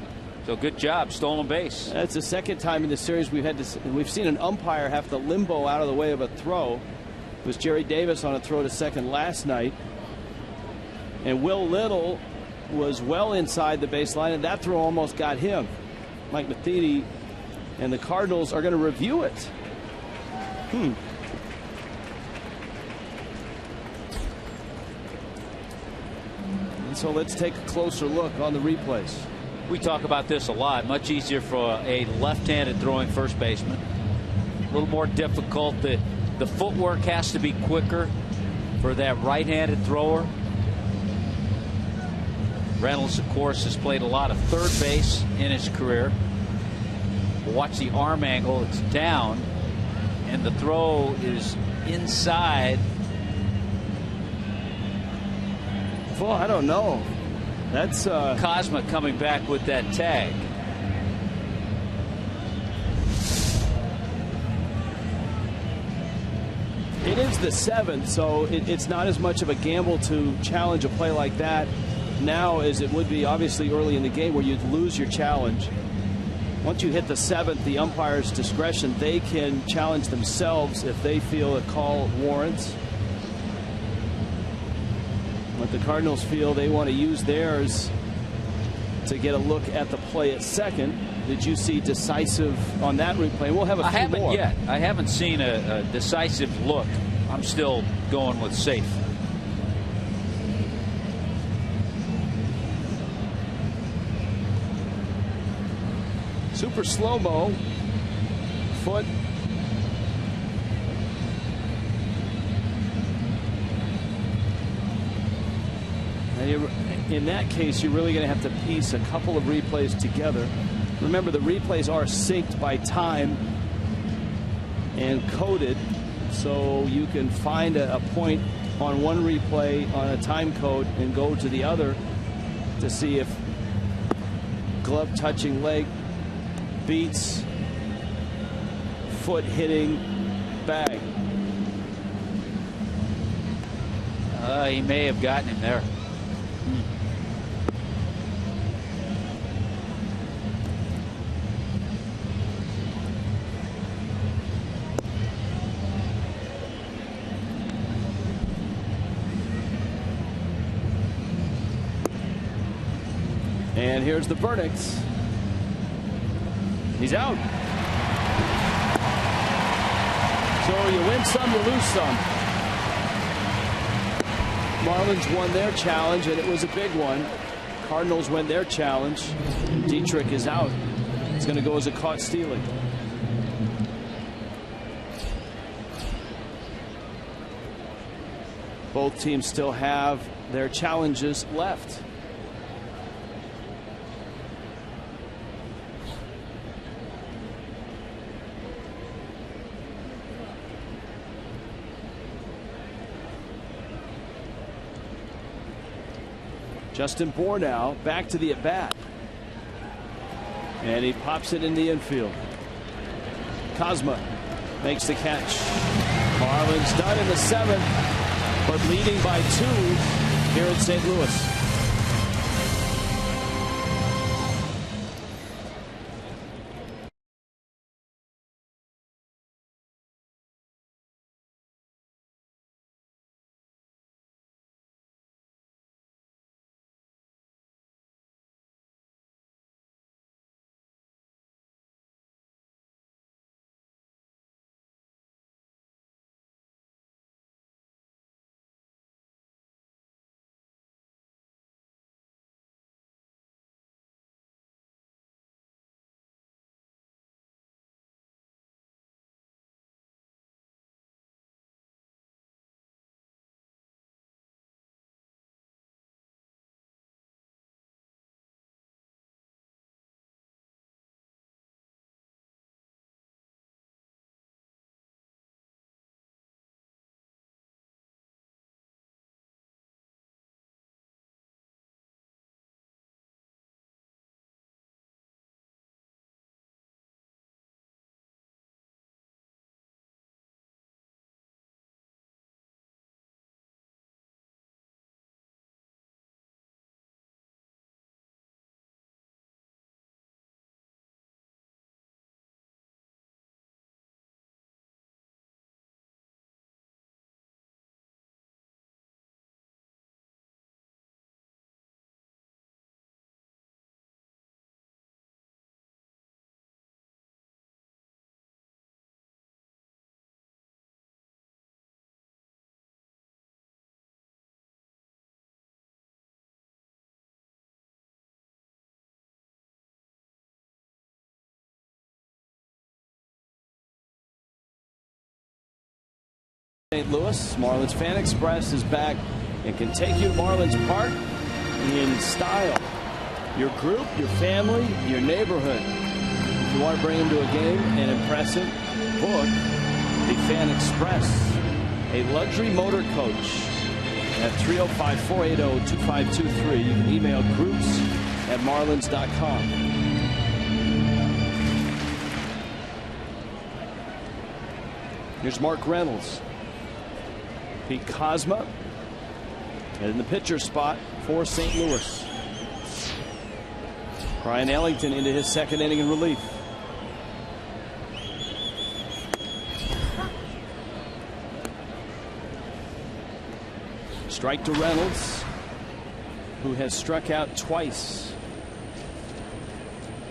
So good job, stolen base. That's the second time in the series we've seen an umpire have to limbo out of the way of a throw. It was Jerry Davis on a throw to second last night. And Will Little was well inside the baseline, and that throw almost got him. Mike Matheny and the Cardinals are going to review it. So let's take a closer look on the replays. We talk about this a lot. Much easier for a left-handed throwing first baseman. A little more difficult. The footwork has to be quicker for that right-handed thrower. Reynolds, of course, has played a lot of third base in his career. Watch the arm angle. It's down, and the throw is inside. Well, I don't know. That's Cosma coming back with that tag. It is the seventh, so it's not as much of a gamble to challenge a play like that now as it would be obviously early in the game where you'd lose your challenge. Once you hit the seventh, the umpire's discretion, they can challenge themselves if they feel a call warrants. But the Cardinals feel they want to use theirs to get a look at the play at second. Did you see decisive on that replay? We'll have a few more. I haven't yet. I haven't seen a decisive look. I'm still going with safe. Super slow-mo. Foot. And in that case, you're really going to have to piece a couple of replays together. Remember, the replays are synced by time and coded, so you can find a point on one replay on a time code and go to the other to see if glove touching leg beats foot hitting bag. He may have gotten him there. And here's the verdict. He's out. So you win some, you lose some. Marlins won their challenge, and it was a big one. Cardinals win their challenge. Dietrich is out. It's going to go as a caught stealing. Both teams still have their challenges left. Justin Bornow back to the at-bat. And he pops it in the infield. Kozma makes the catch. Marlins done in the 7th, but leading by 2 here in St. Louis. St. Louis. Marlins Fan Express is back and can take you to Marlins Park in style. Your group, your family, your neighborhood. If you want to bring them to a game and impress them, book the Fan Express, a luxury motor coach at 305-480-2523. You can email groups@marlins.com. Here's Mark Reynolds. Pete Kozma in the pitcher spot for St. Louis. Brian Ellington into his 2nd inning in relief. Strike to Reynolds, who has struck out twice.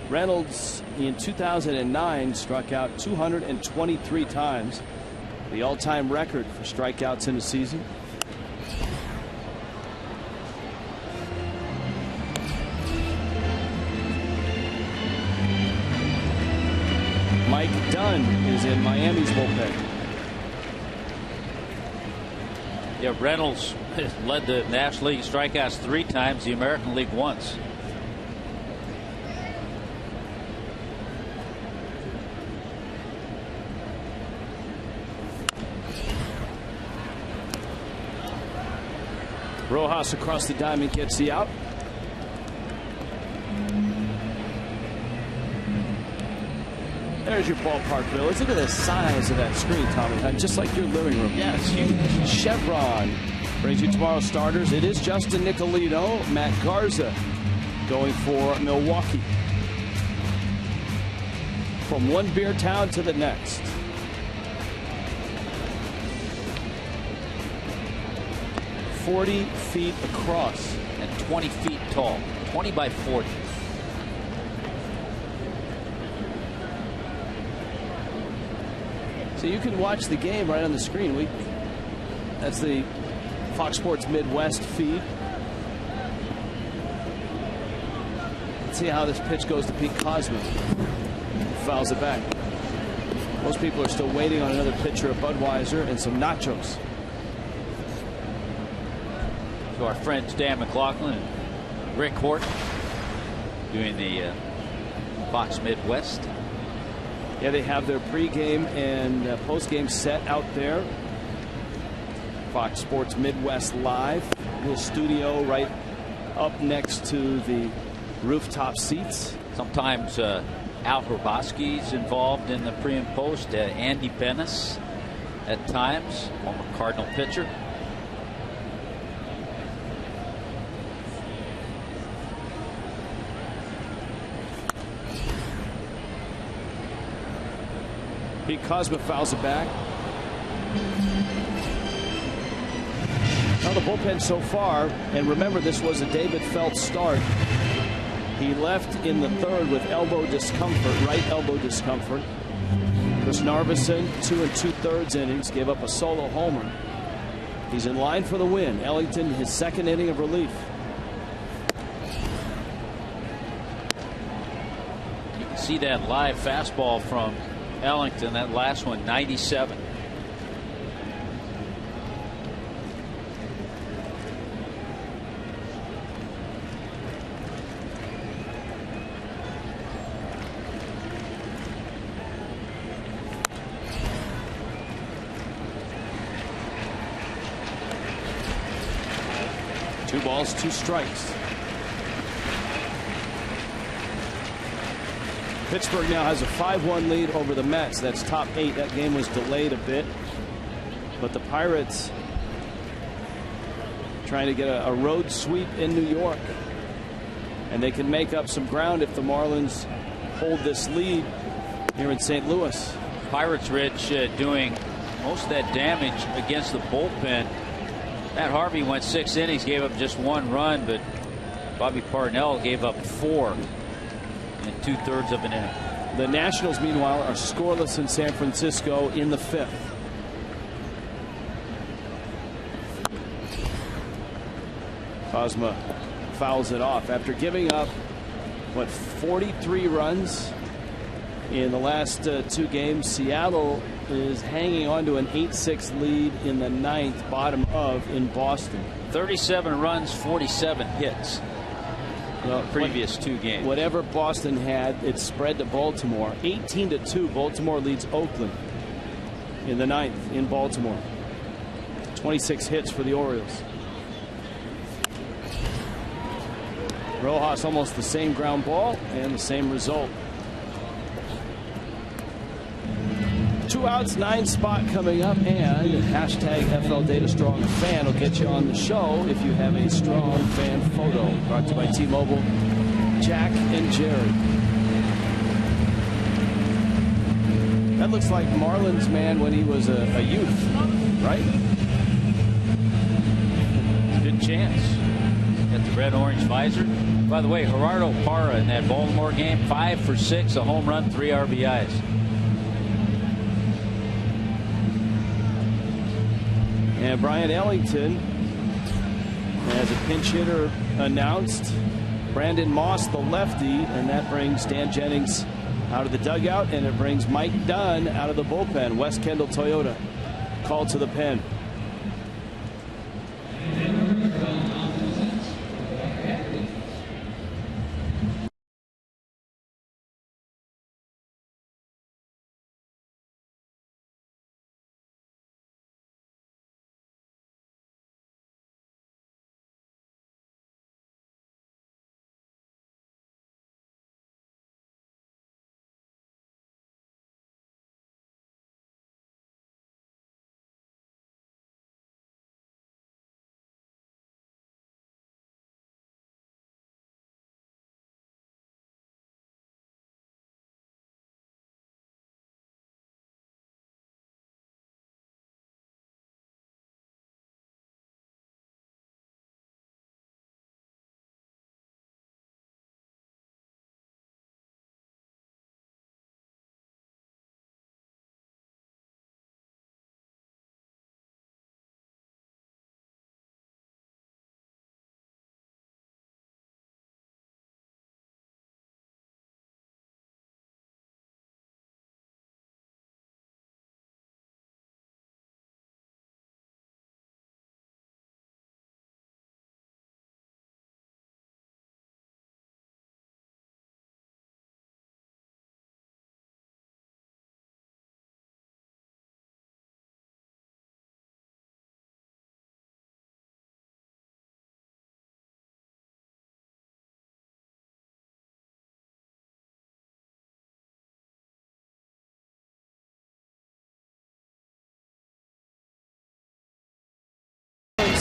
Reynolds in 2009 struck out 223 times. The all-time record for strikeouts in a season. Mike Dunn is in Miami's bullpen. Yeah, Reynolds Led the National League strikeouts 3 times, the American League once. Rojas across the diamond gets the out. There's your ballpark village. Look at the size of that screen, Tommy. Just like your living room. Yeah, it's huge. Chevron brings you tomorrow's starters. It is Justin Nicolino, Matt Garza going for Milwaukee. From one beer town to the next. "40 feet across and 20 feet tall. 20 by 40. So you can watch the game right on the screen. That's the Fox Sports Midwest feed. Let's see how this pitch goes to Pete Cosma. Fouls it back. Most people are still waiting on another pitcher of Budweiser and some nachos. So our friends Dan McLaughlin and Rick Horton doing the Fox Midwest. Yeah, they have their pregame and postgame set out there. Fox Sports Midwest Live. Little studio right up next to the rooftop seats. Sometimes Al Hrabosky's involved in the pre and post. Andy Benes at times, former Cardinal pitcher. Pete Cosma fouls it back. Now the bullpen so far, and remember this was a David Phelps start. He left in the third with elbow discomfort, right elbow discomfort. Chris Narveson, 2 2/3 innings, gave up a solo homer. He's in line for the win. Ellington, his second inning of relief. You can see that live fastball from Ellington, that last one, 97. Two balls, 2 strikes. Pittsburgh now has a 5-1 lead over the Mets. That's top 8. That game was delayed a bit. But the Pirates trying to get a road sweep in New York. And they can make up some ground if the Marlins hold this lead here in St. Louis. Pirates, Rich, doing most of that damage against the bullpen. Matt Harvey went 6 innings, gave up just 1 run, but Bobby Parnell gave up 4. In 2/3 of an inning. The Nationals, meanwhile, are scoreless in San Francisco in the 5th. Cosma fouls it off after giving up, 43 runs in the last 2 games. Seattle is hanging on to an 8-6 lead in the 9th, bottom of in Boston. 37 runs, 47 hits. Well, previous 2 games. Whatever Boston had, it spread to Baltimore. 18-2. Baltimore leads Oakland in the 9th in Baltimore. 26 hits for the Orioles. Rojas almost the same ground ball and the same result. 2 outs, 9 spot coming up, and hashtag FLDataStrongFan will get you on the show if you have a strong fan photo. Brought to you by T-Mobile, Jack and Jerry. That looks like Marlins man when he was a youth, right? Good chance. Got the red-orange visor. By the way, Gerardo Parra in that Baltimore game, 5 for 6, a home run, 3 RBIs. And Brian Ellington has a pinch hitter announced. Brandon Moss, the lefty, and that brings Dan Jennings out of the dugout, and it brings Mike Dunn out of the bullpen. West Kendall Toyota called to the pen.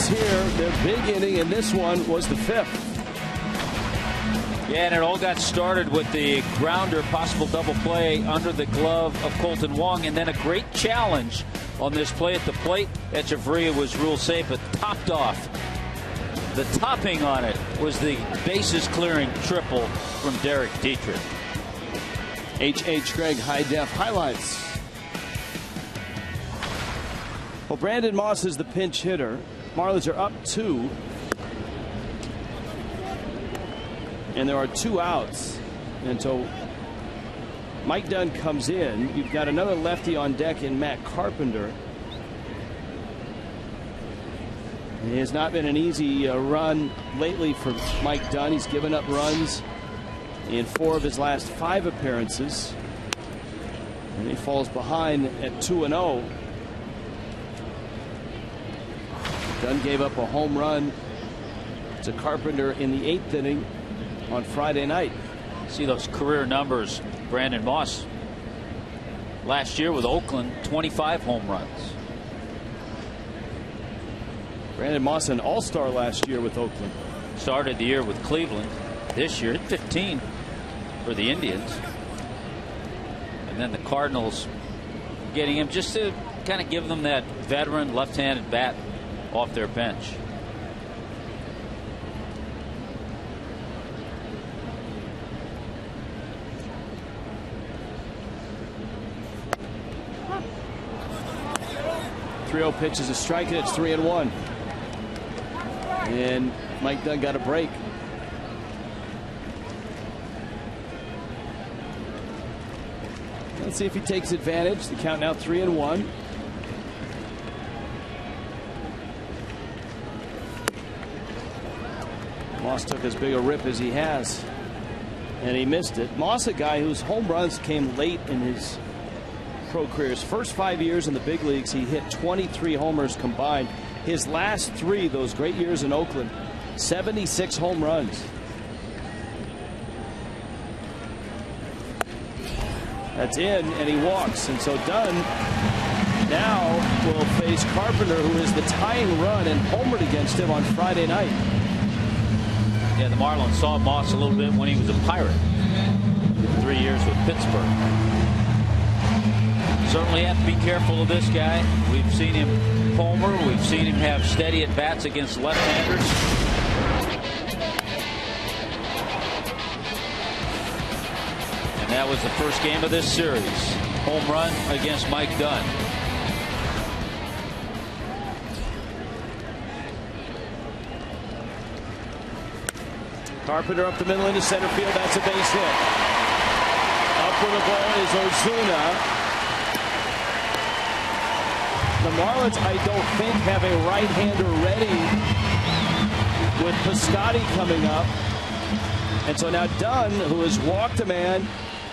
Marlins here, their big inning in this one was the 5th. Yeah, and it all got started with the grounder, possible double play under the glove of Colton Wong, and then a great challenge on this play at the plate. Echeverria was ruled safe, but topped off. The topping on it was the bases clearing triple from Derek Dietrich. H.H. Gregg high def highlights. Well, Brandon Moss is the pinch hitter. Marlins are up 2. And there are 2 outs. And so Mike Dunn comes in. You've got another lefty on deck in Matt Carpenter. It has not been an easy run lately for Mike Dunn. He's given up runs in 4 of his last 5 appearances. And he falls behind at 2-0. Dunn gave up a home run to Carpenter in the 8th inning on Friday night. See those career numbers. Brandon Moss last year with Oakland, 25 home runs. Brandon Moss, an all-star last year with Oakland. Started the year with Cleveland. This year, 15 for the Indians. And then the Cardinals getting him just to kind of give them that veteran left-handed bat off their bench. .30 pitch is a strike, and it's 3-1. And Mike Dunn got a break. Let's see if he takes advantage. The count now 3-1. Moss took as big a rip as he has, and he missed it. Moss, a guy whose home runs came late in his pro career. His first 5 years in the big leagues, he hit 23 homers combined. His last 3, those great years in Oakland, 76 home runs. That's in, and he walks. And so Dunn now will face Carpenter, who is the tying run and homered against him on Friday night. Yeah, the Marlins saw Moss a little bit when he was a Pirate. 3 years with Pittsburgh. Certainly have to be careful of this guy. We've seen him homer. We've seen him have steady at bats against left-handers. And that was the first game of this series. Home run against Mike Dunn. Carpenter up the middle into center field. That's a base hit. Up with the ball is Ozuna. The Marlins, I don't think, have a right-hander ready with Piscotty coming up. And so now Dunn, who has walked a man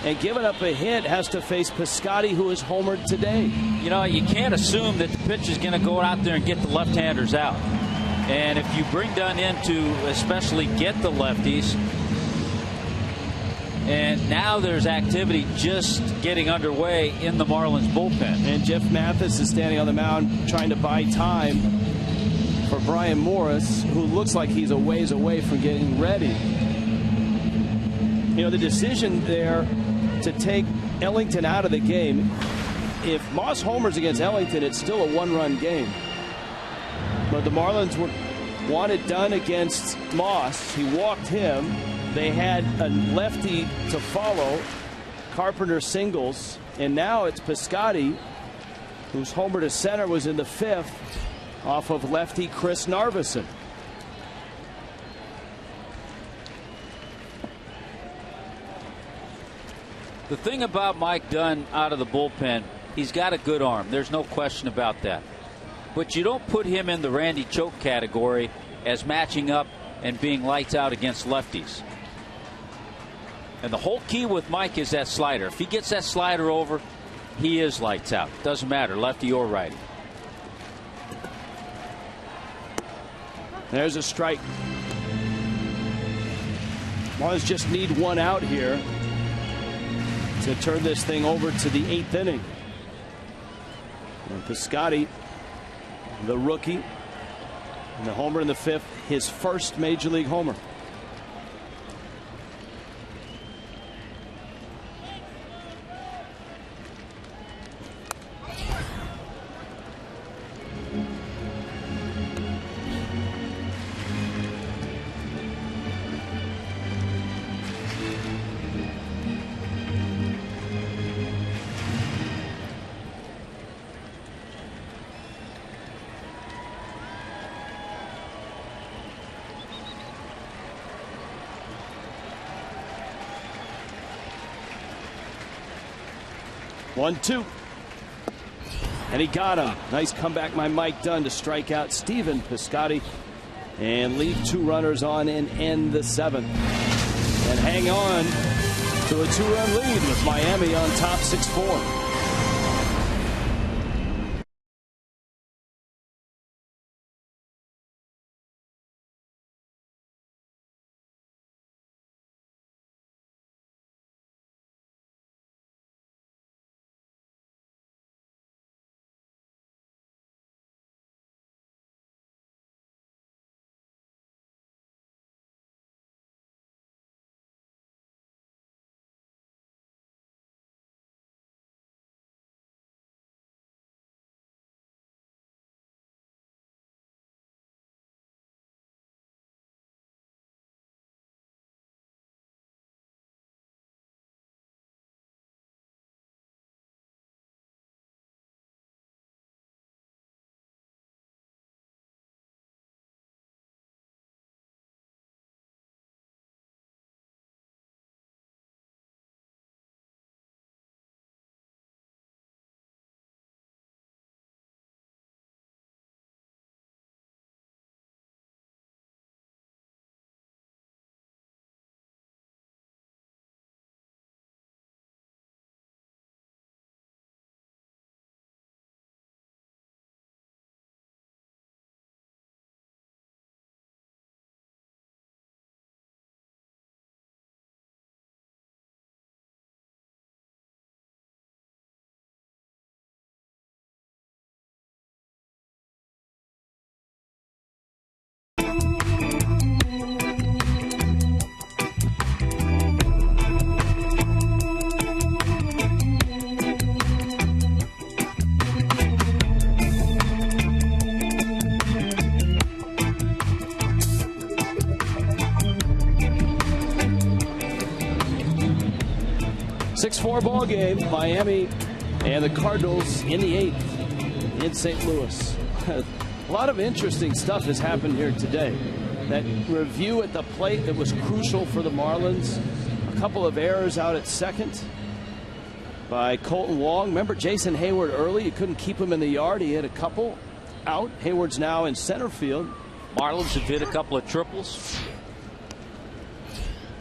and given up a hit, has to face Piscotty, who is homered today. You know, you can't assume that the pitch is going to go out there and get the left-handers out. And if you bring Dunn in to especially get the lefties, and now there's activity just getting underway in the Marlins bullpen. And Jeff Mathis is standing on the mound trying to buy time for Brian Morris, who looks like he's a ways away from getting ready. You know, the decision there to take Ellington out of the game, if Moss homers against Ellington, it's still a one-run game. But the Marlins wanted Dunn against Moss. He walked him. They had a lefty to follow. Carpenter singles. And now it's Piscotty, whose homer to center was in the 5th off of lefty Chris Narveson. The thing about Mike Dunn out of the bullpen, he's got a good arm. There's no question about that. But you don't put him in the Randy Choke category as matching up and being lights out against lefties. And the whole key with Mike is that slider. If he gets that slider over, he is lights out. Doesn't matter, lefty or righty. There's a strike. Marlins just need one out here to turn this thing over to the 8th inning. And Piscotty, the rookie, And the homer in the 5th, his first major league homer. One, two. And he got him. Nice comeback by Mike Dunn to strike out Stephen Piscotty and leave 2 runners on and end the 7th. And hang on to a 2-run lead with Miami on top 6-4. Four ball game. Miami and the Cardinals in the 8th in St. Louis. A lot of interesting stuff has happened here today. That review at the plate that was crucial for the Marlins. A couple of errors out at second by Colton Wong. Remember Jason Hayward early? You couldn't keep him in the yard. He hit a couple out. Hayward's now in center field. Marlins have hit a couple of triples.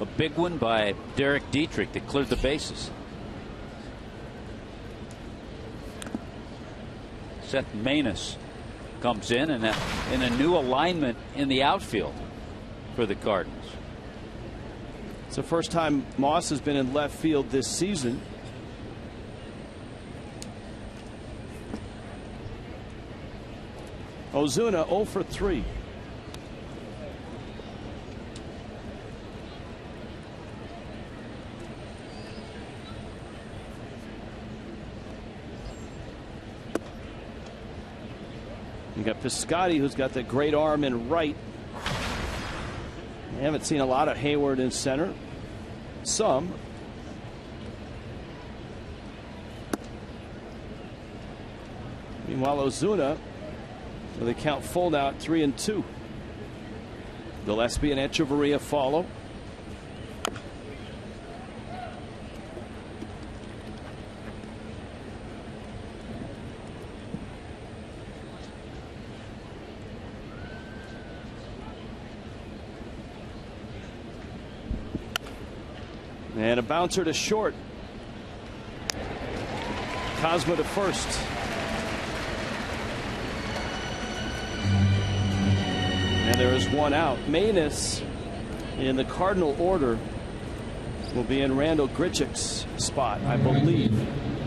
A big one by Derek Dietrich that cleared the bases. Seth Maness comes in and in a new alignment in the outfield for the Cardinals. It's the first time Moss has been in left field this season. Ozuna 0 for 3. You got Piscotty, who's got the great arm in right. I haven't seen a lot of Hayward in center. Some. Meanwhile, Ozuna, with the count full now at 3-2. Gillespie and Echeverria follow. And a bouncer to short. Cosmo to first. And there is one out. Maness in the Cardinal order will be in Randall Grichuk's spot, I believe.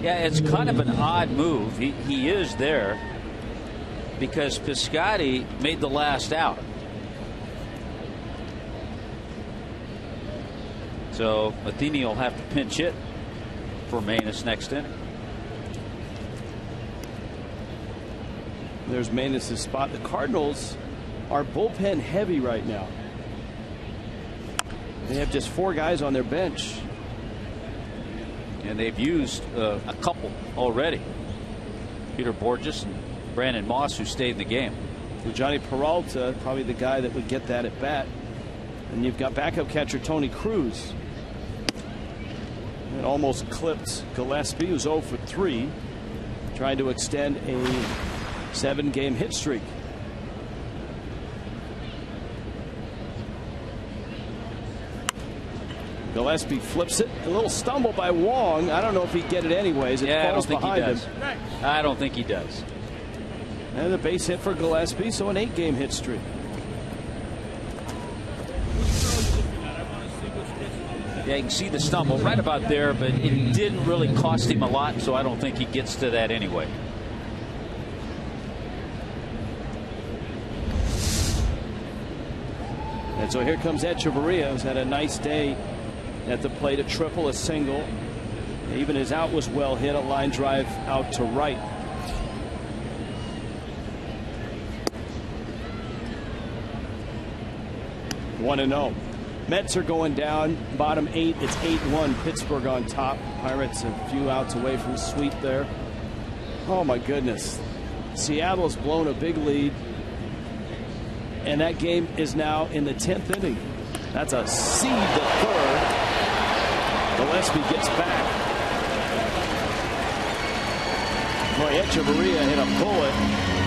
Yeah, it's kind of an odd move. He is there because Piscotty made the last out. So Matheny will have to pinch hit for Manus next inning. There's Manus' spot. The Cardinals are bullpen heavy right now. They have just 4 guys on their bench. And they've used a couple already. Peter Borges and Brandon Moss, who stayed in the game. Well, Johnny Peralta, probably the guy that would get that at bat. And you've got backup catcher Tony Cruz. It almost clipped Gillespie, who's 0 for 3, trying to extend a 7-game hit streak. Gillespie flips it. A little stumble by Wong. I don't know if he'd get it anyways. It falls behind him. I don't think he does. And a base hit for Gillespie, so an 8-game hit streak. Yeah, you can see the stumble right about there, but it didn't really cost him a lot, so I don't think he gets to that anyway. And so here comes Echeverria, who's had a nice day at the plate, a triple, a single. Even his out was well hit, a line drive out to right. One and 0. Mets are going down, bottom 8. It's 8-1. Pittsburgh on top. Pirates a few outs away from sweep there. Oh my goodness. Seattle's blown a big lead, and that game is now in the 10th inning. That's a seed to third. Gillespie gets back. Boy, Echeverria hit a bullet.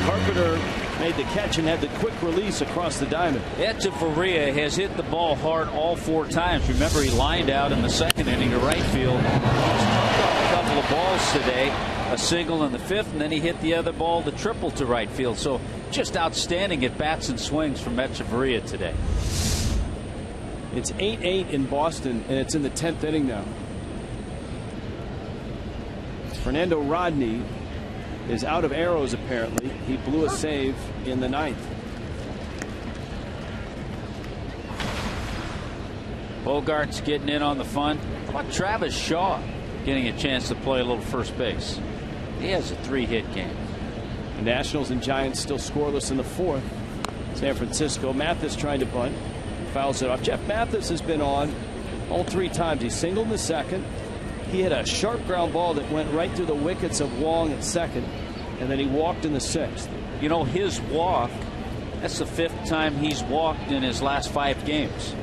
Carpenter made the catch and had the quick release across the diamond. Echeverria has hit the ball hard all 4 times. Remember, he lined out in the 2nd inning to right field. He's struck out a couple of balls today, a single in the 5th, and then he hit the other ball, the triple to right field. So just outstanding at bats and swings from Echeverria today. It's 8-8 in Boston, and it's in the 10th inning now. Fernando Rodney is out of arrows, apparently. He blew a save in the 9th. Bogart's getting in on the fun. How about Travis Shaw getting a chance to play a little first base? He has a 3-hit game. The Nationals and Giants still scoreless in the 4th. San Francisco. Mathis trying to bunt. Fouls it off. Jeff Mathis has been on all 3 times. He singled in the 2nd. He hit a sharp ground ball that went right through the wickets of Wong at 2nd, and then he walked in the 6th. You know, his walk, that's the 5th time he's walked in his last 5 games.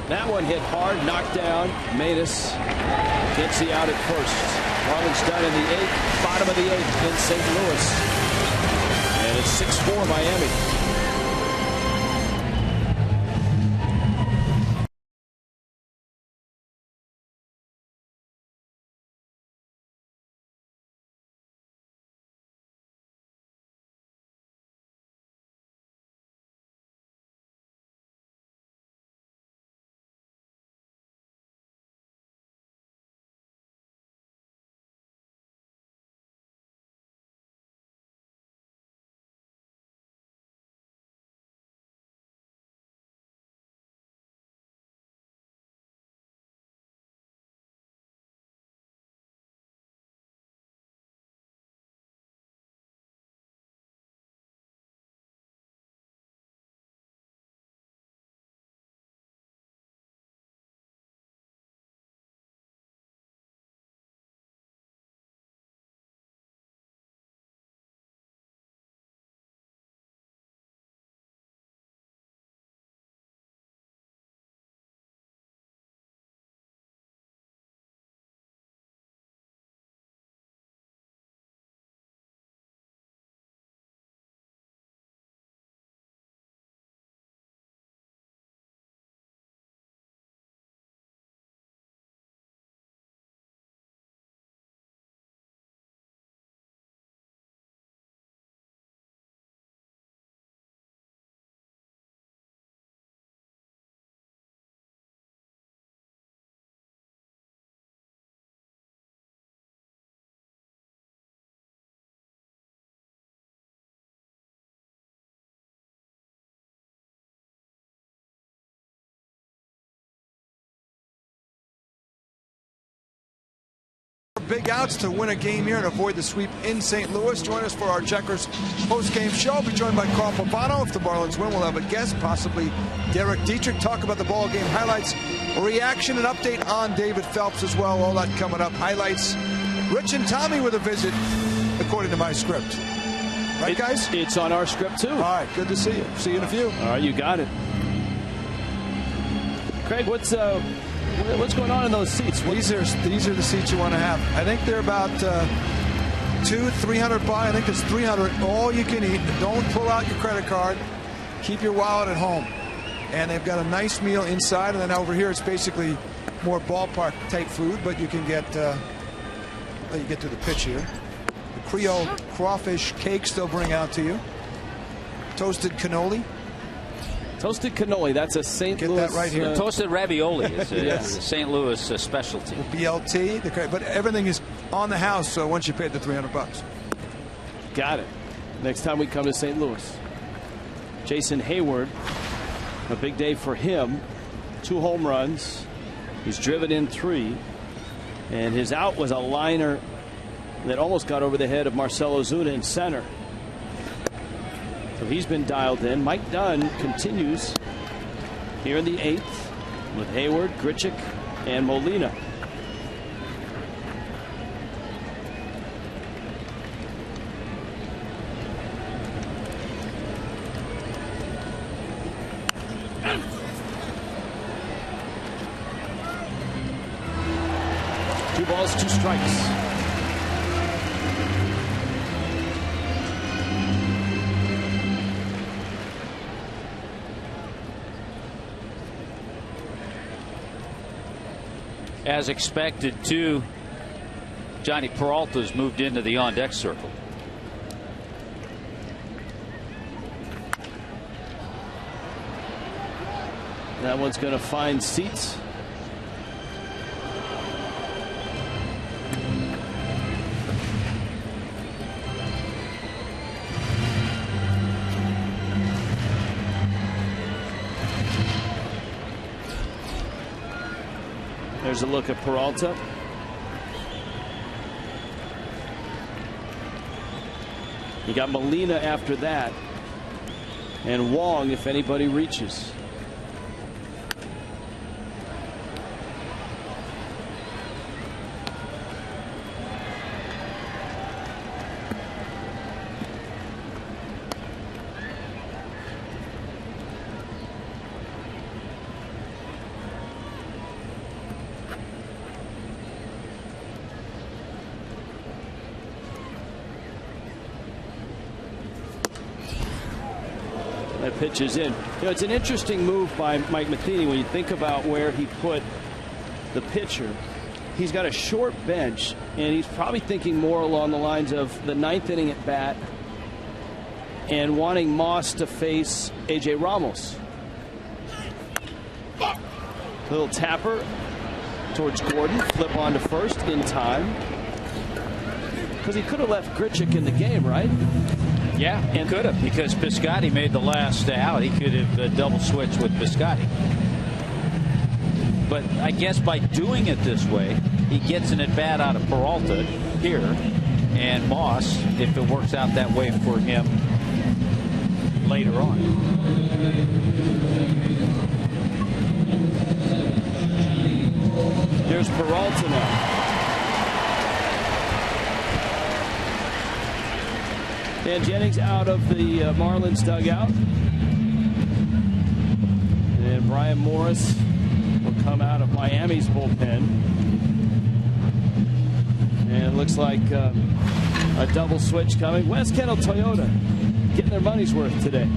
That one hit hard, knocked down. Manus gets the out at first. Marlins done in the 8th, bottom of the 8th in St. Louis. And it's 6-4 Miami. big outs to win a game here and avoid the sweep in St. Louis. Join us for our Checkers post-game show. We'll be joined by Carl Pavano. If the Marlins win, we'll have a guest, possibly Derek Dietrich, talk about the ball game highlights, a reaction, an update on David Phelps as well. All that coming up. Highlights. Rich and Tommy with a visit, according to my script. Right, guys? It's on our script, too. All right, good to see you. See you in a few. All right, you got it. Craig, what's going on in those seats? These are the seats you want to have. I think they're about $200-300 buy. I think there's 300 all you can eat. Don't pull out your credit card. Keep your wallet at home. And they've got a nice meal inside, and then over here it's basically more ballpark type food, but you can get you get to the pitch here. The Creole crawfish cakes they'll bring out to you. Toasted cannoli. Toasted cannoli, that's a St. Louis. Get that right here. Toasted ravioli is Yes. a St. Louis specialty. BLT, but everything is on the house, so once you pay the $300. Got it. Next time we come to St. Louis. Jason Hayward, a big day for him. 2 home runs. He's driven in 3. And his out was a liner that almost got over the head of Marcell Ozuna in center. So he's been dialed in. Mike Dunn continues here in the 8th with Hayward, Grichuk, and Molina. Two balls, 2 strikes. As expected, too, Johnny Peralta's moved into the on-deck circle. That one's going to find seats. There's a look at Peralta. You got Molina after that, and Wong if anybody reaches. That pitch is in. You know, it's an interesting move by Mike Matheny when you think about where he put the pitcher. He's got a short bench, and he's probably thinking more along the lines of the 9th inning at bat and wanting Moss to face A.J. Ramos. Little tapper towards Gordon. Flip on to first in time. Because he could have left Grichuk in the game, right? Yeah, and could have, because Piscotty made the last out. He could have double switched with Piscotty. But I guess by doing it this way, he gets an at-bat out of Peralta here, and Moss, if it works out that way for him later on. There's Peralta now. Dan Jennings out of the Marlins dugout. And Brian Morris will come out of Miami's bullpen. And it looks like a double switch coming. West Kendall Toyota getting their money's worth today.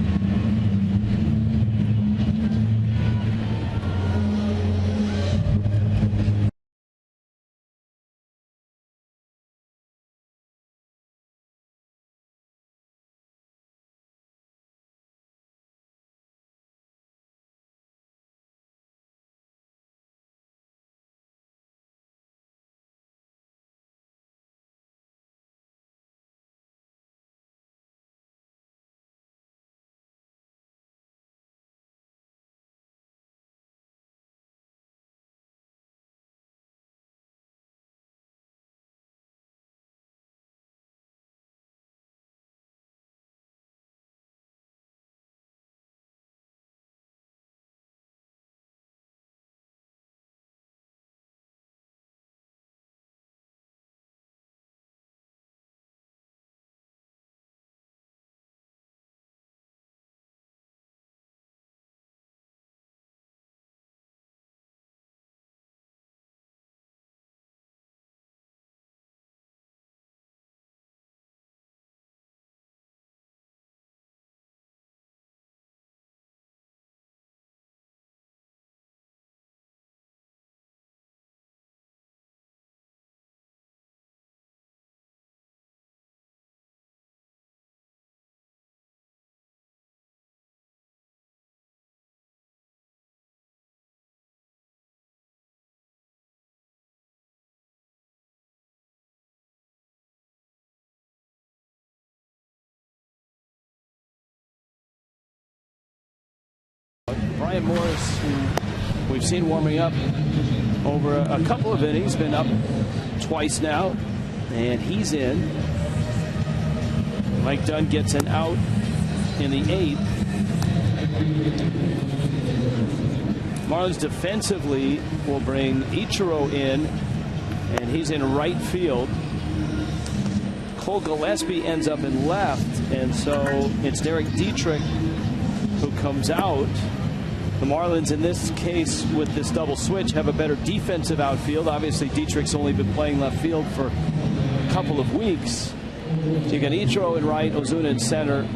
Brian Morris, who we've seen warming up over a couple of innings, been up twice now, and he's in. Mike Dunn gets an out in the 8th. Marlins defensively will bring Ichiro in, and he's in right field. Cole Gillespie ends up in left, and so it's Derek Dietrich who comes out. The Marlins, in this case, with this double switch, have a better defensive outfield. Obviously, Dietrich's only been playing left field for a couple of weeks. So you got Ichiro in right, Ozuna in center,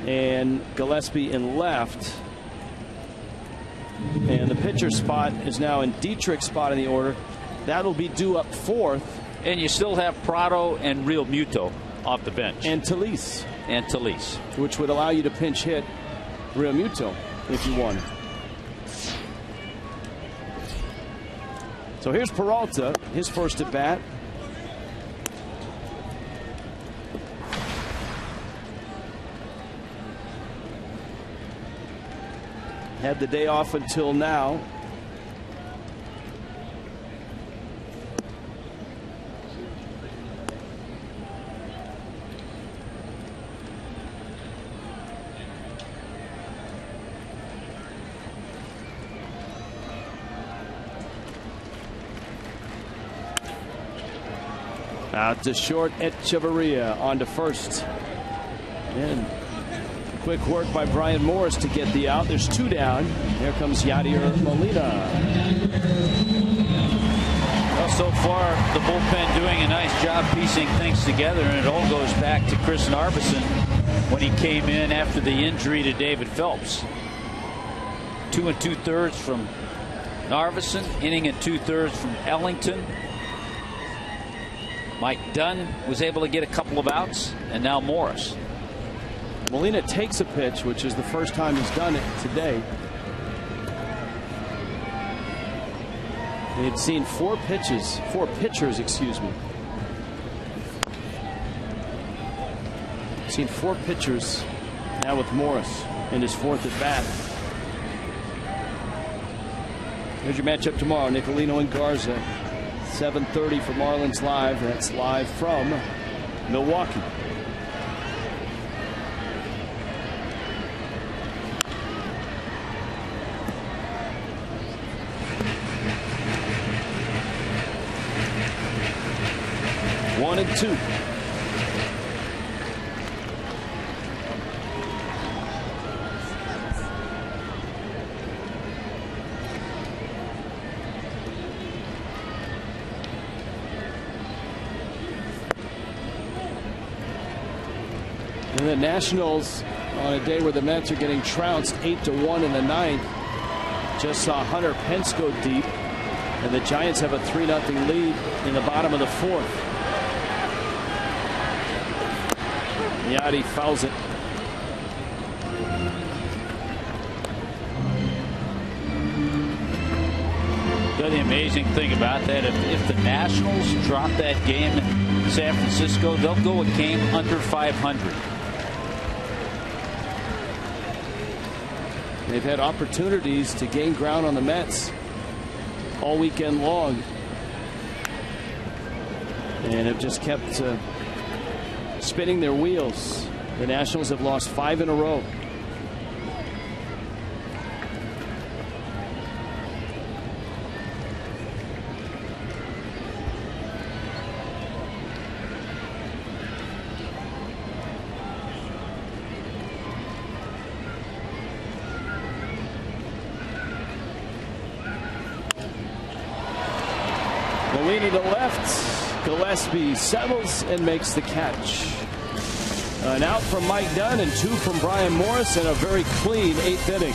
and Gillespie in left. And the pitcher spot is now in Dietrich's spot in the order. That'll be due up 4th. And you still have Prado and Real Muto off the bench. And Talise. Which would allow you to pinch hit Real Muto if you want. So here's Peralta, his first at bat. Had the day off until now. Out to short, Echeverria on to first. And quick work by Brian Morris to get the out. There's 2 down. Here comes Yadier Molina. Well, so far, the bullpen doing a nice job piecing things together, and it all goes back to Chris Narveson when he came in after the injury to David Phelps. 2 2/3 from Narveson, inning and 2/3 from Ellington. Mike Dunn was able to get a couple of outs, and now Morris. Molina takes a pitch, which is the first time he's done it today. He had seen 4 pitchers, excuse me. Seen 4 pitchers now with Morris in his 4th at bat. Here's your matchup tomorrow: Nicolino and Garza. 7:30 for Marlins Live. That's live from Milwaukee. One and 2. And the Nationals, on a day where the Mets are getting trounced 8-1 in the 9th, just saw Hunter Pence go deep, and the Giants have a 3-0 lead in the bottom of the 4th. Yadi fouls it. The amazing thing about that, if the Nationals drop that game in San Francisco, they'll go a game under 500. They've had opportunities to gain ground on the Mets all weekend long, and have just kept spinning their wheels. The Nationals have lost 5 in a row. Molina to left. Gillespie settles and makes the catch. An out from Mike Dunn and 2 from Brian Morris, and a very clean 8th inning.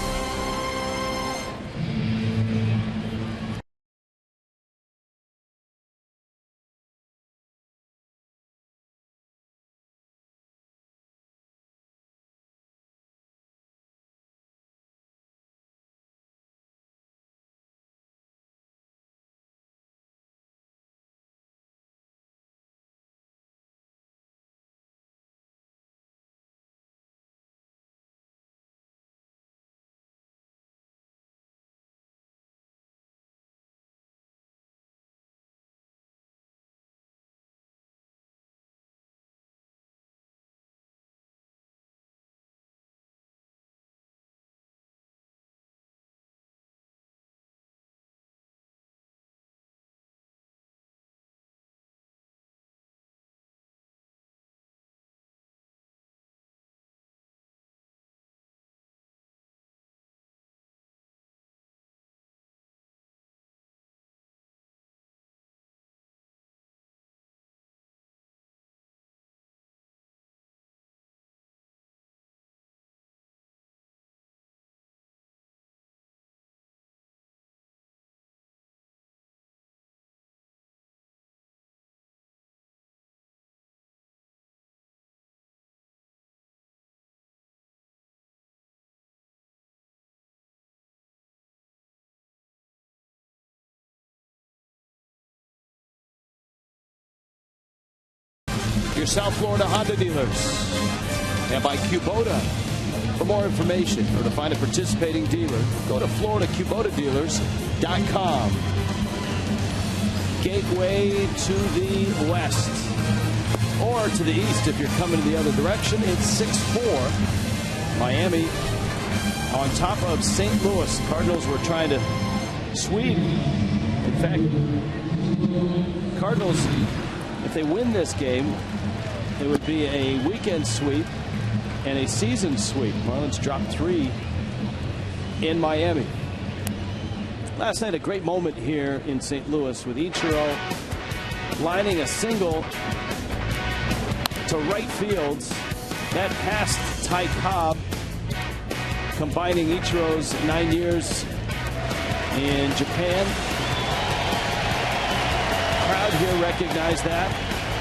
your South Florida Honda dealers. And by Kubota. For more information or to find a participating dealer, go to FloridaKubotaDealers.com. Gateway to the west. Or to the east if you're coming the other direction. It's 6-4. Miami on top of St. Louis. Cardinals were trying to sweep. In fact, Cardinals, if they win this game, it would be a weekend sweep and a season sweep. Marlins dropped 3 in Miami. Last night, a great moment here in St. Louis with Ichiro lining a single to right field. That passed Ty Cobb, combining Ichiro's 9 years in Japan. Crowd here recognized that.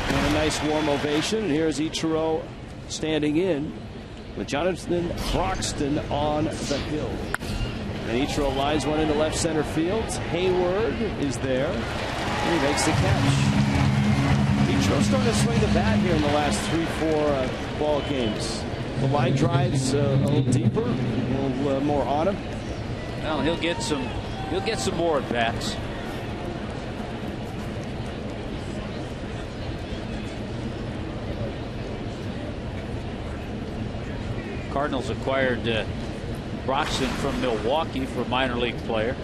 And a nice warm ovation. And here's Ichiro standing in with Jonathan Broxton on the hill. And Ichiro lines one into left center field. Hayward is there. And he makes the catch. Ichiro's starting to swing the bat here in the last 3-4 ball games. The line drives a little deeper, a little more on him. Well, he'll get some more at bats. Cardinals acquired Broxton from Milwaukee for a minor league player.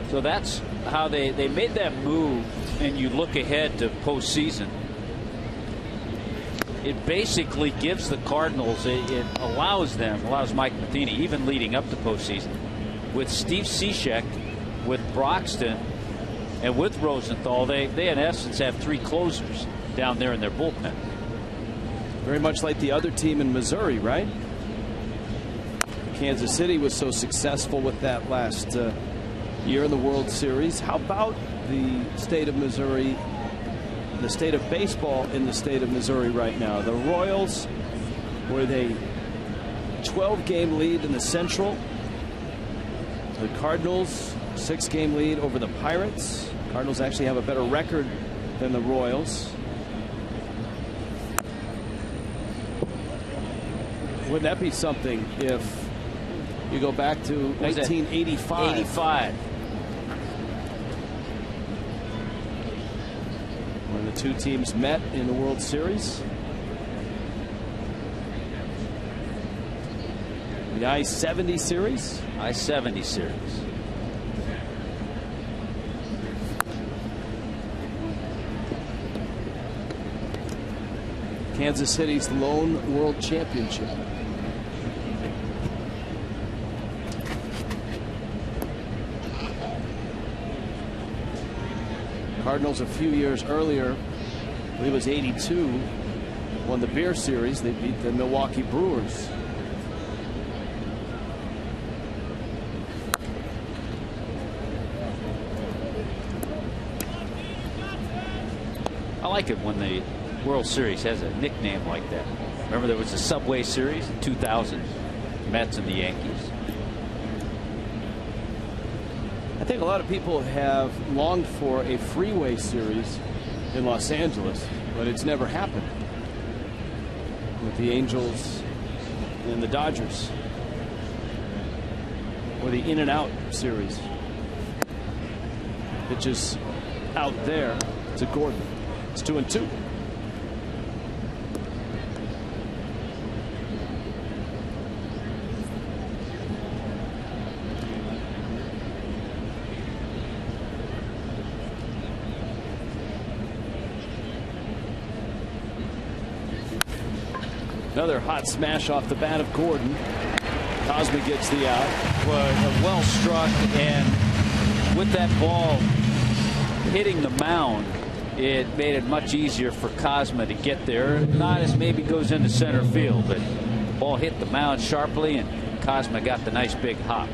So that's how they made that move. And you look ahead to postseason. It basically gives the Cardinals, it allows Mike Matheny, even leading up to postseason, with Steve Cishek, with Broxton, and with Rosenthal, they in essence have 3 closers down there in their bullpen. Very much like the other team in Missouri, right? Kansas City was so successful with that last year in the World Series. How about the state of Missouri, the state of baseball in the state of Missouri right now? The Royals, with a 12-game lead in the Central. The Cardinals, 6-game lead over the Pirates. Cardinals actually have a better record than the Royals. Wouldn't that be something if you go back to 1985? 85. When the two teams met in the World Series. The I-70 series? I-70 series. Kansas City's lone world championship. Cardinals a few years earlier, I believe it was 82, won the Beer Series. They beat the Milwaukee Brewers. I like it when the World Series has a nickname like that. Remember there was the Subway Series in 2000, Mets and the Yankees. I think a lot of people have longed for a freeway series in Los Angeles, but it's never happened with the Angels and the Dodgers, or the In-N-Out series. Pitches out there to Gordon. It's 2-2. Another hot smash off the bat of Gordon. Cosme gets the out. Well struck, and with that ball hitting the mound, it made it much easier for Cosme to get there. Not as maybe goes into center field, but ball hit the mound sharply, and Cosme got the nice big hop.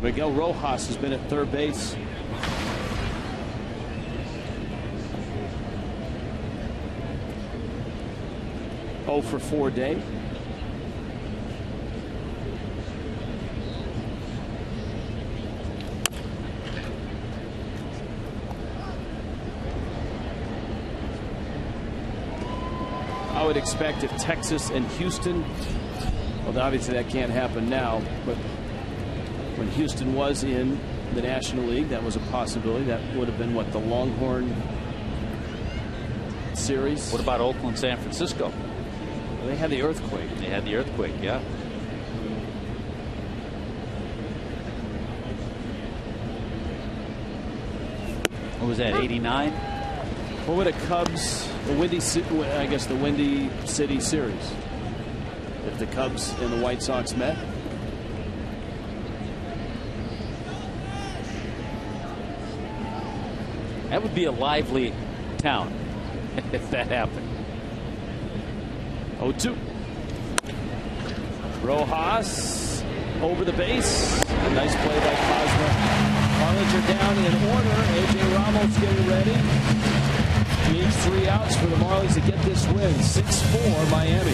Miguel Rojas has been at third base. For 4 day. would expect if Texas and Houston, well, obviously that can't happen now, but when Houston was in the National League, that was a possibility. That would have been, what, the Longhorn series? What about Oakland, San Francisco? Well, they had the earthquake. They had the earthquake, yeah. What was that, 89? What would a Cubs, the Windy City series, if the Cubs and the White Sox met? That would be a lively town if that happened. 0-2. Rojas over the base. A nice play by Cosmo. Marlins are down in order. A.J. Ramos getting ready. Needs 3 outs for the Marlins to get this win. 6-4 Miami.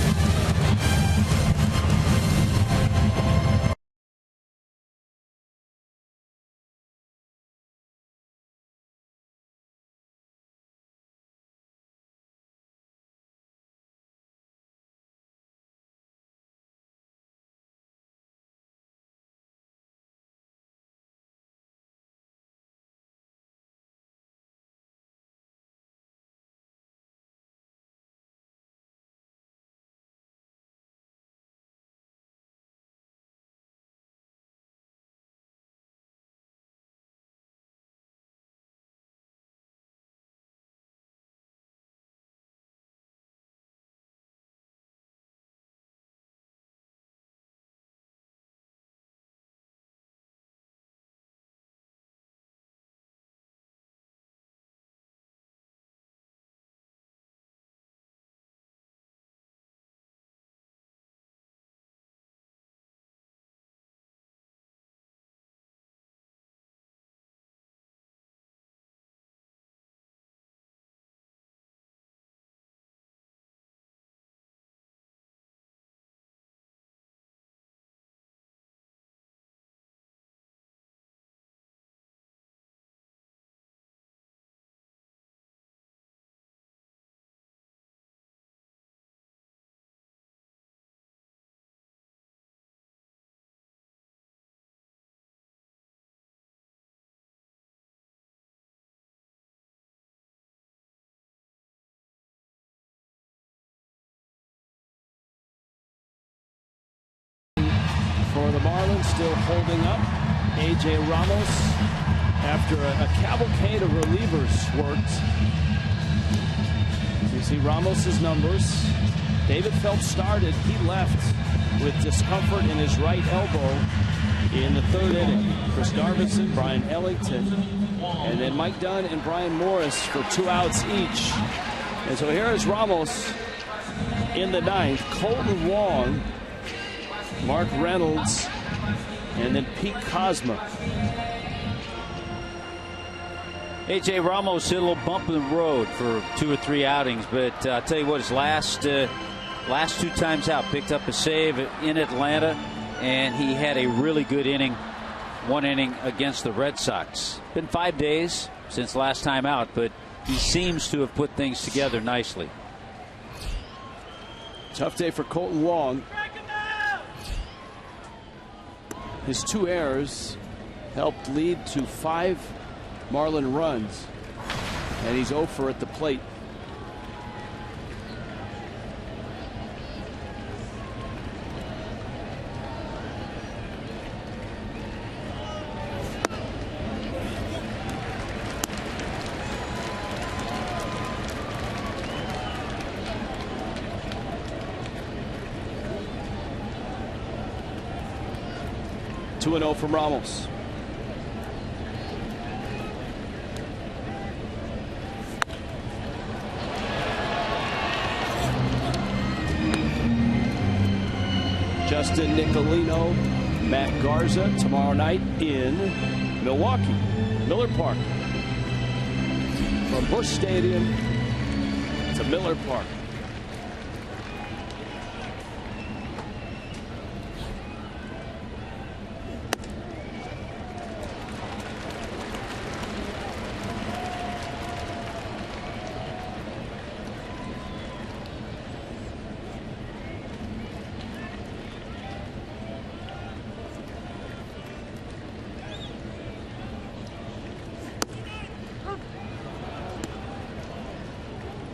For the Marlins, still holding up. A.J. Ramos, after a cavalcade of relievers worked. You see Ramos's numbers. David Phelps started. He left with discomfort in his right elbow in the 3rd inning. Chris Darvinson, Brian Ellington, and then Mike Dunn and Brian Morris for 2 outs each. And so here is Ramos in the 9th. Colton Wong, Mark Reynolds, and then Pete Kozma. A.J. Ramos hit a little bump in the road for 2 or 3 outings, but I'll tell you what, his last 2 times out, picked up a save in Atlanta, and he had a really good inning, 1 inning against the Red Sox. Been 5 days since last time out, but he seems to have put things together nicely. Tough day for Colton Wong. His 2 errors helped lead to 5 Marlin runs, and he's 0 for at the plate. Two and 0 from Ramos. Justin Nicolino, Matt Garza tomorrow night in Milwaukee, Miller Park. From Busch Stadium to Miller Park.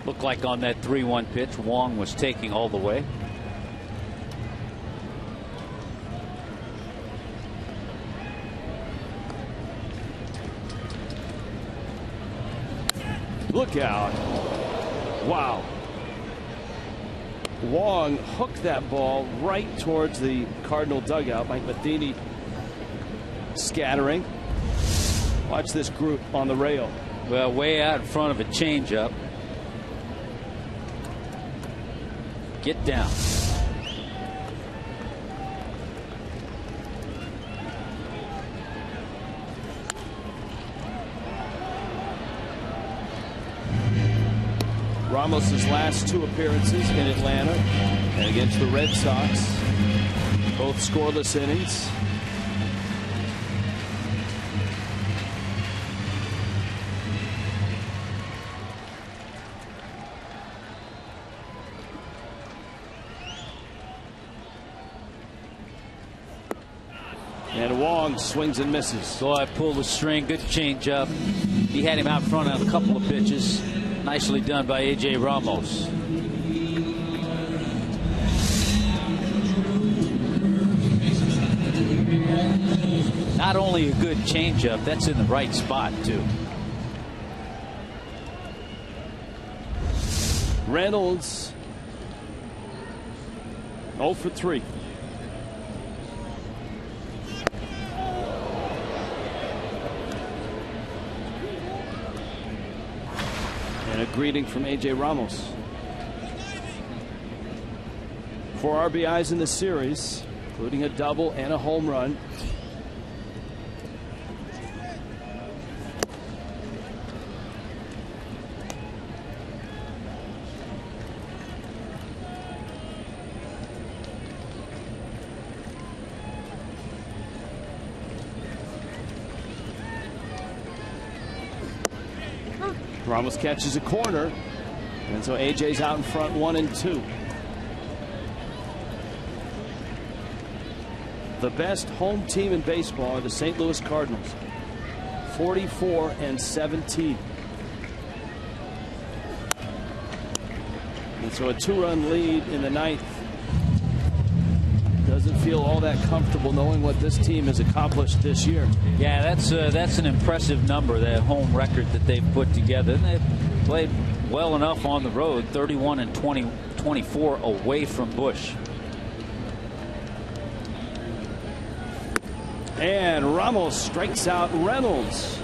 Looked like on that 3-1 pitch, Wong was taking all the way. Look out. Wow. Wong hooked that ball right towards the Cardinal dugout. Mike Matheny scattering. Watch this group on the rail. Well, way out in front of a changeup. Get down. Ramos's last 2 appearances in Atlanta and against the Red Sox, both scoreless innings. And Wong swings and misses. So I pulled the string. Good changeup. He had him out front on a couple of pitches. Nicely done by A.J. Ramos. Not only a good changeup, that's in the right spot, too. Reynolds 0 for 3. And a greeting from A.J. Ramos. 4 RBIs in the series, including a double and a home run. Ramos catches a corner, and so AJ's out in front 1-2. The best home team in baseball are the St. Louis Cardinals, 44-17. And so a 2-run lead in the 9th. Doesn't feel all that comfortable knowing what this team has accomplished this year. Yeah, that's an impressive number, that home record that they've put together. And they've played well enough on the road, 31-24 away from Busch. And Ramos strikes out Reynolds.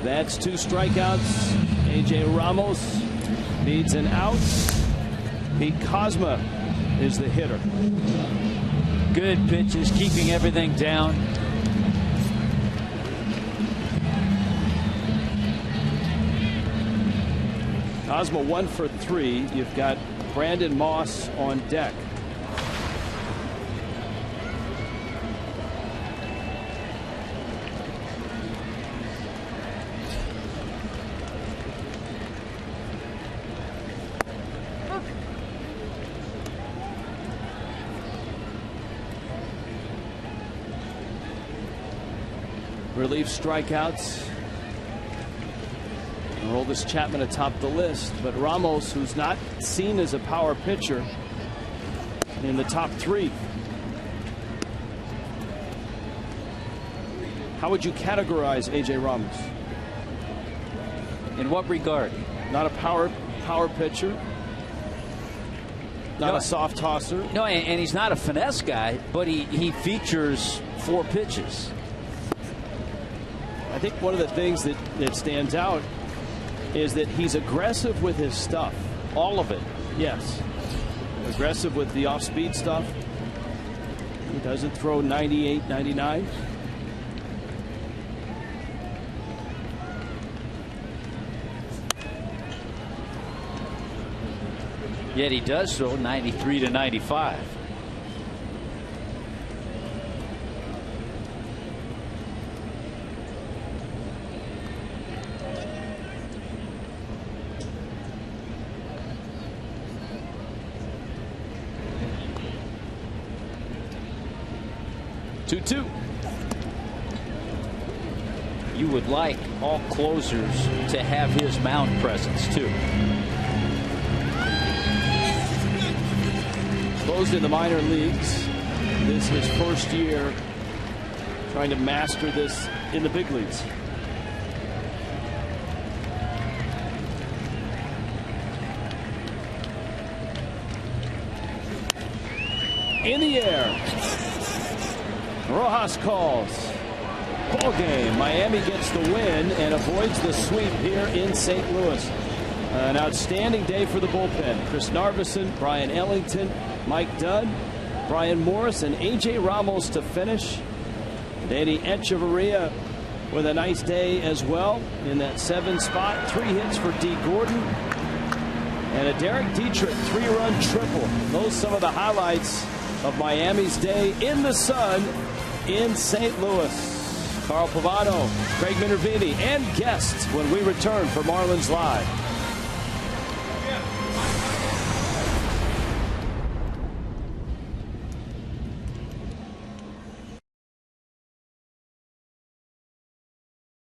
That's 2 strikeouts. A.J. Ramos needs an out. Pete Kozma is the hitter. Good pitches, keeping everything down. Kozma 1 for 3. You've got Brandon Moss on deck. Relief strikeouts. Aroldis Chapman atop the list, but Ramos, who's not seen as a power pitcher, in the top 3. How would you categorize A.J. Ramos? In what regard? Not a power pitcher. Not a soft tosser. No, and he's not a finesse guy, but he features 4 pitches. I think one of the things that stands out is that he's aggressive with his stuff. All of it. Yes. Aggressive with the off-speed stuff. He doesn't throw 98, 99. Yet he does throw 93 to 95. You would like all closers to have his mound presence too. Exposed in the minor leagues. This is his first year trying to master this in the big leagues. In the air. Rojas calls. Ball game. Miami gets the win and avoids the sweep here in St. Louis. An outstanding day for the bullpen. Chris Narveson, Brian Ellington, Mike Dunn, Brian Morris, and A.J. Ramos to finish. Danny Echeverria with a nice day as well in that 7 spot. 3 hits for D. Gordon. And a Derek Dietrich 3-run triple. Those some of the highlights of Miami's day in the sun in St. Louis. Carl Pavano, Craig Minervini, and guests when we return for Marlins Live.